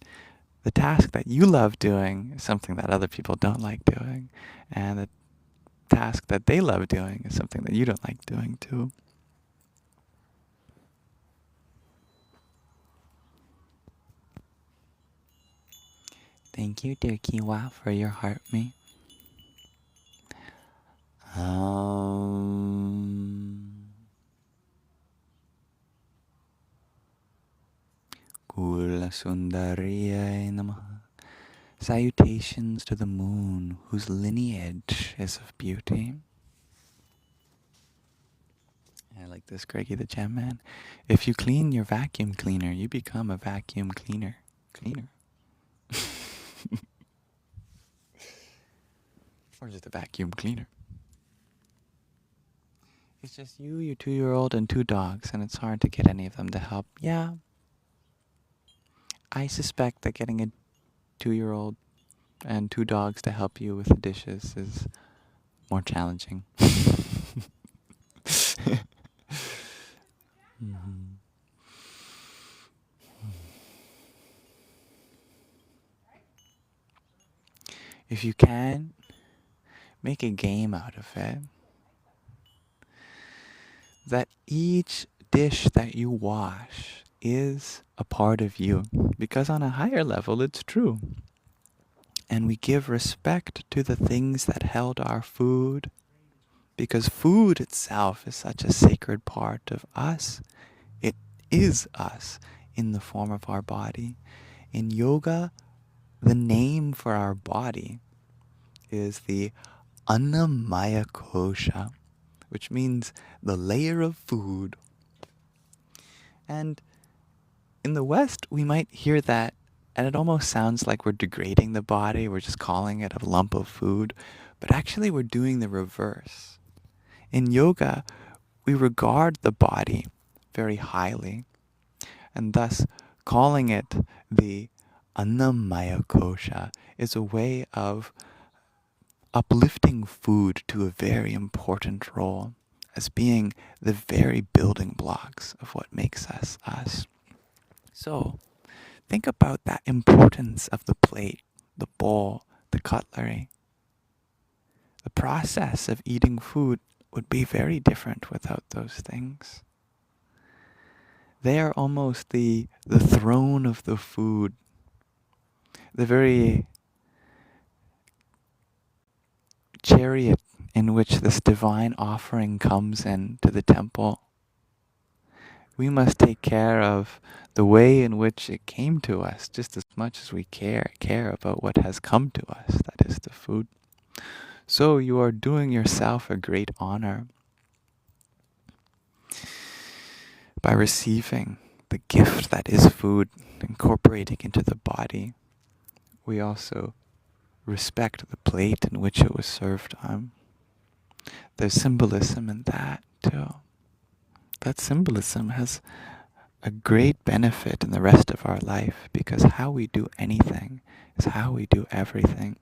the task that you love doing is something that other people don't like doing, and the task that they love doing is something that you don't like doing too. Thank you, dear Kiwa, for your heart me. Kula Sundariyai Namaha. Salutations to the moon, whose lineage is of beauty. I like this, Greggy the Jam Man. If you clean your vacuum cleaner, you become a vacuum cleaner. Or just a vacuum cleaner. It's just you, your 2-year-old, and 2 dogs, and it's hard to get any of them to help. Yeah, I suspect that getting a 2-year-old and 2 dogs to help you with the dishes is more challenging. Mhm. If you can, make a game out of it. That each dish that you wash is a part of you. Because on a higher level, it's true. And we give respect to the things that held our food. Because food itself is such a sacred part of us. It is us in the form of our body. In yoga, the name for our body is the Annamaya Kosha, which means the layer of food. And in the West, we might hear that, and it almost sounds like we're degrading the body, we're just calling it a lump of food, but actually we're doing the reverse. In yoga, we regard the body very highly, and thus calling it the Annamaya Kosha is a way of uplifting food to a very important role as being the very building blocks of what makes us us. So, think about that importance of the plate, the bowl, the cutlery. The process of eating food would be very different without those things. They are almost the throne of the food, the very chariot in which this divine offering comes into the temple. We must take care of the way in which it came to us just as much as we care about what has come to us, that is the food. So you are doing yourself a great honor by receiving the gift that is food, incorporating into the body. We also respect the plate in which it was served on. There's symbolism in that too. That symbolism has a great benefit in the rest of our life, because how we do anything is how we do everything.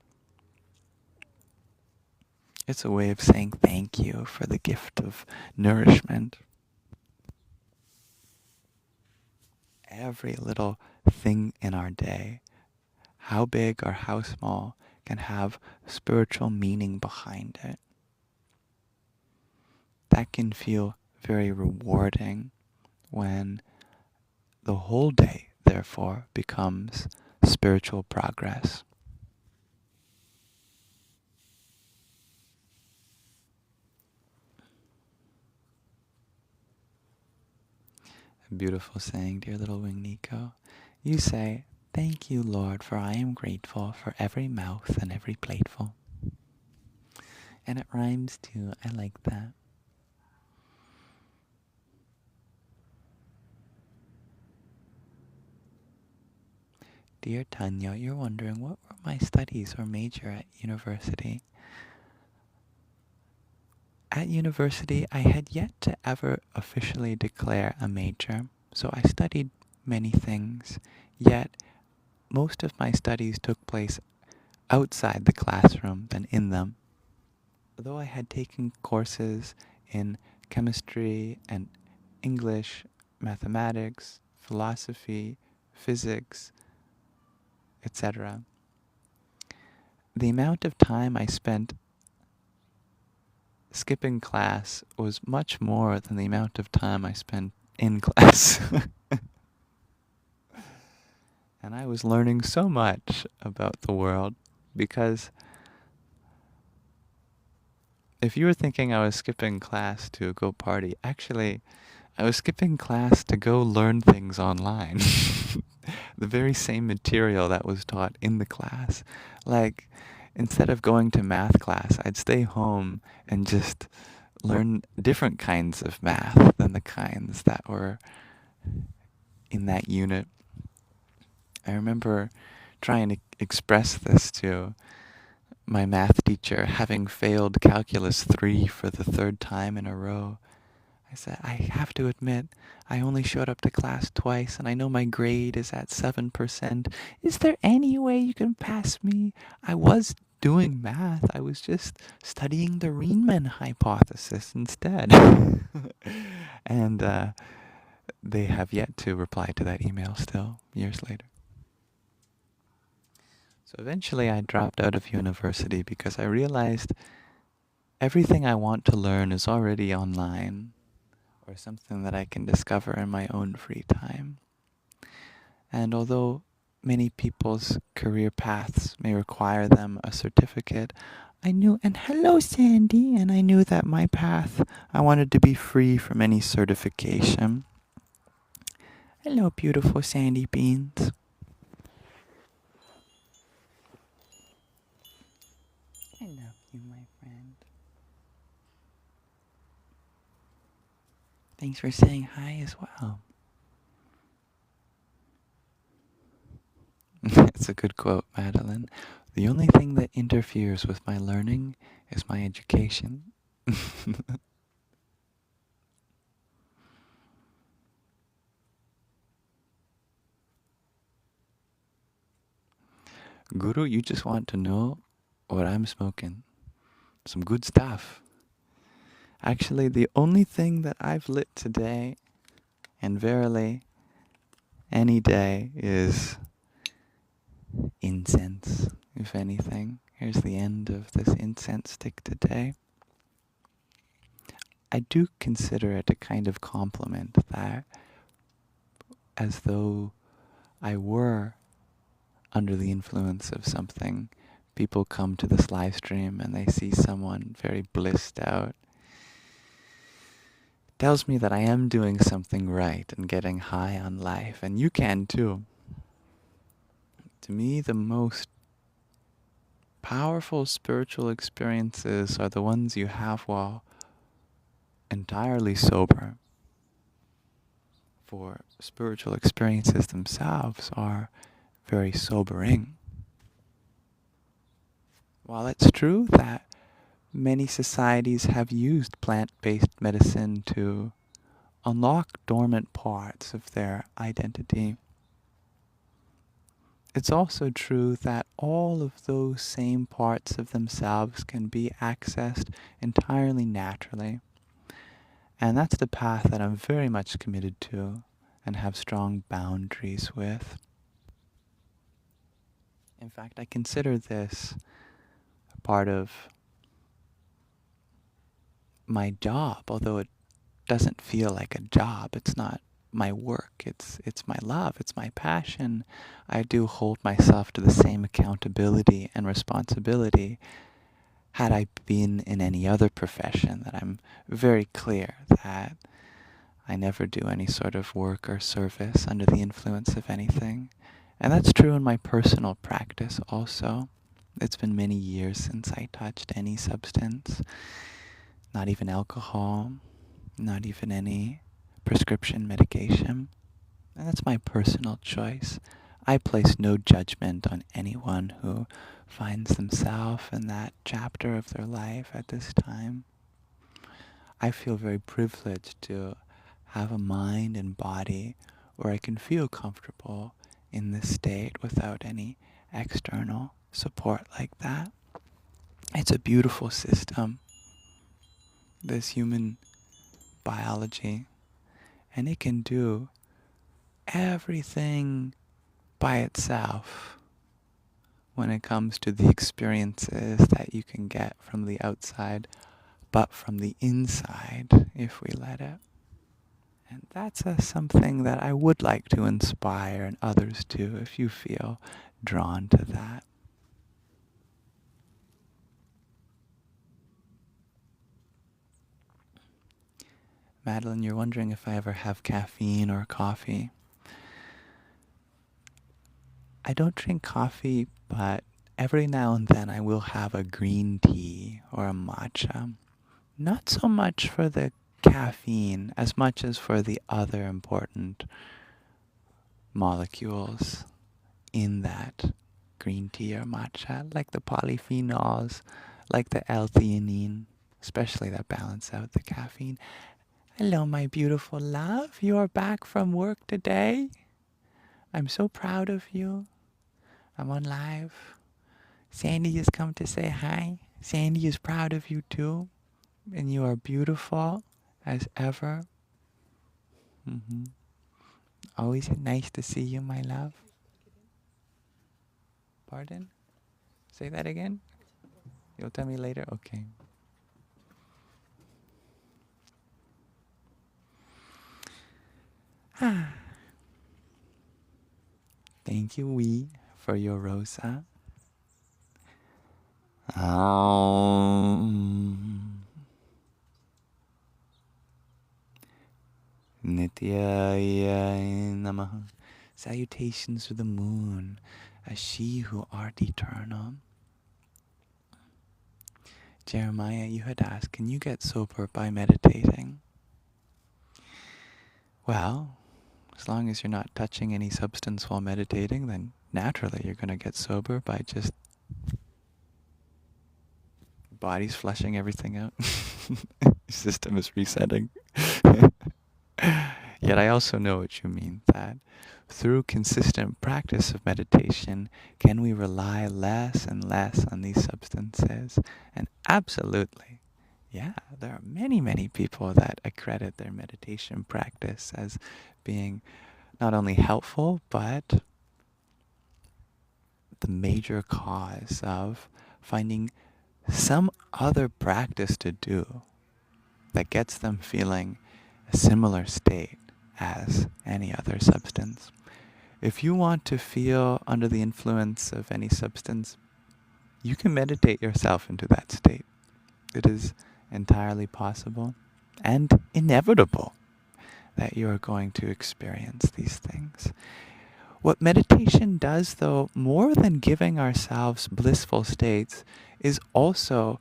It's a way of saying thank you for the gift of nourishment. Every little thing in our day, how big or how small, can have spiritual meaning behind it. That can feel very rewarding when the whole day, therefore, becomes spiritual progress. A beautiful saying, dear little wing Nico. You say, "Thank you, Lord, for I am grateful for every mouth and every plateful." And it rhymes too. I like that. Dear Tanya, you're wondering what were my studies or major at university? At university, I had yet to ever officially declare a major, so I studied many things, yet most of my studies took place outside the classroom than in them. Although I had taken courses in chemistry and English, mathematics, philosophy, physics, etc. The amount of time I spent skipping class was much more than the amount of time I spent in class. And I was learning so much about the world because if you were thinking I was skipping class to go party, actually, I was skipping class to go learn things online. The very same material that was taught in the class. Like, instead of going to math class, I'd stay home and just learn different kinds of math than the kinds that were in that unit. I remember trying to express this to my math teacher, having failed Calculus 3 for the third time in a row. I said, I have to admit, I only showed up to class twice, and I know my grade is at 7%. Is there any way you can pass me? I was doing math. I was just studying the Riemann hypothesis instead. And they have yet to reply to that email still, years later. So eventually I dropped out of university because I realized everything I want to learn is already online, or something that I can discover in my own free time. And although many people's career paths may require them a certificate, I knew, and hello Sandy, and I knew that my path, I wanted to be free from any certification. Hello beautiful Sandy Beans. I love you, my friend. Thanks for saying hi as well. It's a good quote, Madeline. The only thing that interferes with my learning is my education. Guru, you just want to know what I'm smoking. Some good stuff. Actually, the only thing that I've lit today, and verily any day, is incense, if anything. Here's the end of this incense stick today. I do consider it a kind of compliment that, as though I were under the influence of something, people come to this live stream and they see someone very blissed out. It tells me that I am doing something right and getting high on life, and you can too. To me, the most powerful spiritual experiences are the ones you have while entirely sober. For spiritual experiences themselves are very sobering. While it's true that many societies have used plant-based medicine to unlock dormant parts of their identity, it's also true that all of those same parts of themselves can be accessed entirely naturally. And that's the path that I'm very much committed to and have strong boundaries with. In fact, I consider this a part of my job, although it doesn't feel like a job. It's not my work. It's my love. It's my passion. I do hold myself to the same accountability and responsibility had I been in any other profession, that I'm very clear that I never do any sort of work or service under the influence of anything. And that's true in my personal practice also. It's been many years since I touched any substance, not even alcohol, not even any prescription medication. And that's my personal choice. I place no judgment on anyone who finds themselves in that chapter of their life at this time. I feel very privileged to have a mind and body where I can feel comfortable in this state without any external support like that. It's a beautiful system, this human biology, and it can do everything by itself when it comes to the experiences that you can get from the outside, but from the inside, if we let it. And that's something that I would like to inspire and others too, if you feel drawn to that. Madeline, you're wondering if I ever have caffeine or coffee. I don't drink coffee, but every now and then I will have a green tea or a matcha. Not so much for the caffeine as much as for the other important molecules in that green tea or matcha, like the polyphenols, like the L-theanine, especially that balance out the caffeine. Hello, my beautiful love. You are back from work today. I'm so proud of you. I'm on live. Sandy has come to say hi. Sandy is proud of you too. And you are beautiful as ever. Always nice to see you, my love. Pardon? Say that again? You'll tell me later? Okay. Thank you, Wee, for your rosa. Nityaya Namaha. Salutations to the moon, as she who art eternal. Jeremiah, you had asked, can you get sober by meditating? Well, as long as you're not touching any substance while meditating, then naturally you're going to get sober by just body's flushing everything out. Your system is resetting. Yet I also know what you mean, that through consistent practice of meditation, can we rely less and less on these substances? And absolutely, yeah, there are many, many people that accredit their meditation practice as being not only helpful, but the major cause of finding some other practice to do that gets them feeling a similar state as any other substance. If you want to feel under the influence of any substance, you can meditate yourself into that state. It is entirely possible and inevitable that you are going to experience these things. What meditation does, though, more than giving ourselves blissful states, is also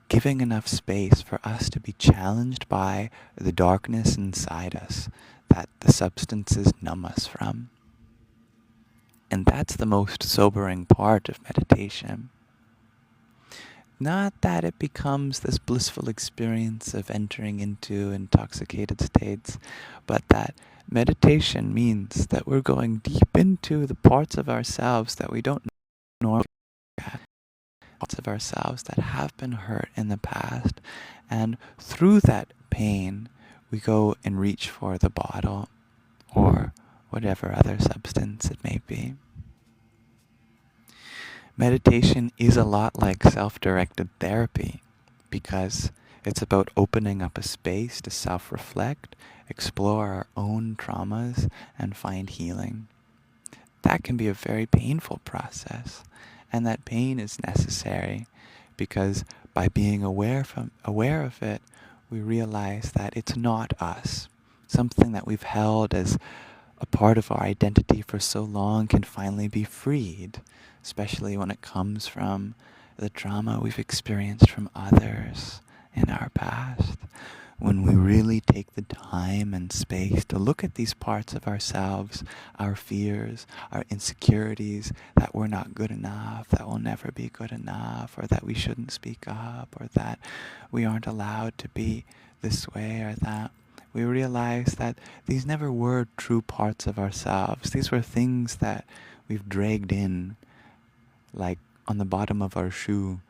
giving enough space for us to be challenged by the darkness inside us that the substances numb us from. And that's the most sobering part of meditation. Not that it becomes this blissful experience of entering into intoxicated states, but that meditation means that we're going deep into the parts of ourselves that we don't normally have, parts of ourselves that have been hurt in the past, and through that pain, we go and reach for the bottle or whatever other substance it may be. Meditation is a lot like self-directed therapy because it's about opening up a space to self-reflect, explore our own traumas, and find healing. That can be a very painful process, and that pain is necessary because by being aware of it, we realize that it's not us. Something that we've held as a part of our identity for so long can finally be freed, especially when it comes from the trauma we've experienced from others in our past. When we really take the time and space to look at these parts of ourselves, our fears, our insecurities, that we're not good enough, that we'll never be good enough, or that we shouldn't speak up, or that we aren't allowed to be this way or that, we realize that these never were true parts of ourselves. These were things that we've dragged in, like on the bottom of our shoe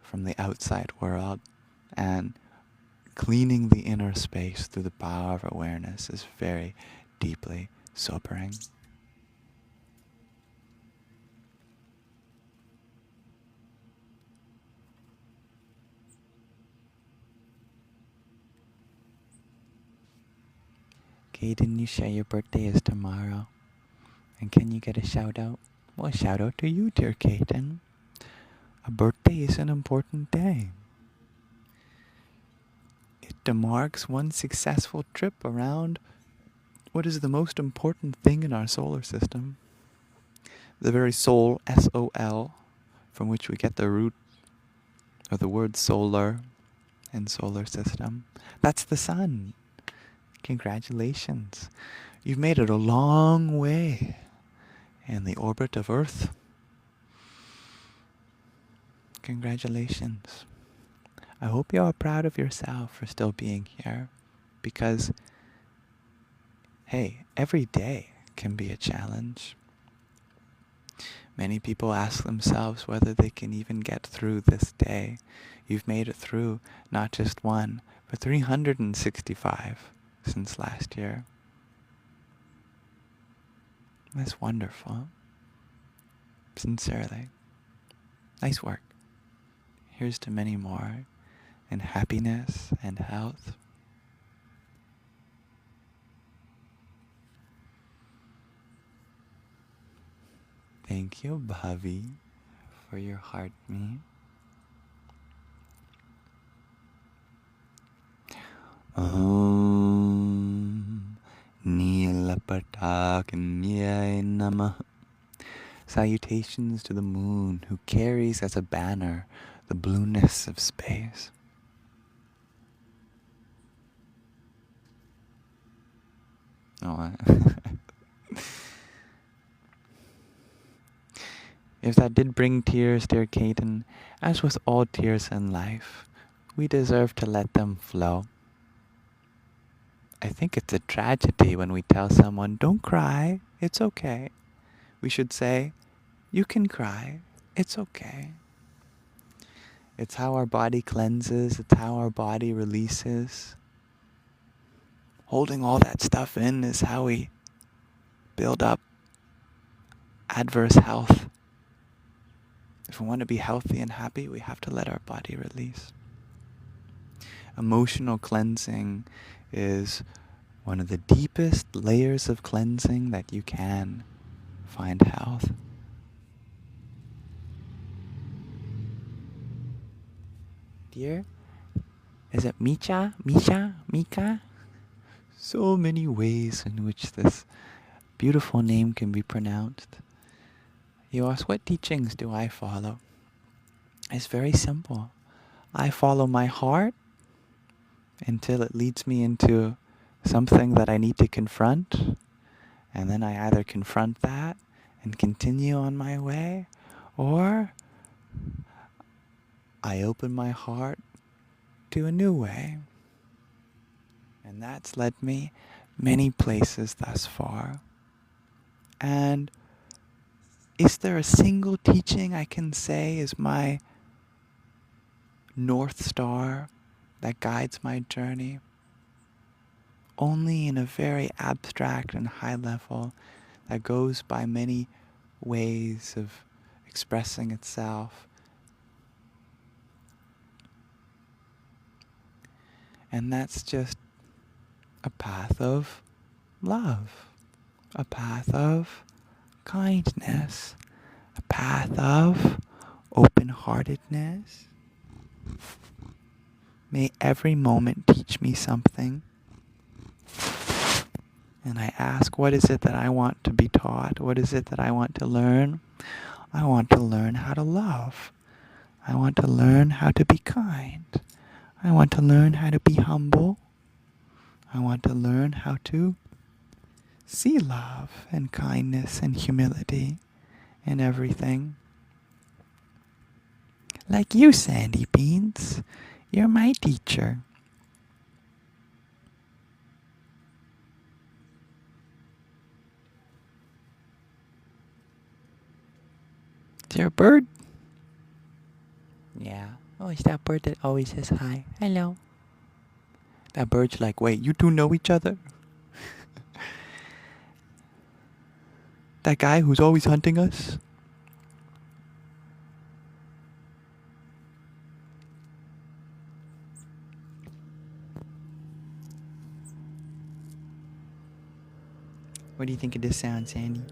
from the outside world. And cleaning the inner space through the power of awareness is very deeply sobering. Caden, you share your birthday is tomorrow. And can you get a shout out? Well, a shout out to you, dear Caden. A birthday is an important day. It marks one successful trip around what is the most important thing in our solar system. The very soul, S-O-L, from which we get the root of the word solar and solar system. That's the sun. Congratulations. You've made it a long way in the orbit of Earth. Congratulations. I hope you are proud of yourself for still being here, because, hey, every day can be a challenge. Many people ask themselves whether they can even get through this day. You've made it through not just one, but 365 since last year. That's wonderful. Sincerely. Nice work. Here's to many more, and happiness and health. Thank you, Bhavi, for your heart me. Om Nilapatakanyay Namah. Salutations to the moon, who carries as a banner the blueness of space. Oh, if that did bring tears, dear Caden, as with all tears in life, we deserve to let them flow. I think it's a tragedy when we tell someone, don't cry, it's okay. We should say, you can cry, it's okay. It's how our body cleanses, it's how our body releases. Holding all that stuff in is how we build up adverse health. If we want to be healthy and happy, we have to let our body release. Emotional cleansing is one of the deepest layers of cleansing that you can find health. Dear, is it Micha? Misha? Mika? So many ways in which this beautiful name can be pronounced. You ask, what teachings do I follow? It's very simple. I follow my heart until it leads me into something that I need to confront, and then I either confront that and continue on my way, or I open my heart to a new way. And that's led me many places thus far. And is there a single teaching I can say is my North Star that guides my journey? Only in a very abstract and high level that goes by many ways of expressing itself. And that's just a path of love, a path of kindness, a path of open-heartedness. May every moment teach me something. And I ask, what is it that I want to be taught? What is it that I want to learn? I want to learn how to love. I want to learn how to be kind. I want to learn how to be humble. I want to learn how to see love and kindness and humility in everything. Like you, Sandy Beans. You're my teacher. Is there a bird? Yeah. Oh, it's that bird that always says hi. Hello. That bird's like, wait, you two know each other? That guy who's always hunting us? What do you think of this sound, Sandy?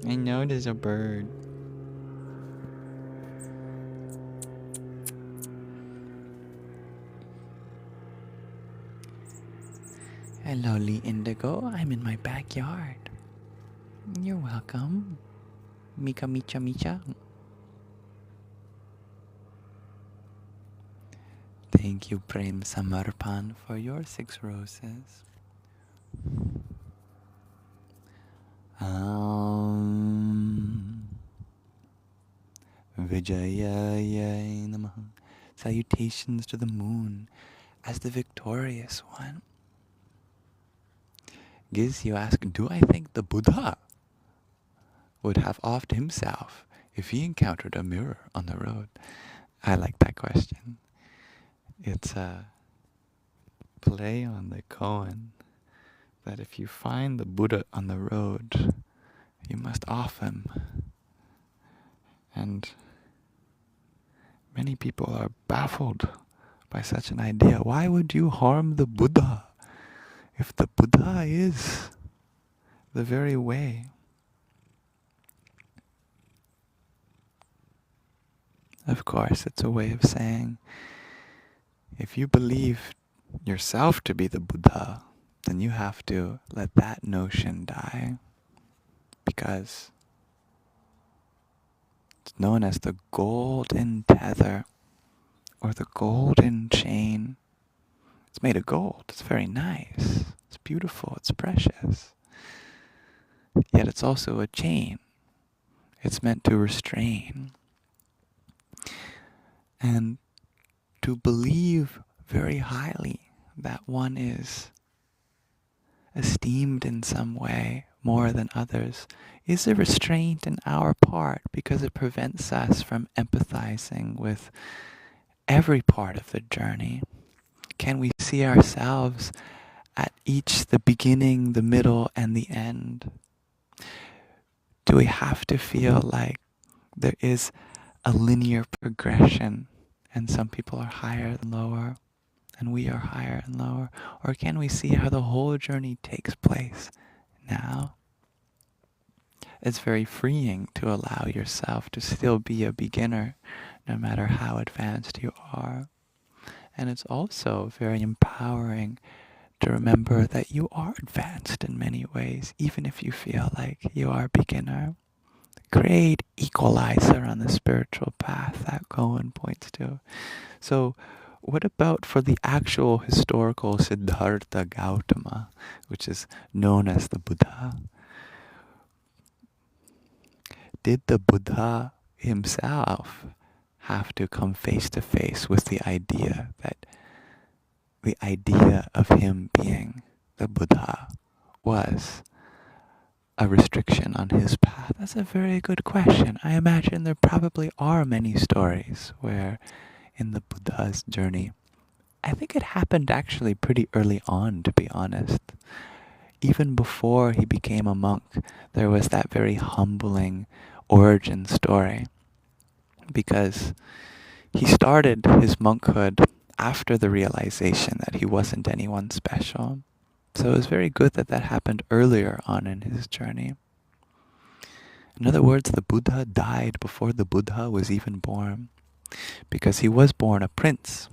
I know there's a bird. Hello, Lee Indigo. I'm in my backyard. You're welcome. Mika Micha Micha. Thank you, Prem Samarpan, for your 6 roses. Vijayaya Namaha. Salutations to the moon as the victorious one. Giz, you ask, do I think the Buddha would have offed himself if he encountered a mirror on the road? I like that question. It's a play on the koan that if you find the Buddha on the road, you must off him. And many people are baffled by such an idea. Why would you harm the Buddha if the Buddha is the very way? Of course, it's a way of saying, if you believe yourself to be the Buddha, then you have to let that notion die, because it's known as the golden tether or the golden chain. It's made of gold. It's very nice. It's beautiful. It's precious. Yet it's also a chain. It's meant to restrain. And to believe very highly that one is esteemed in some way more than others is a restraint in our part, because it prevents us from empathizing with every part of the journey. Can we see ourselves at each the beginning, the middle, and the end? Do we have to feel like there is a linear progression and some people are higher than lower and we are higher and lower? Or can we see how the whole journey takes place now? It's very freeing to allow yourself to still be a beginner no matter how advanced you are. And it's also very empowering to remember that you are advanced in many ways, even if you feel like you are a beginner. Great equalizer on the spiritual path that koan points to. So what about for the actual historical Siddhartha Gautama, which is known as the Buddha? Did the Buddha himself have to come face to face with the idea of him being the Buddha was a restriction on his path? That's a very good question. I imagine there probably are many stories where in the Buddha's journey, I think it happened actually pretty early on, to be honest. Even before he became a monk, there was that very humbling origin story, because he started his monkhood after the realization that he wasn't anyone special. So it was very good that that happened earlier on in his journey. In other words, the Buddha died before the Buddha was even born, because he was born a prince.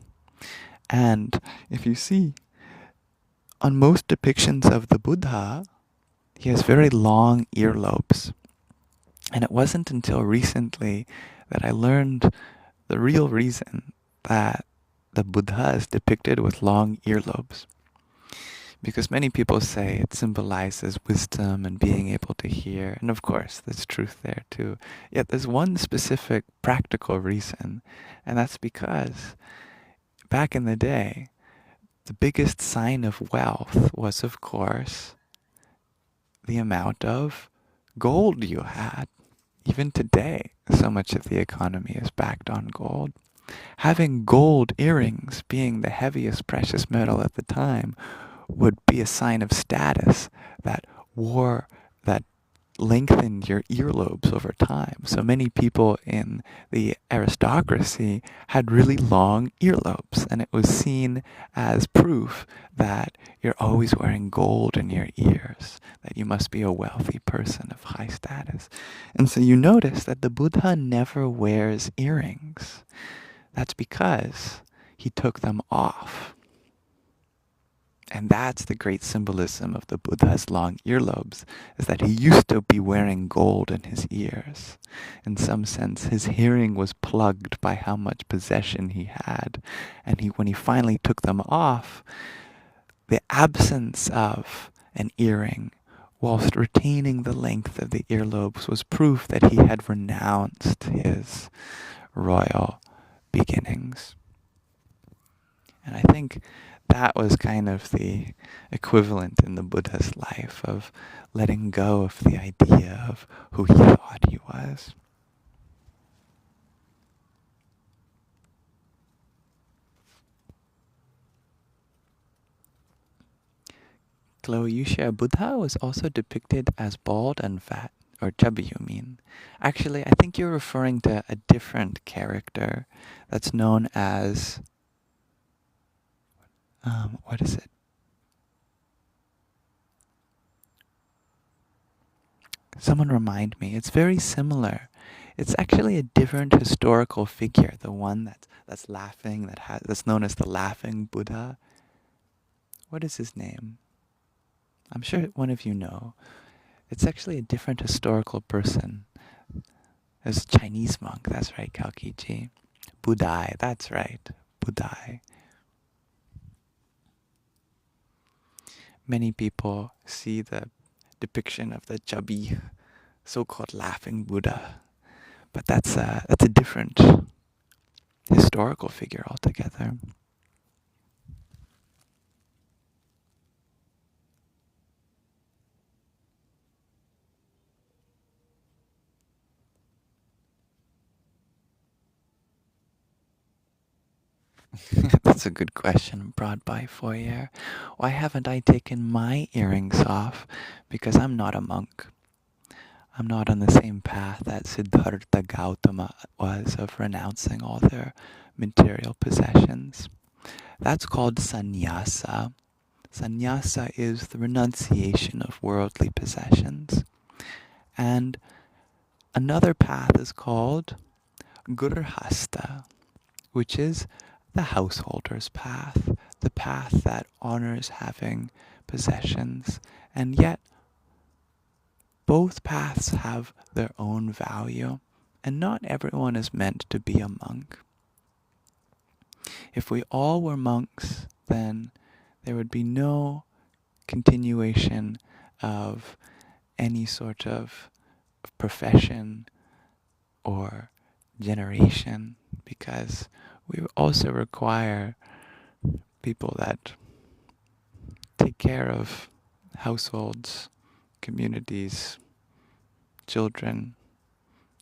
And if you see, on most depictions of the Buddha, he has very long earlobes. And it wasn't until recently that I learned the real reason that the Buddha is depicted with long earlobes. Because many people say it symbolizes wisdom and being able to hear. And of course, there's truth there too. Yet there's one specific practical reason. And that's because back in the day, the biggest sign of wealth was, of course, the amount of gold you had. Even today, so much of the economy is backed on gold. Having gold earrings, being the heaviest precious metal at the time, would be a sign of status that lengthened your earlobes over time. So many people in the aristocracy had really long earlobes, and it was seen as proof that you're always wearing gold in your ears, that you must be a wealthy person of high status. And so you notice that the Buddha never wears earrings. That's because he took them off. And that's the great symbolism of the Buddha's long earlobes, is that he used to be wearing gold in his ears. In some sense, his hearing was plugged by how much possession he had. And when he finally took them off, the absence of an earring, whilst retaining the length of the earlobes, was proof that he had renounced his royal beginnings. And I think that was kind of the equivalent in the Buddha's life of letting go of the idea of who he thought he was. Chloe, you share Buddha was also depicted as bald and fat, or chubby, you mean. Actually, I think you're referring to a different character that's known as, what is it? Someone remind me. It's very similar. It's actually a different historical figure. The one that's laughing, that's known as the laughing Buddha. What is his name? I'm sure one of you know. It's actually a different historical person. There's a Chinese monk. That's right, Kaokiji. Budai. That's right, Budai. Many people see the depiction of the chubby, so-called laughing Buddha, but that's a different historical figure altogether. That's a good question brought by Foyer. Why haven't I taken my earrings off? Because I'm not a monk. I'm not on the same path that Siddhartha Gautama was of renouncing all their material possessions. That's called sannyasa. Sannyasa is the renunciation of worldly possessions. And another path is called grihasta, which is the householder's path, the path that honors having possessions. And yet, both paths have their own value, and not everyone is meant to be a monk. If we all were monks, then there would be no continuation of any sort of profession or generation, because we also require people that take care of households, communities, children,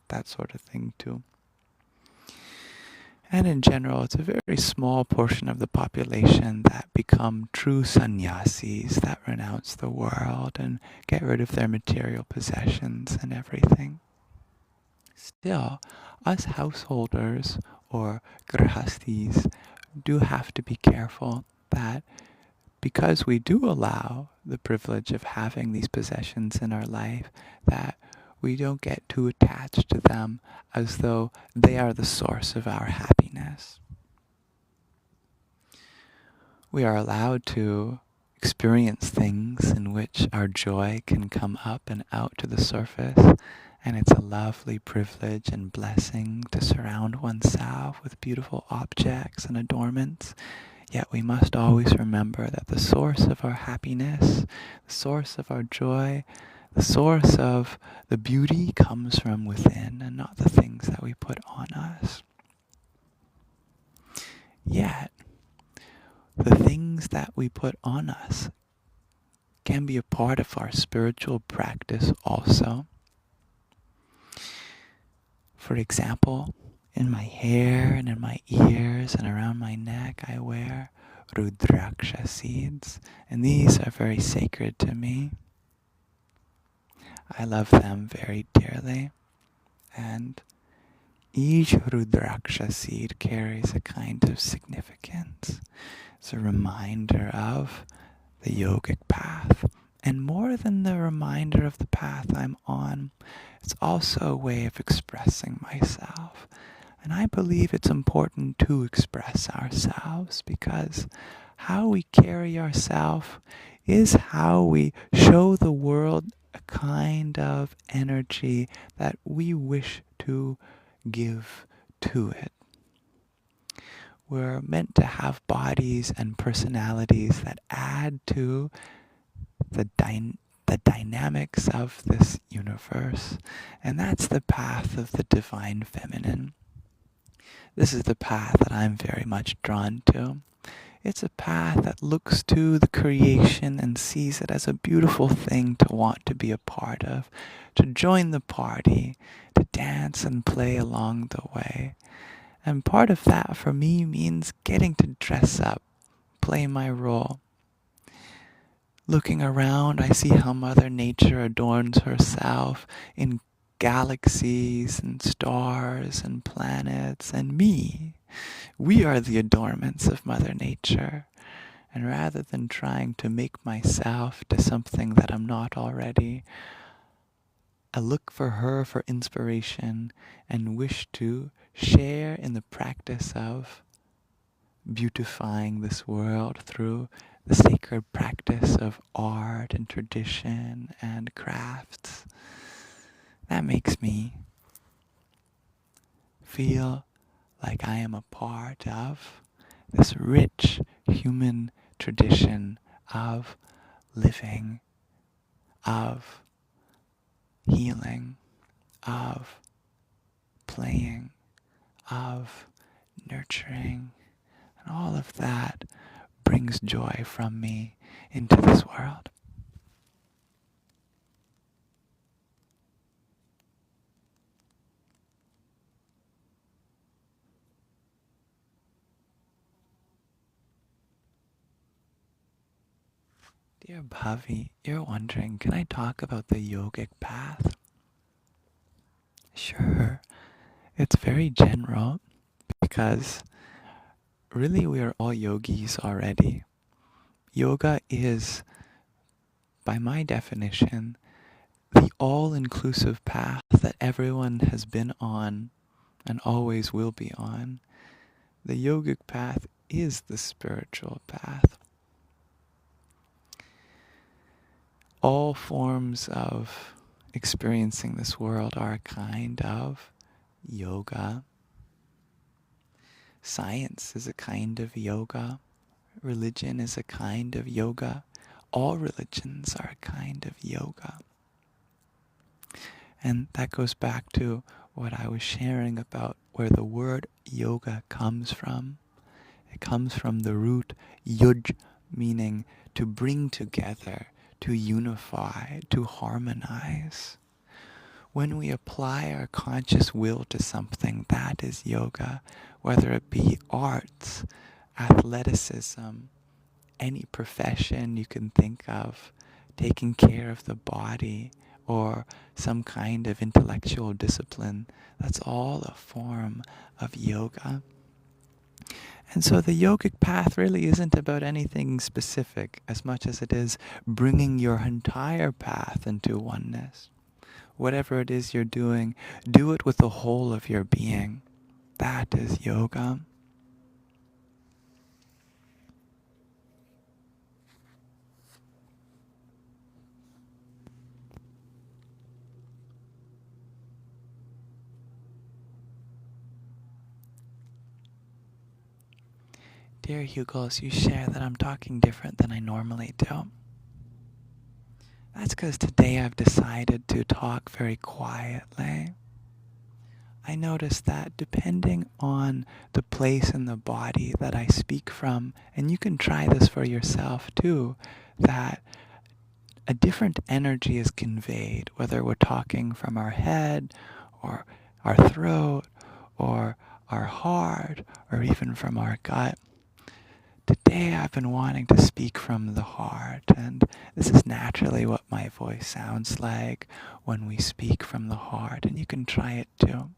that sort of thing too. And in general, it's a very small portion of the population that become true sannyasis, that renounce the world and get rid of their material possessions and everything. Still, us householders or grihastis do have to be careful that because we do allow the privilege of having these possessions in our life, that we don't get too attached to them as though they are the source of our happiness. We are allowed to experience things in which our joy can come up and out to the surface, and it's a lovely privilege and blessing to surround oneself with beautiful objects and adornments. Yet we must always remember that the source of our happiness, the source of our joy, the source of the beauty comes from within and not the things that we put on us. Yet, the things that we put on us can be a part of our spiritual practice also. For example, in my hair and in my ears and around my neck, I wear rudraksha seeds, and these are very sacred to me. I love them very dearly, and each Rudraksha seed carries a kind of significance. It's a reminder of the yogic path. And more than the reminder of the path I'm on, it's also a way of expressing myself. And I believe it's important to express ourselves because how we carry ourselves is how we show the world a kind of energy that we wish to give to it. We're meant to have bodies and personalities that add to the dynamics of this universe. And that's the path of the divine feminine. This is the path that I'm very much drawn to. It's a path that looks to the creation and sees it as a beautiful thing to want to be a part of, to join the party, to dance and play along the way. And part of that for me means getting to dress up, play my role. Looking around, I see how Mother Nature adorns herself in galaxies and stars and planets, and me. We are the adornments of Mother Nature. And rather than trying to make myself to something that I'm not already, I look for her for inspiration and wish to share in the practice of beautifying this world through the sacred practice of art and tradition and crafts. That makes me feel like I am a part of this rich human tradition of living, of healing, of playing, of nurturing, and all of that brings joy from me into this world. Dear Bhavi, you're wondering, can I talk about the yogic path? Sure. It's very general because really we are all yogis already. Yoga is, by my definition, the all-inclusive path that everyone has been on and always will be on. The yogic path is the spiritual path. All forms of experiencing this world are a kind of yoga. Science is a kind of yoga. Religion is a kind of yoga. All religions are a kind of yoga. And that goes back to what I was sharing about where the word yoga comes from. It comes from the root yuj, meaning to bring together, to unify, to harmonize. When we apply our conscious will to something, that is yoga, whether it be arts, athleticism, any profession you can think of, taking care of the body, or some kind of intellectual discipline. That's all a form of yoga. And so the yogic path really isn't about anything specific as much as it is bringing your entire path into oneness. Whatever it is you're doing, do it with the whole of your being. That is yoga. Dear Hugos, you share that I'm talking different than I normally do. That's because today I've decided to talk very quietly. I notice that depending on the place in the body that I speak from, and you can try this for yourself too, that a different energy is conveyed, whether we're talking from our head or our throat or our heart or even from our gut. today I've been wanting to speak from the heart, and this is naturally what my voice sounds like when we speak from the heart, and you can try it too.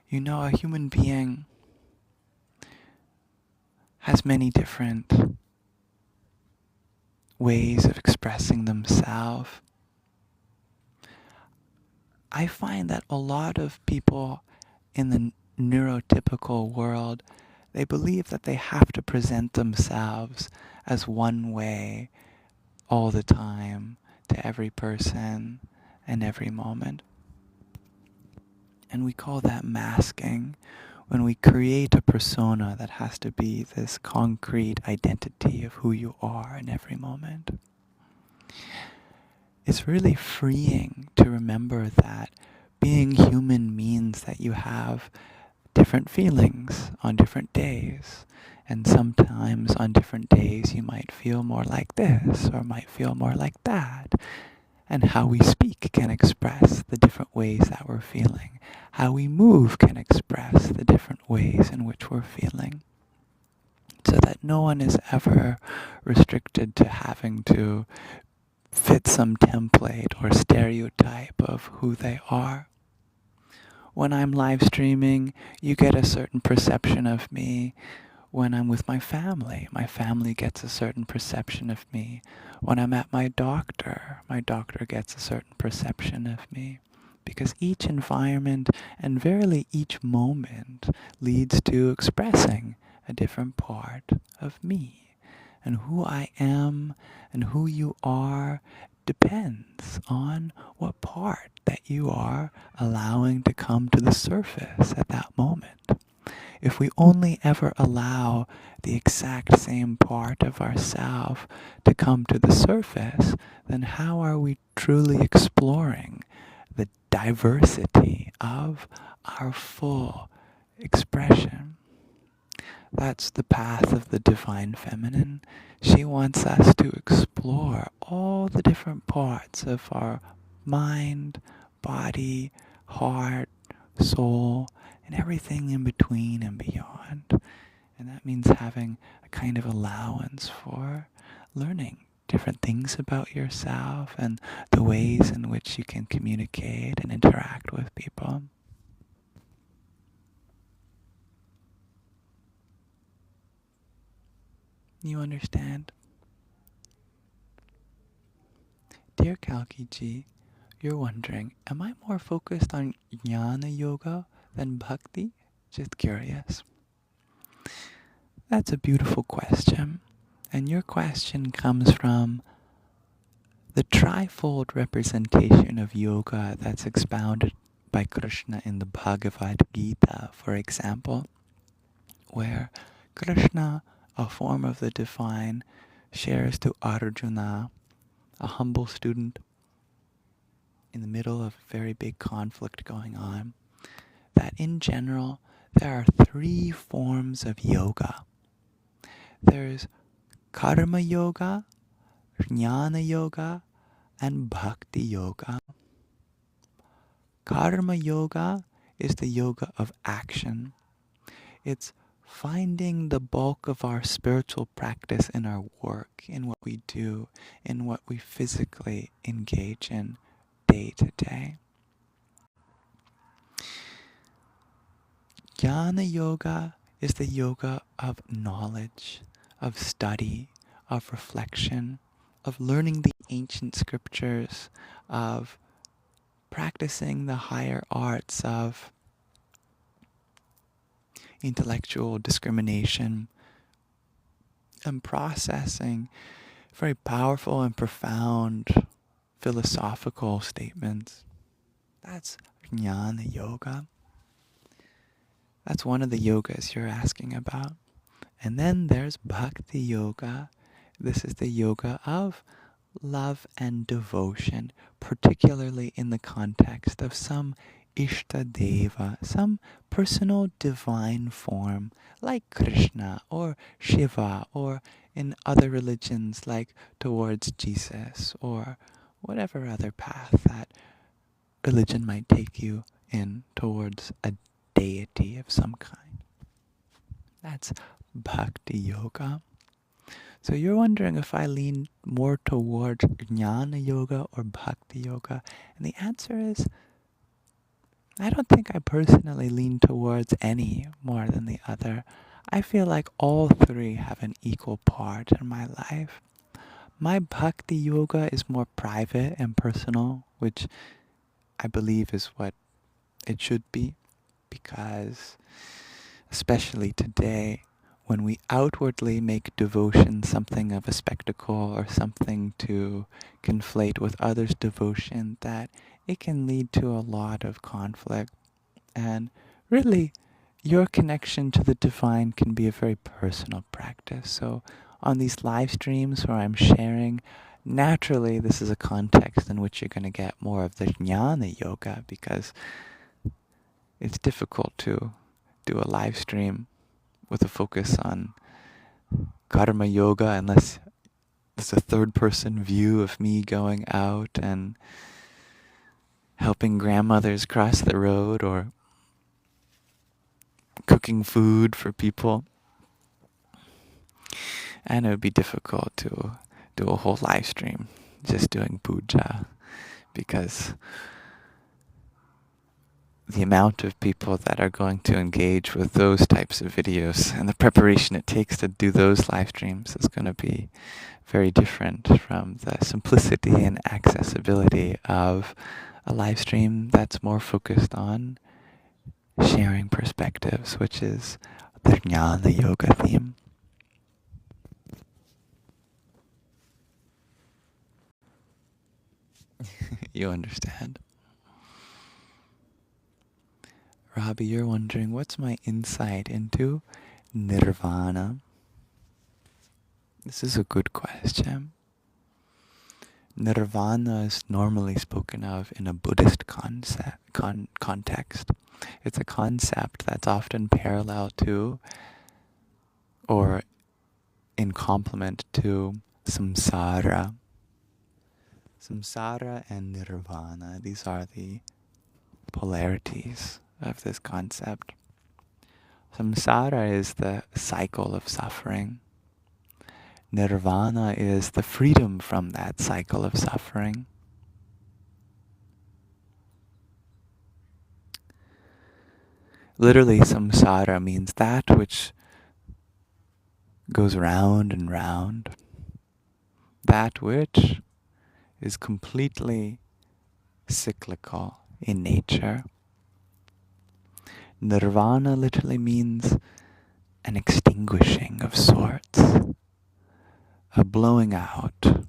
You know, a human being has many different ways of expressing themselves. I find that a lot of people in the neurotypical world, they believe that they have to present themselves as one way all the time to every person and every moment. And we call that masking, when we create a persona that has to be this concrete identity of who you are in every moment. It's really freeing to remember that being human means that you have different feelings on different days. And sometimes on different days you might feel more like this or might feel more like that. And how we speak can express the different ways that we're feeling. How we move can express the different ways in which we're feeling. So that no one is ever restricted to having to fit some template or stereotype of who they are. When I'm live streaming, you get a certain perception of me. When I'm with my family gets a certain perception of me. When I'm at my doctor gets a certain perception of me. Because each environment and verily each moment leads to expressing a different part of me. And who I am and who you are depends on what part that you are allowing to come to the surface at that moment. If we only ever allow the exact same part of ourselves to come to the surface, then how are we truly exploring the diversity of our full expression? That's the path of the Divine Feminine. She wants us to explore all the different parts of our mind, body, heart, soul, and everything in between and beyond. And that means having a kind of allowance for learning different things about yourself and the ways in which you can communicate and interact with people. You understand? Dear Kalki-ji, you're wondering, am I more focused on jnana yoga than bhakti? Just curious. That's a beautiful question. And your question comes from the trifold representation of yoga that's expounded by Krishna in the Bhagavad Gita, for example, where Krishna, a form of the divine, shares to Arjuna, a humble student in the middle of a very big conflict going on, that in general there are three forms of yoga. There's karma yoga, jnana yoga, and bhakti yoga. Karma yoga is the yoga of action. It's finding the bulk of our spiritual practice in our work, in what we do, in what we physically engage in day to day. Jnana yoga is the yoga of knowledge, of study, of reflection, of learning the ancient scriptures, of practicing the higher arts of intellectual discrimination, and processing very powerful and profound philosophical statements. That's jnana yoga. That's one of the yogas you're asking about. And then there's bhakti yoga. This is the yoga of love and devotion, particularly in the context of some Ishtadeva, some personal divine form like Krishna or Shiva, or in other religions like towards Jesus, or whatever other path that religion might take you in towards a deity of some kind. That's bhakti yoga. So you're wondering if I lean more towards jnana yoga or bhakti yoga. And the answer is, I don't think I personally lean towards any more than the other. I feel like all three have an equal part in my life. My bhakti yoga is more private and personal, which I believe is what it should be, because especially today, when we outwardly make devotion something of a spectacle or something to conflate with others' devotion, that it can lead to a lot of conflict. And really, your connection to the divine can be a very personal practice. So on these live streams where I'm sharing, naturally this is a context in which you're going to get more of the jnana yoga, because it's difficult to do a live stream with a focus on karma yoga unless there's a third person view of me going out and helping grandmothers cross the road or cooking food for people. And it would be difficult to do a whole live stream just doing puja, because the amount of people that are going to engage with those types of videos and the preparation it takes to do those live streams is going to be very different from the simplicity and accessibility of a live stream that's more focused on sharing perspectives, which is the jnana yoga theme. You understand? Robbie, you're wondering, what's my insight into nirvana? This is a good question. Nirvana is normally spoken of in a Buddhist context. It's a concept that's often parallel to or in complement to samsara. Samsara and nirvana, these are the polarities of this concept. Samsara is the cycle of suffering. Nirvana is the freedom from that cycle of suffering. Literally, samsara means that which goes round and round, that which is completely cyclical in nature. Nirvana literally means an extinguishing of sorts, a blowing out,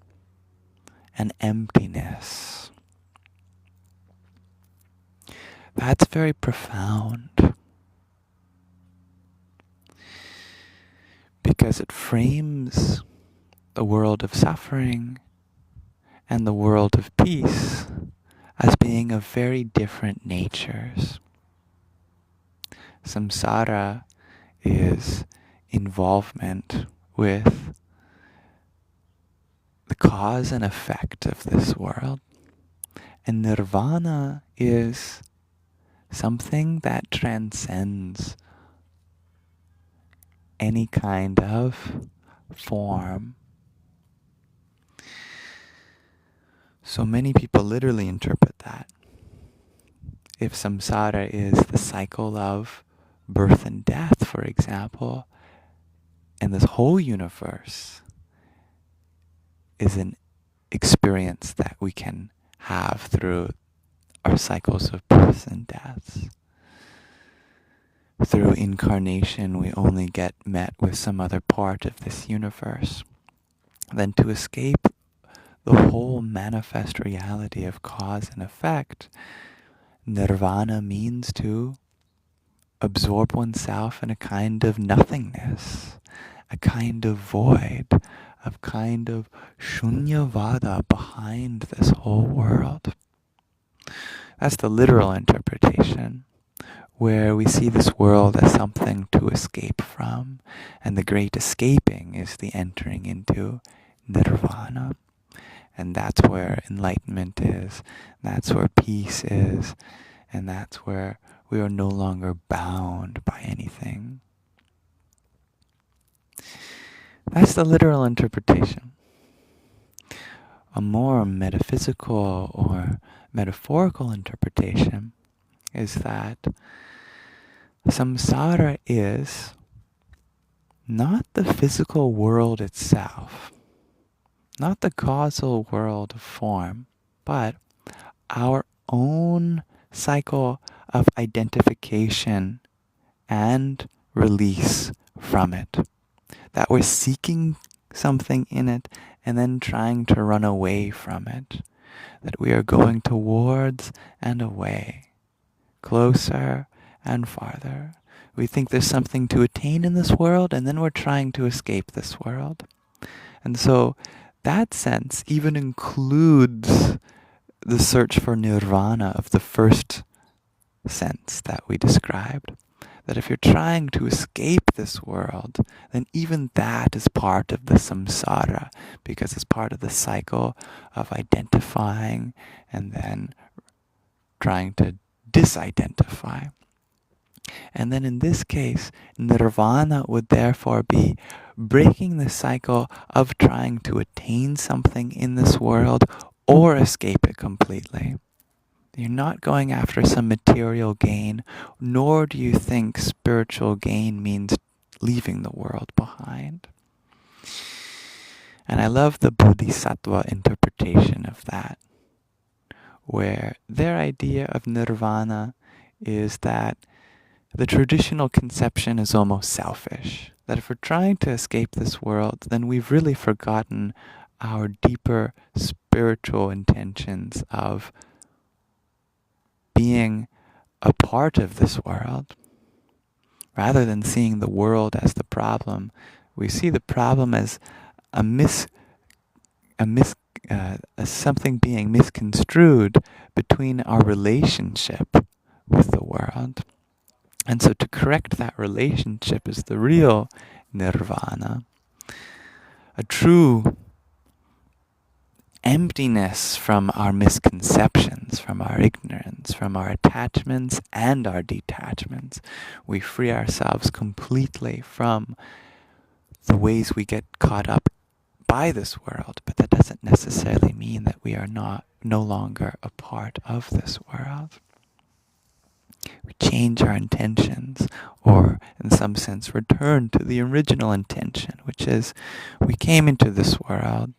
an emptiness. That's very profound, because it frames the world of suffering and the world of peace as being of very different natures. Samsara is involvement with the cause and effect of this world. And nirvana is something that transcends any kind of form. So many people literally interpret that. If samsara is the cycle of birth and death, for example, and this whole universe is an experience that we can have through our cycles of births and deaths. Through incarnation, we only get met with some other part of this universe. Then to escape the whole manifest reality of cause and effect, nirvana means to absorb oneself in a kind of nothingness, a kind of void, a kind of shunyavada behind this whole world. That's the literal interpretation, where we see this world as something to escape from, and the great escaping is the entering into nirvana. And that's where enlightenment is, that's where peace is, And that's where we are no longer bound by anything. That's the literal interpretation. A more metaphysical or metaphorical interpretation is that samsara is not the physical world itself, not the causal world of form, but our own cycle of identification and release from it. That we're seeking something in it and then trying to run away from it. That we are going towards and away, closer and farther. We think there's something to attain in this world, and then we're trying to escape this world. And so that sense even includes the search for nirvana of the first sense that we described. That if you're trying to escape this world, then even that is part of the samsara, because it's part of the cycle of identifying and then trying to disidentify. And then in this case, nirvana would therefore be breaking the cycle of trying to attain something in this world or escape it completely. You're not going after some material gain, nor do you think spiritual gain means leaving the world behind. And I love the Bodhisattva interpretation of that, where their idea of nirvana is that the traditional conception is almost selfish. That if we're trying to escape this world, then we've really forgotten our deeper spiritual intentions of being a part of this world. Rather than seeing the world as the problem, we see the problem as as something being misconstrued between our relationship with the world. And so to correct that relationship is the real nirvana. A true emptiness from our misconceptions, from our ignorance, from our attachments and our detachments. We free ourselves completely from the ways we get caught up by this world, but that doesn't necessarily mean that we are no longer a part of this world. We change our intentions, or in some sense return to the original intention, which is we came into this world,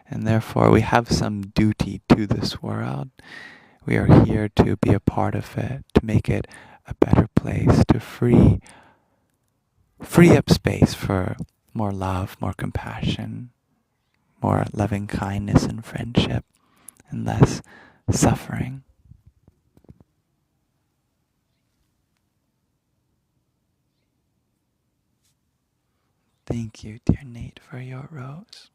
and therefore we have some duty to this world. We are here to be a part of it, to make it a better place, to free up space for more love, more compassion, more loving kindness and friendship, and less suffering. Thank you, dear Nate, for your rose.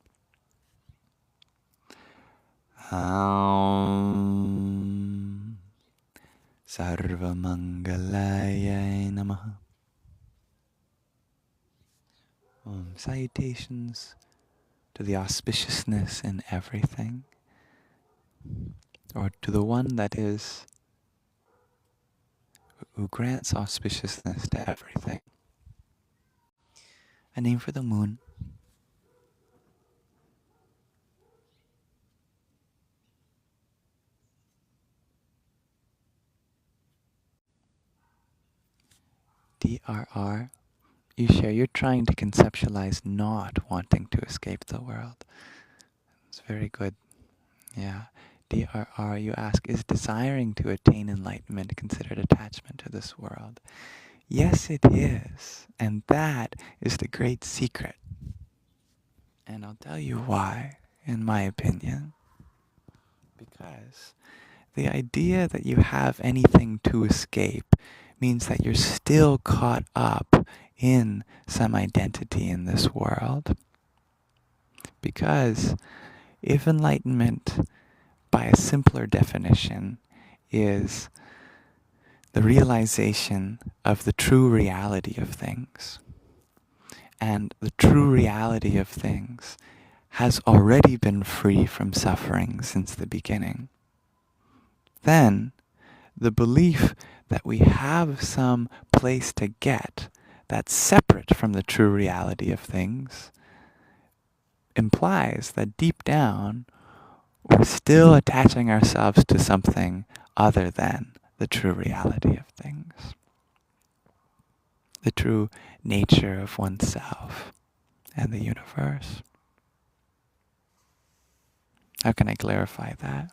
Sarvamangalaya namaha. Salutations to the auspiciousness in everything, or to the one that is, who grants auspiciousness to everything. A name for the moon. DRR. You share, you're trying to conceptualize not wanting to escape the world. It's very good. Yeah. DRR, you ask, is desiring to attain enlightenment considered attachment to this world? Yes, it is. And that is the great secret. And I'll tell you why, in my opinion. Because the idea that you have anything to escape means that you're still caught up in some identity in this world. Because if enlightenment, by a simpler definition, is the realization of the true reality of things, and the true reality of things has already been free from suffering since the beginning, then the belief that we have some place to get that's separate from the true reality of things implies that deep down we're still attaching ourselves to something other than the true reality of things, the true nature of oneself and the universe. How can I clarify that?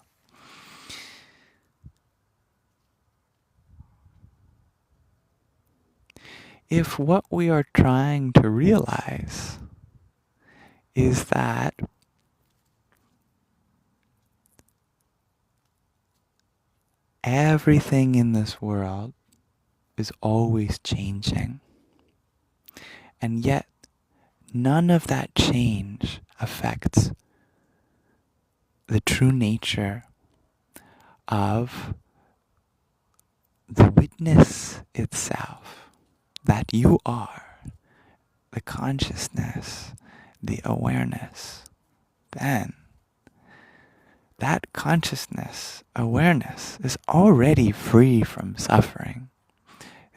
If what we are trying to realize is that everything in this world is always changing, and yet none of that change affects the true nature of the witness itself, that you are, the consciousness, the awareness, then that consciousness, awareness is already free from suffering,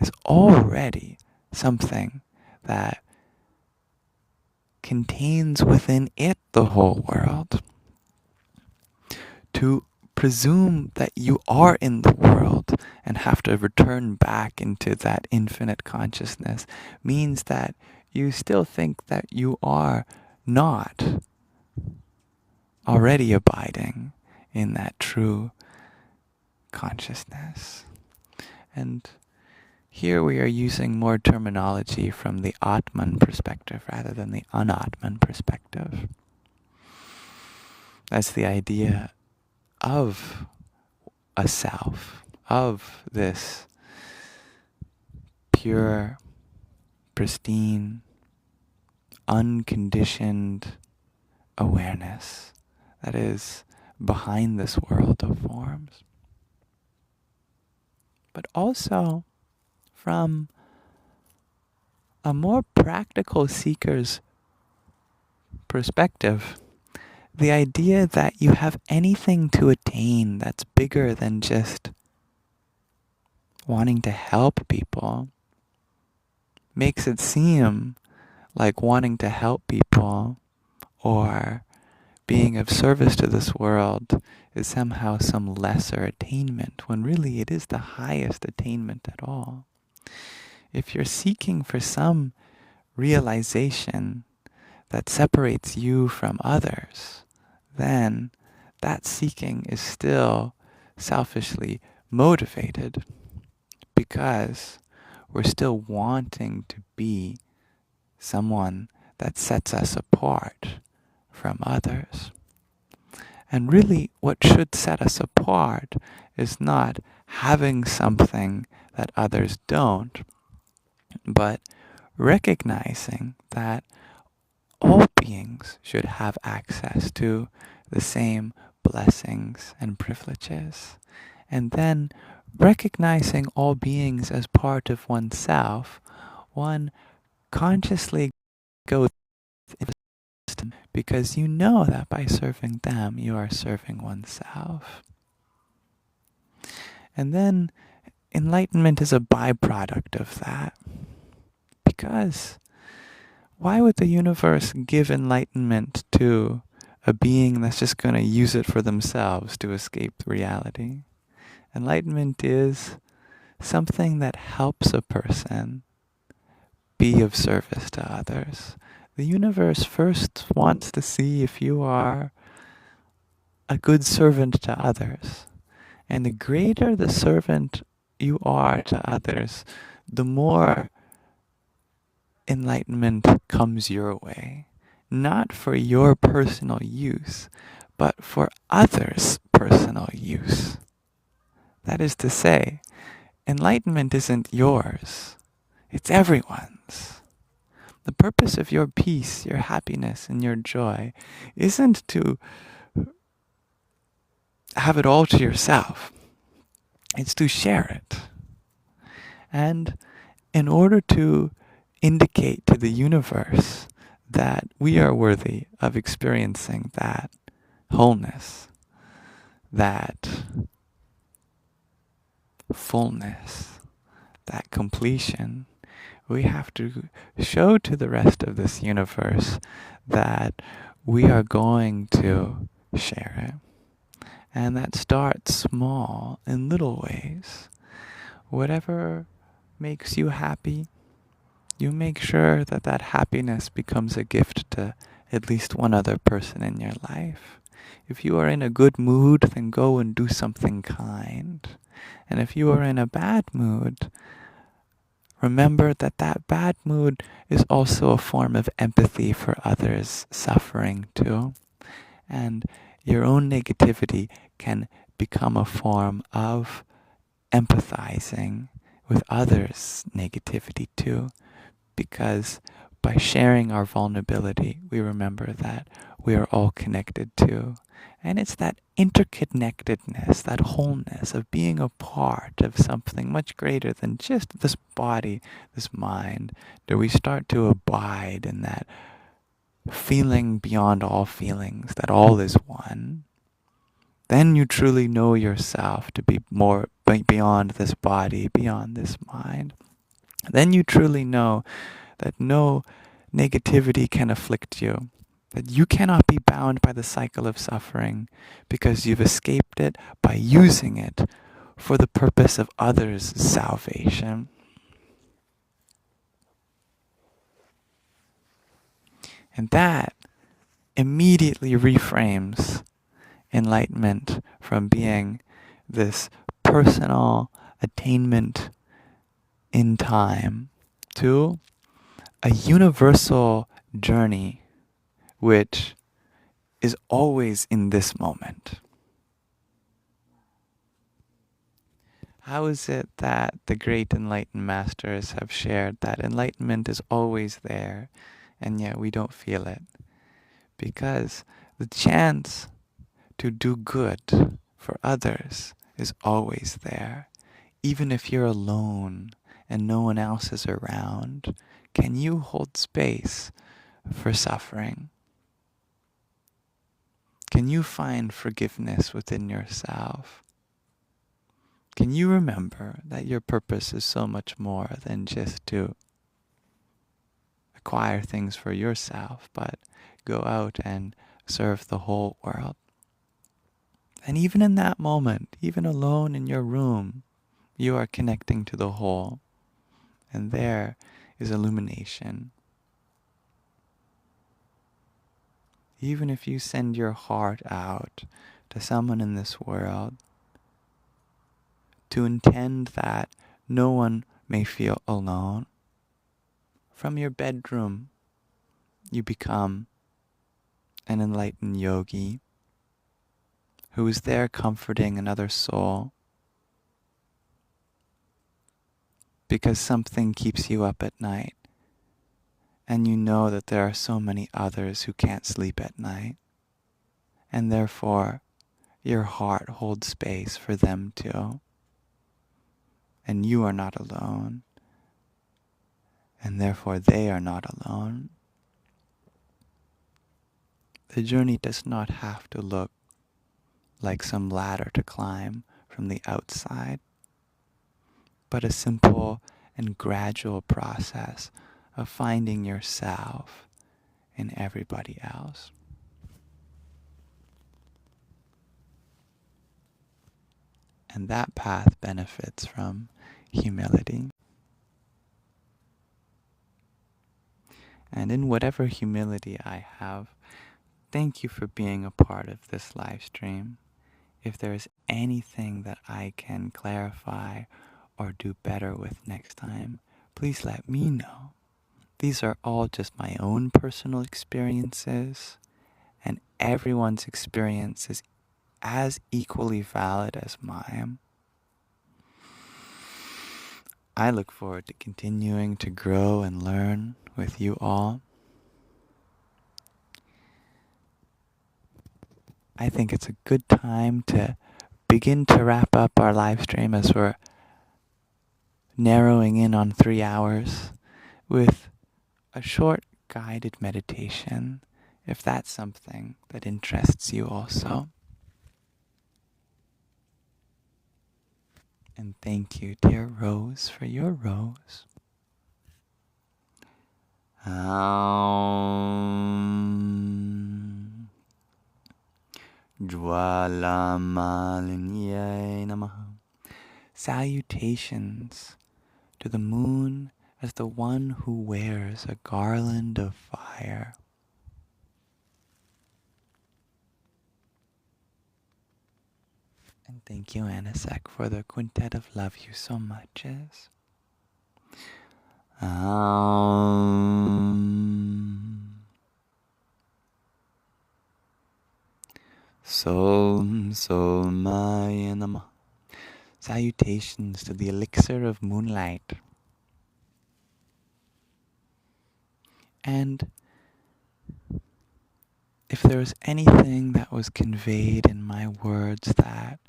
is already something that contains within it the whole world. To presume that you are in the world and have to return back into that infinite consciousness means that you still think that you are not already abiding in that true consciousness. And here we are using more terminology from the Atman perspective rather than the Anatman perspective. That's the idea of a self, of this pure, pristine, unconditioned awareness that is behind this world of forms. But also from a more practical seeker's perspective, the idea that you have anything to attain that's bigger than just wanting to help people makes it seem like wanting to help people or being of service to this world is somehow some lesser attainment, when really it is the highest attainment at all. If you're seeking for some realization that separates you from others, then that seeking is still selfishly motivated, because we're still wanting to be someone that sets us apart from others. And really, what should set us apart is not having something that others don't, but recognizing that all beings should have access to the same blessings and privileges. And then recognizing all beings as part of oneself, one consciously goes into the system because you know that by serving them, you are serving oneself. And then enlightenment is a byproduct of that. Because why would the universe give enlightenment to a being that's just going to use it for themselves to escape reality? Enlightenment is something that helps a person be of service to others. The universe first wants to see if you are a good servant to others. And the greater the servant you are to others, the more enlightenment comes your way. Not for your personal use, but for others' personal use. That is to say, enlightenment isn't yours. It's everyone's. The purpose of your peace, your happiness, and your joy isn't to have it all to yourself. It's to share it. And in order to indicate to the universe that we are worthy of experiencing that wholeness, that fullness, that completion, we have to show to the rest of this universe that we are going to share it. And that starts small in little ways. Whatever makes you happy, you make sure that that happiness becomes a gift to at least one other person in your life. If you are in a good mood, then go and do something kind. And if you are in a bad mood, remember that that bad mood is also a form of empathy for others suffering too. And your own negativity can become a form of empathizing with others' negativity too. Because by sharing our vulnerability, we remember that we are all connected too. And it's that interconnectedness, that wholeness of being a part of something much greater than just this body, this mind, that we start to abide in that feeling beyond all feelings, that all is one. Then you truly know yourself to be more beyond this body, beyond this mind. Then you truly know that no negativity can afflict you, that you cannot be bound by the cycle of suffering because you've escaped it by using it for the purpose of others' salvation. And that immediately reframes enlightenment from being this personal attainment in time to a universal journey which is always in this moment. How is it that the great enlightened masters have shared that enlightenment is always there and yet we don't feel it? Because the chance to do good for others is always there. Even if you're alone and no one else is around, can you hold space for suffering? Can you find forgiveness within yourself? Can you remember that your purpose is so much more than just to acquire things for yourself, but go out and serve the whole world? And even in that moment, even alone in your room, you are connecting to the whole. And there is illumination. Even if you send your heart out to someone in this world, to intend that no one may feel alone, from your bedroom you become an enlightened yogi who is there comforting another soul because something keeps you up at night and you know that there are so many others who can't sleep at night, and therefore your heart holds space for them too. And you are not alone, and therefore they are not alone. The journey does not have to look like some ladder to climb from the outside, but a simple and gradual process of finding yourself in everybody else. And that path benefits from humility. And in whatever humility I have, thank you for being a part of this live stream. If there is anything that I can clarify or do better with next time, please let me know. These are all just my own personal experiences, and everyone's experience is as equally valid as mine. I look forward to continuing to grow and learn with you all. I think it's a good time to begin to wrap up our live stream as we're narrowing in on 3 hours with a short guided meditation, if that's something that interests you also. And thank you, dear Rose, for your rose. Jwalamaliniye namaha. Salutations to the moon as the one who wears a garland of fire. And thank you, Anasek, for the quintet of love you so much is. Maya Namah. Salutations to the elixir of moonlight. And if there was anything that was conveyed in my words that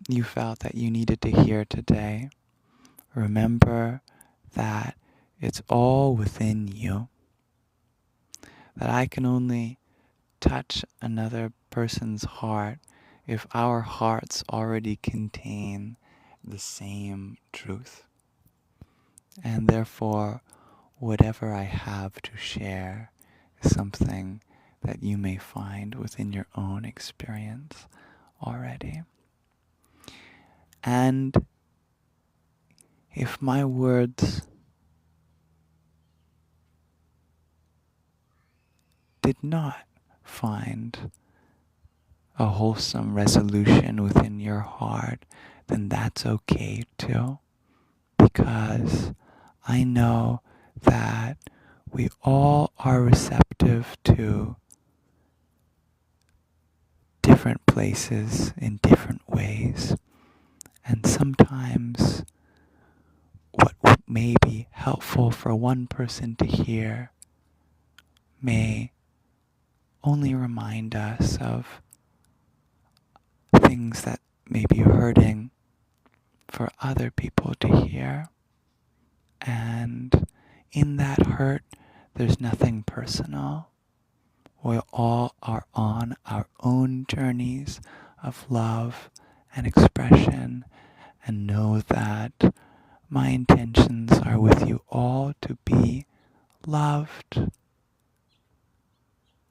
you felt that you needed to hear today, remember that it's all within you. That I can only touch another person's heart if our hearts already contain the same truth. And therefore, whatever I have to share is something that you may find within your own experience already. And if my words did not find a wholesome resolution within your heart, then that's okay too. Because I know that we all are receptive to different places in different ways. And sometimes what may be helpful for one person to hear may only remind us of things that may be hurting for other people to hear. And in that hurt, there's nothing personal. We all are on our own journeys of love and expression, and know that my intentions are with you all to be loved,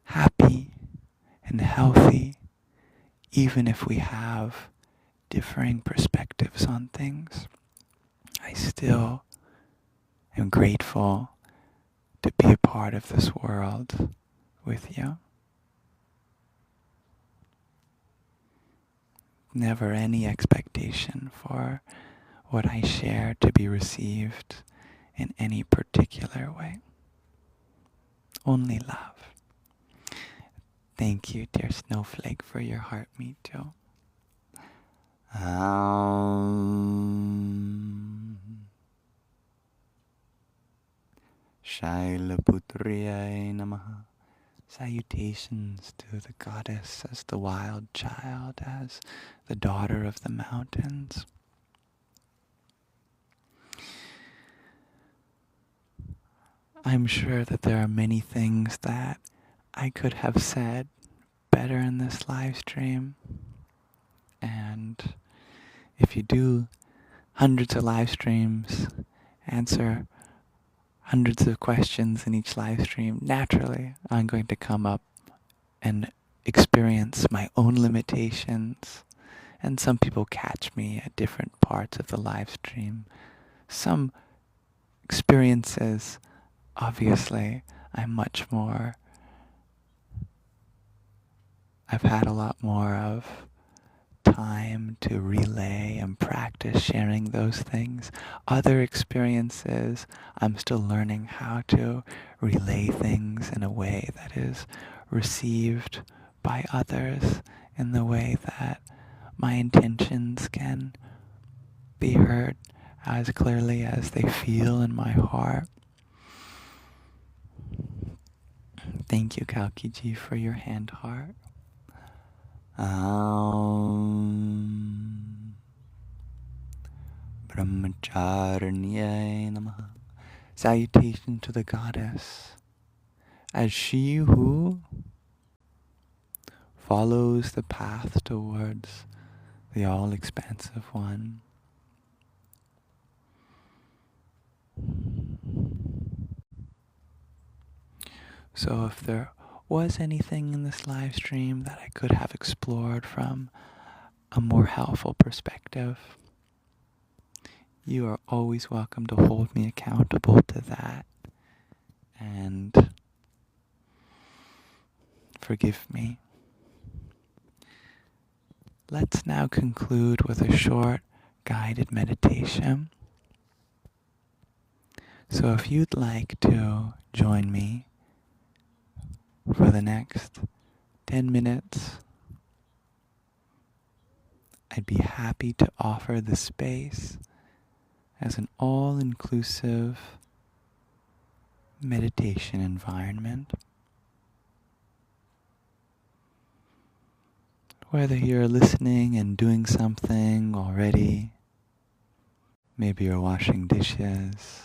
happy, and healthy, even if we have differing perspectives on things. I still am grateful to be a part of this world with you. Never any expectation for what I share to be received in any particular way. Only love. Thank you, dear snowflake, for your heart meet too. Shailaputriya Namaha. Salutations to the goddess as the wild child, as the daughter of the mountains. I'm sure that there are many things that I could have said better in this live stream. And if you do hundreds of live streams, answer hundreds of questions in each live stream, naturally I'm going to come up and experience my own limitations. And some people catch me at different parts of the live stream. Some experiences, obviously, I've had a lot more of time to relay and practice sharing those things. Other experiences, I'm still learning how to relay things in a way that is received by others, in the way that my intentions can be heard as clearly as they feel in my heart. Thank you, Kalkiji, for your hand heart. Brahmacharanyay Namaha. Salutation to the goddess, as she who follows the path towards the all-expansive one. So if there was anything in this live stream that I could have explored from a more helpful perspective, you are always welcome to hold me accountable to that and forgive me. Let's now conclude with a short guided meditation. So if you'd like to join me for the next 10 minutes, I'd be happy to offer the space as an all-inclusive meditation environment. Whether you're listening and doing something already, maybe you're washing dishes,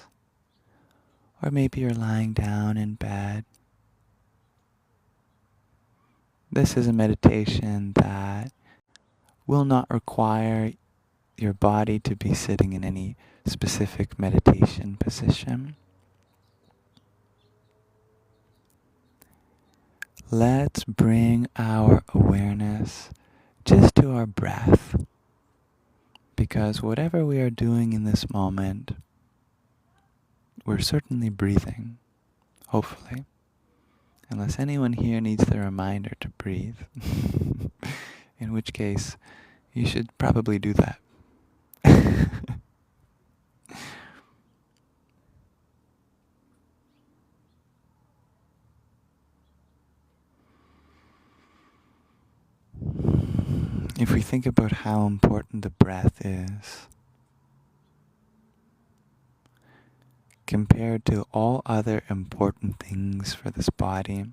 or maybe you're lying down in bed. This is a meditation that will not require your body to be sitting in any specific meditation position. Let's bring our awareness just to our breath, because whatever we are doing in this moment, we're certainly breathing, hopefully, unless anyone here needs the reminder to breathe, in which case you should probably do that. If we think about how important the breath is compared to all other important things for this body,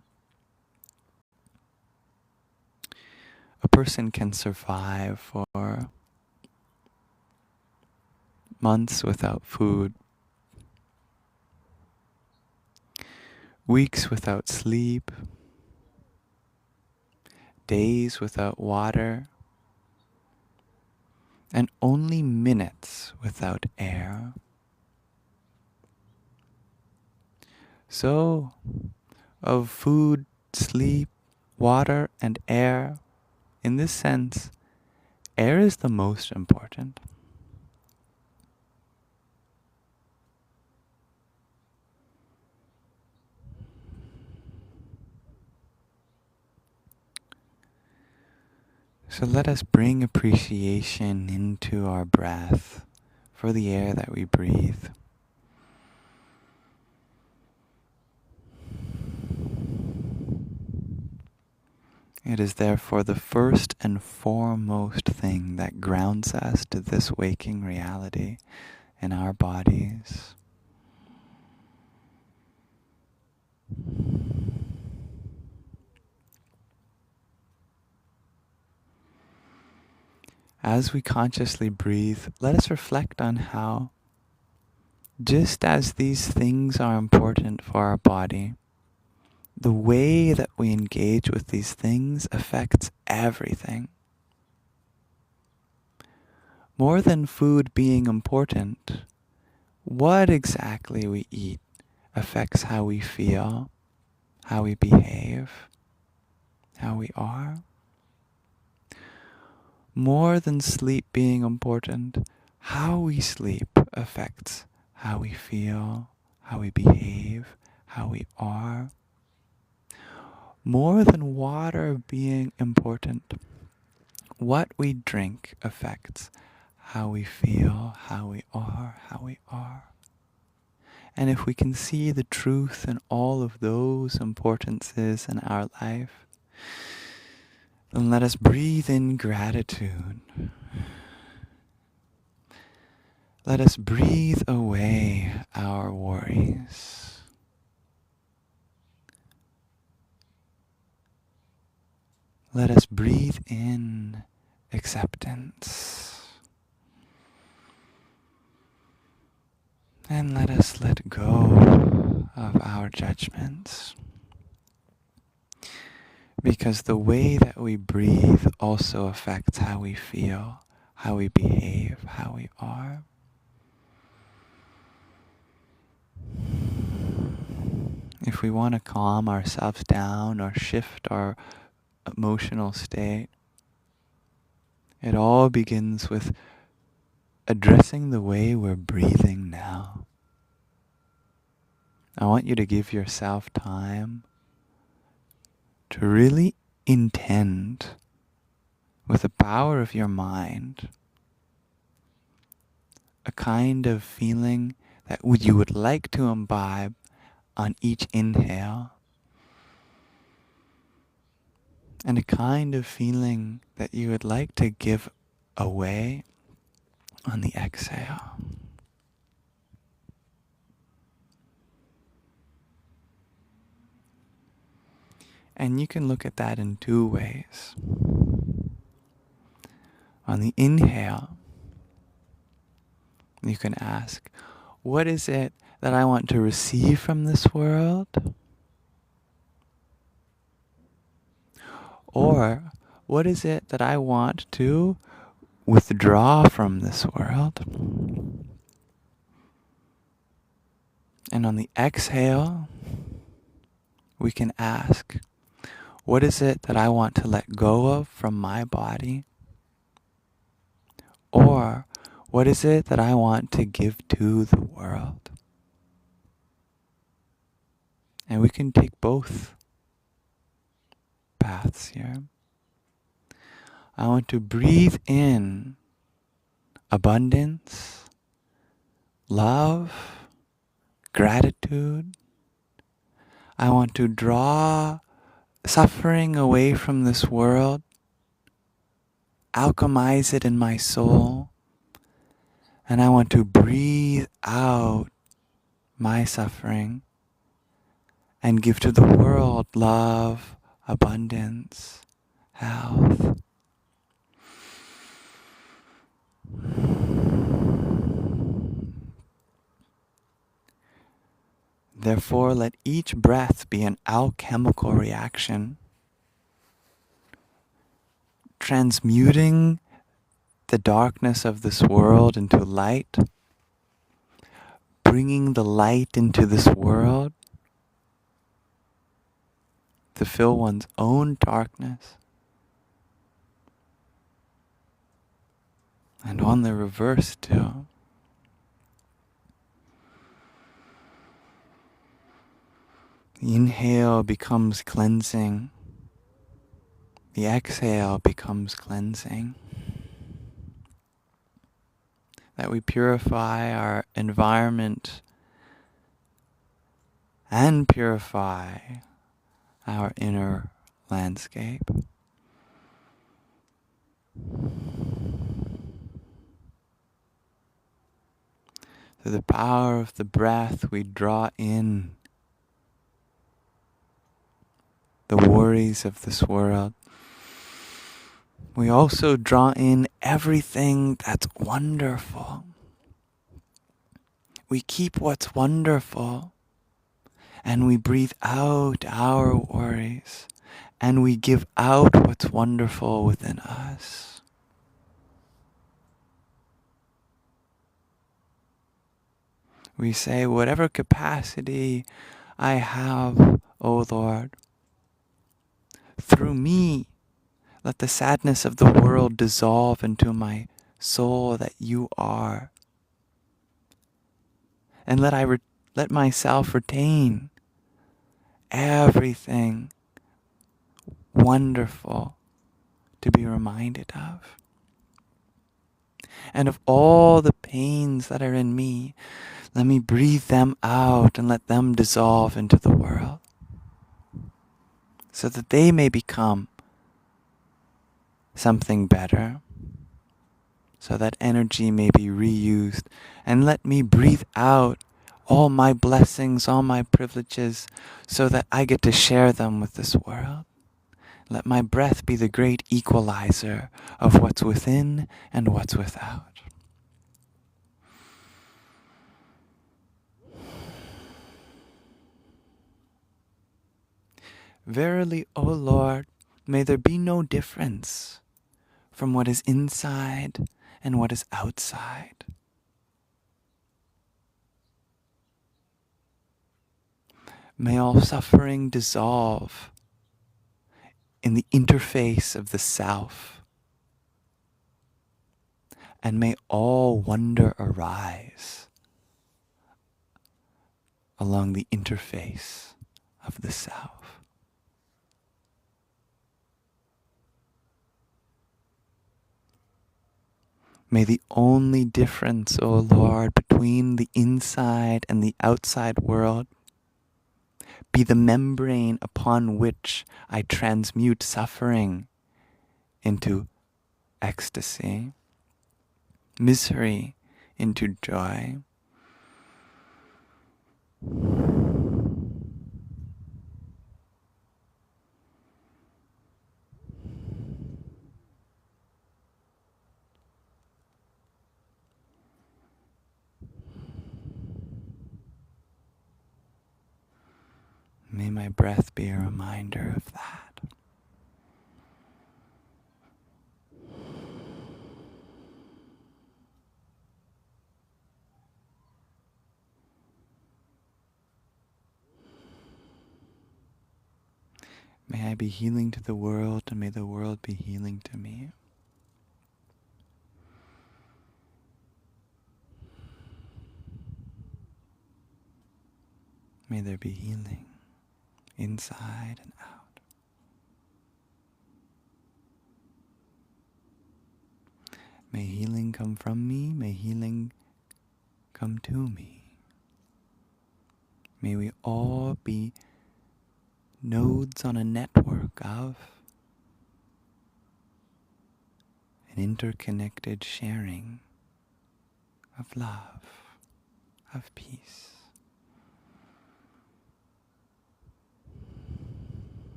a person can survive for months without food, weeks without sleep, days without water, and only minutes without air. So, of food, sleep, water, and air, in this sense, air is the most important. So let us bring appreciation into our breath for the air that we breathe. It is therefore the first and foremost thing that grounds us to this waking reality in our bodies. As we consciously breathe, let us reflect on how, just as these things are important for our body, the way that we engage with these things affects everything. More than food being important, what exactly we eat affects how we feel, how we behave, how we are. More than sleep being important, how we sleep affects how we feel, how we behave, how we are. More than water being important, what we drink affects how we feel, how we are, how we are. And if we can see the truth in all of those importances in our life, then let us breathe in gratitude. Let us breathe away our worries. Let us breathe in acceptance. And let us let go of our judgments. Because the way that we breathe also affects how we feel, how we behave, how we are. If we want to calm ourselves down or shift our emotional state, it all begins with addressing the way we're breathing now. I want you to give yourself time to really intend, with the power of your mind, a kind of feeling that you would like to imbibe on each inhale, and a kind of feeling that you would like to give away on the exhale. And you can look at that in two ways. On the inhale, you can ask, what is it that I want to receive from this world? Or what is it that I want to withdraw from this world? And on the exhale, we can ask, what is it that I want to let go of from my body? Or what is it that I want to give to the world? And we can take both paths here. I want to breathe in abundance, love, gratitude. I want to draw suffering away from this world, alchemize it in my soul, and I want to breathe out my suffering and give to the world love, abundance, health. Therefore, let each breath be an alchemical reaction, transmuting the darkness of this world into light, bringing the light into this world to fill one's own darkness. And on the reverse too. The inhale becomes cleansing. The exhale becomes cleansing. That we purify our environment and purify our inner landscape. Through the power of the breath, we draw in the worries of this world. We also draw in everything that's wonderful. We keep what's wonderful, and we breathe out our worries, and we give out what's wonderful within us. We say, whatever capacity I have, O Lord, through me, let the sadness of the world dissolve into my soul that you are. And let myself retain everything wonderful to be reminded of. And of all the pains that are in me, let me breathe them out and let them dissolve into the world, so that they may become something better, so that energy may be reused. And let me breathe out all my blessings, all my privileges, so that I get to share them with this world. Let my breath be the great equalizer of what's within and what's without. Verily, O Lord, may there be no difference from what is inside and what is outside. May all suffering dissolve in the interface of the self, and may all wonder arise along the interface of the self. May the only difference, O Lord, between the inside and the outside world be the membrane upon which I transmute suffering into ecstasy, misery into joy. May my breath be a reminder of that. May I be healing to the world, and may the world be healing to me. May there be healing inside and out. May healing come from me. May healing come to me. May we all be nodes on a network of an interconnected sharing of love, of peace.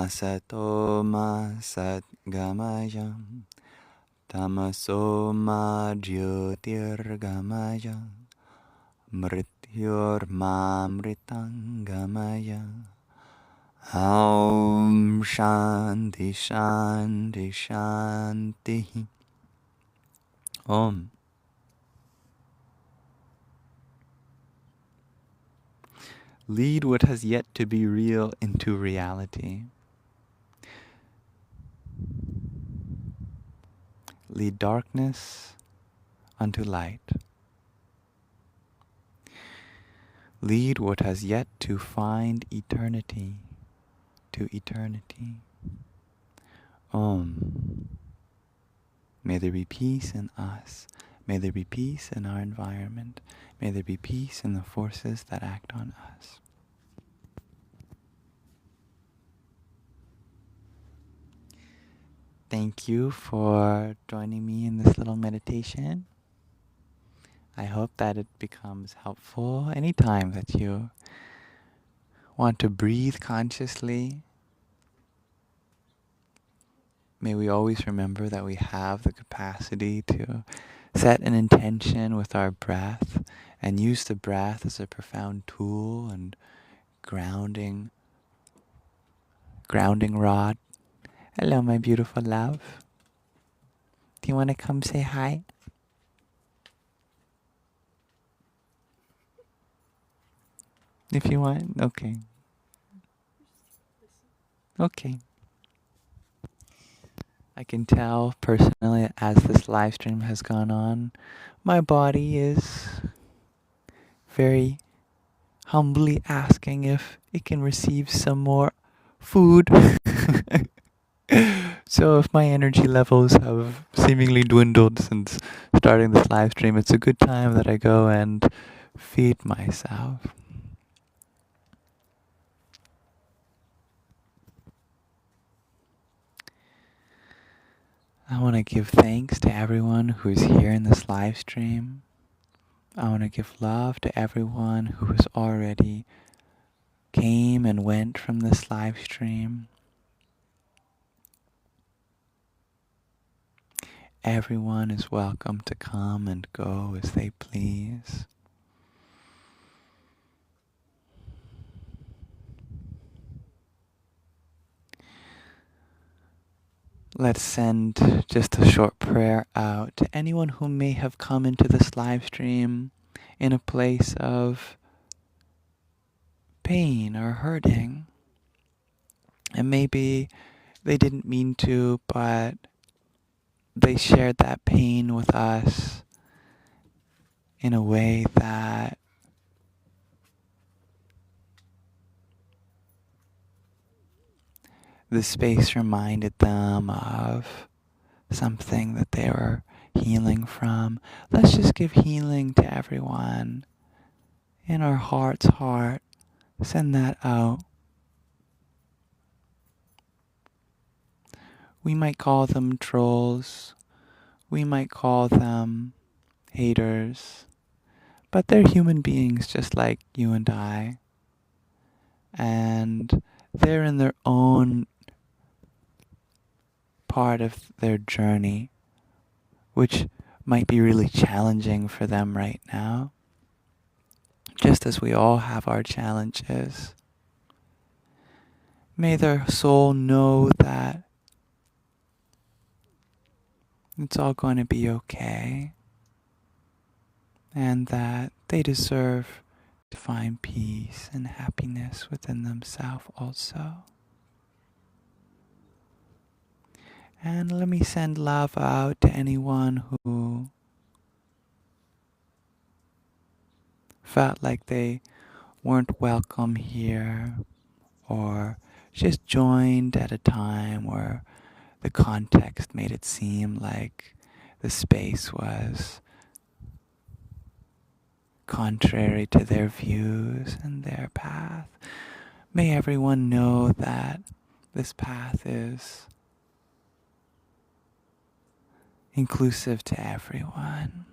Asato ma sat gamayam tamaso ma jyotir gamaya mrityor ma mritang gamaya. Aum Shanti Shanti Shanti. Om. Lead what has yet to be real into reality. Lead darkness unto light. Lead what has yet to find eternity to eternity. Om. May there be peace in us. May there be peace in our environment. May there be peace in the forces that act on us. Thank you for joining me in this little meditation. I hope that it becomes helpful anytime that you want to breathe consciously. May we always remember that we have the capacity to set an intention with our breath and use the breath as a profound tool and grounding rod. Hello, my beautiful love. Do you want to come say hi? If you want, okay. Okay. I can tell personally as this live stream has gone on, my body is very humbly asking if it can receive some more food. So if my energy levels have seemingly dwindled since starting this live stream, it's a good time that I go and feed myself. I want to give thanks to everyone who's here in this live stream. I want to give love to everyone who has already came and went from this live stream. Everyone is welcome to come and go as they please. Let's send just a short prayer out to anyone who may have come into this live stream in a place of pain or hurting. And maybe they didn't mean to, but they shared that pain with us in a way that the space reminded them of something that they were healing from. Let's just give healing to everyone in our heart's heart. Send that out. We might call them trolls. We might call them haters. But they're human beings just like you and I. And they're in their own part of their journey, which might be really challenging for them right now. Just as we all have our challenges. May their soul know that it's all going to be okay, and that they deserve to find peace and happiness within themselves also. And let me send love out to anyone who felt like they weren't welcome here, or just joined at a time where the context made it seem like the space was contrary to their views and their path. May everyone know that this path is inclusive to everyone.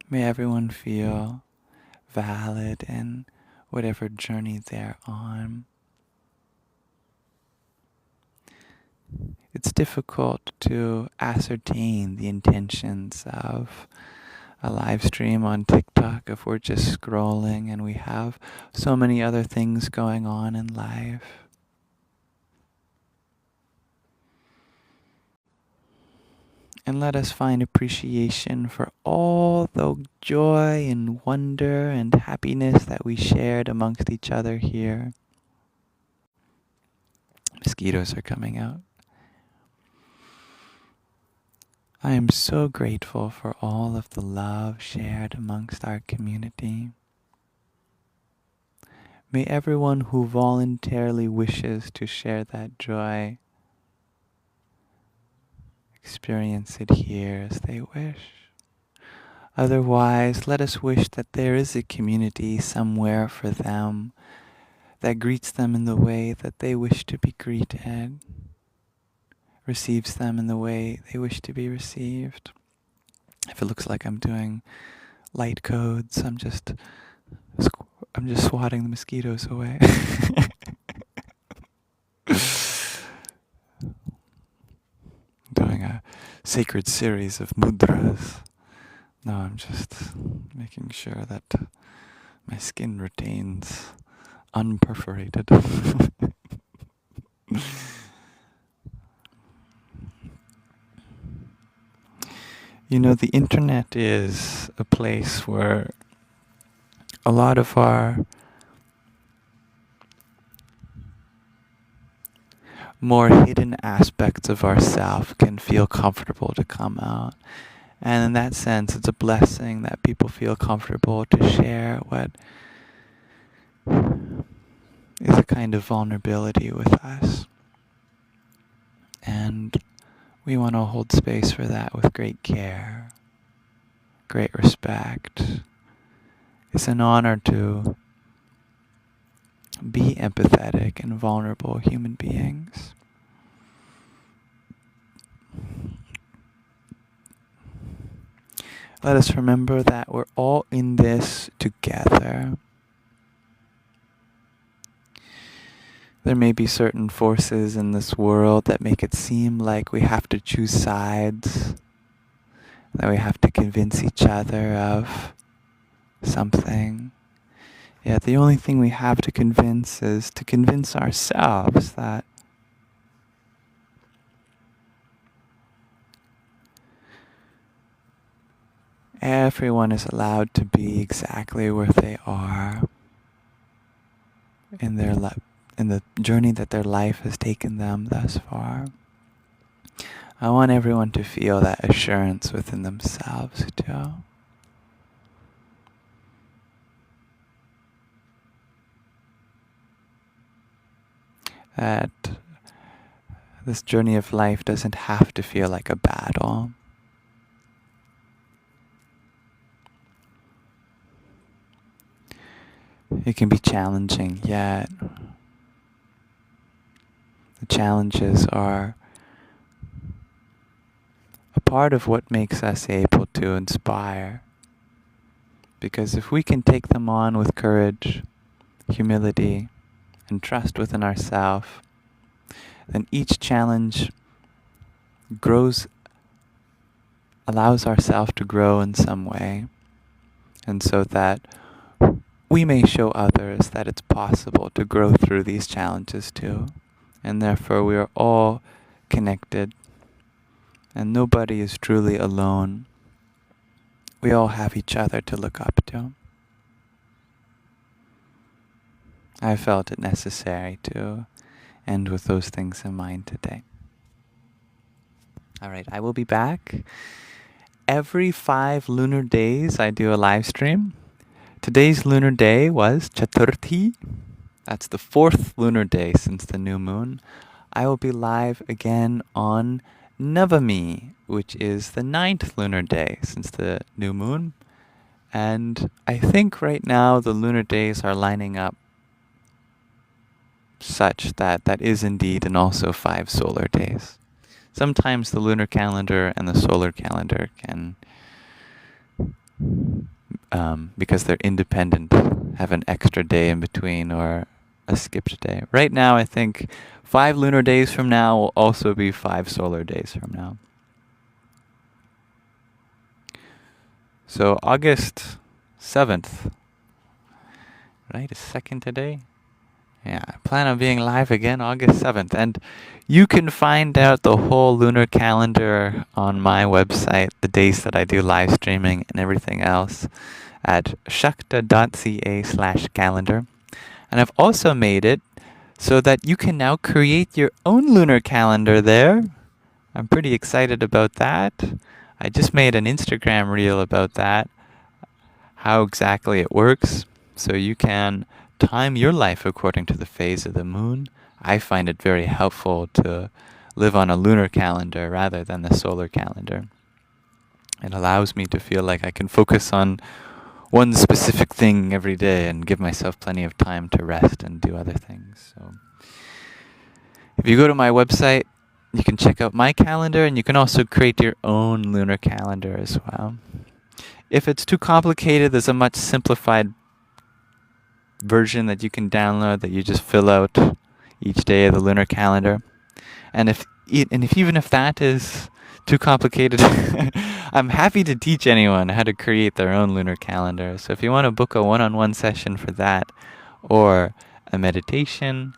May everyone feel valid in whatever journey they're on. It's difficult to ascertain the intentions of a live stream on TikTok if we're just scrolling and we have so many other things going on in life. And let us find appreciation for all the joy and wonder and happiness that we shared amongst each other here. Mosquitoes are coming out. I am so grateful for all of the love shared amongst our community. May everyone who voluntarily wishes to share that joy experience it here as they wish. Otherwise, let us wish that there is a community somewhere for them that greets them in the way that they wish to be greeted, receives them in the way they wish to be received. If it looks like I'm doing light codes, I'm just swatting the mosquitoes away. Doing a sacred series of mudras. No, I'm just making sure that my skin retains unperforated. You know, the internet is a place where a lot of our more hidden aspects of ourself can feel comfortable to come out. And in that sense, it's a blessing that people feel comfortable to share what is a kind of vulnerability with us. And we want to hold space for that with great care, great respect. It's an honor to be empathetic and vulnerable human beings. let us remember that we're all in this together. There may be certain forces in this world that make it seem like we have to choose sides, that we have to convince each other of something. Yet the only thing we have to convince is to convince ourselves that everyone is allowed to be exactly where they are in their in the journey that their life has taken them thus far. I want everyone to feel that assurance within themselves too. That this journey of life doesn't have to feel like a battle. It can be challenging, yet the challenges are a part of what makes us able to inspire. Because if we can take them on with courage, humility, and trust within ourselves, then each challenge allows ourselves to grow in some way, and so that we may show others that it's possible to grow through these challenges too. And therefore we are all connected, and nobody is truly alone. We all have each other to look up to. I felt it necessary to end with those things in mind today. Alright, I will be back. Every 5 lunar days I do a live stream. Today's lunar day was Chaturthi. That's the 4th lunar day since the new moon. I will be live again on Navami, which is the 9th lunar day since the new moon. And I think right now the lunar days are lining up such that that is indeed and also 5 solar days. Sometimes the lunar calendar and the solar calendar can, because they're independent, have an extra day in between or a skipped day. Right now, I think 5 lunar days from now will also be 5 solar days from now. So August 7th, right? Is 2nd today? Yeah, I plan on being live again August 7th. And you can find out the whole lunar calendar on my website, the days that I do live streaming and everything else, at shakta.ca/calendar. And I've also made it so that you can now create your own lunar calendar there. I'm pretty excited about that. I just made an Instagram reel about that, how exactly it works. So you can time your life according to the phase of the moon. I find it very helpful to live on a lunar calendar rather than the solar calendar. It allows me to feel like I can focus on one specific thing every day and give myself plenty of time to rest and do other things. So if you go to my website, you can check out my calendar, and you can also create your own lunar calendar as well. If it's too complicated, there's a much simplified version that you can download that you just fill out each day of the lunar calendar. And even if that is too complicated, I'm happy to teach anyone how to create their own lunar calendar. So if you want to book a one-on-one session for that, or a meditation,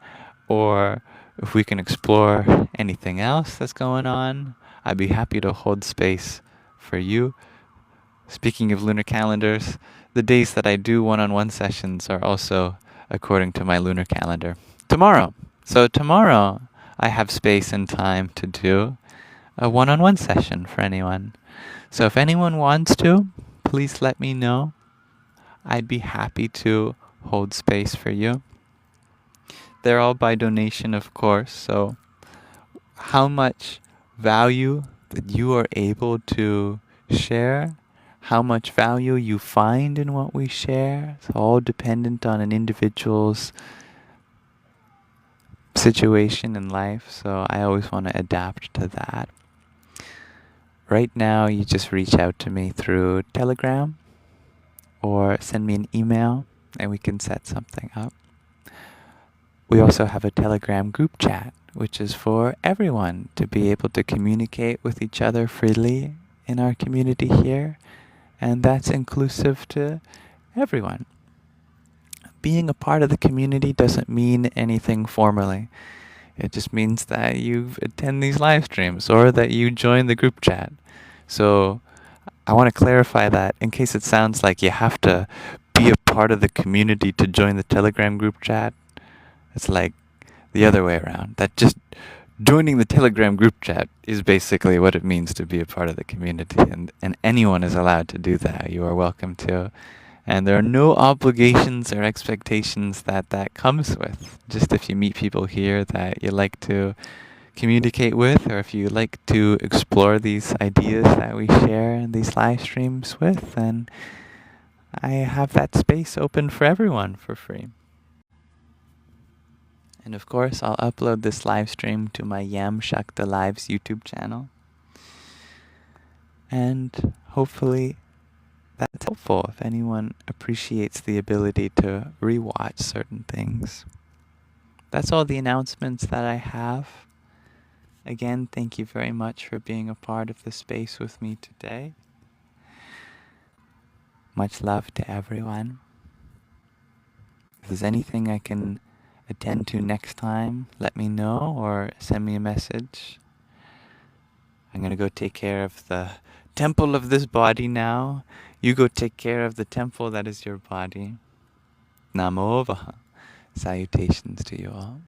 or if we can explore anything else that's going on, I'd be happy to hold space for you. Speaking of lunar calendars, the days that I do one-on-one sessions are also according to my lunar calendar. Tomorrow I have space and time to do a one-on-one session for anyone. So if anyone wants to, please let me know. I'd be happy to hold space for you. They're all by donation, of course, so how much value that you are able to share, how much value you find in what we share, it's all dependent on an individual's situation in life, so I always want to adapt to that. right now you just reach out to me through Telegram or send me an email and we can set something up. We also have a Telegram group chat, which is for everyone to be able to communicate with each other freely in our community here, and that's inclusive to everyone. Being a part of the community doesn't mean anything formally. It just means that you attend these live streams or that you join the group chat. So I want to clarify that in case it sounds like you have to be a part of the community to join the Telegram group chat. It's like the other way around. That just joining the Telegram group chat is basically what it means to be a part of the community, and anyone is allowed to do that. You are welcome to. And there are no obligations or expectations that comes with. Just if you meet people here that you like to communicate with, or if you like to explore these ideas that we share in these live streams with, then I have that space open for everyone for free. And of course, I'll upload this live stream to my Yam Shakta Lives YouTube channel. And hopefully that's helpful if anyone appreciates the ability to rewatch certain things. That's all the announcements that I have. Again, thank you very much for being a part of the space with me today. Much love to everyone. If there's anything I can attend to next time, let me know or send me a message. I'm going to go take care of the temple of this body now. You go take care of the temple that is your body. Namo Vaha. Salutations to you all.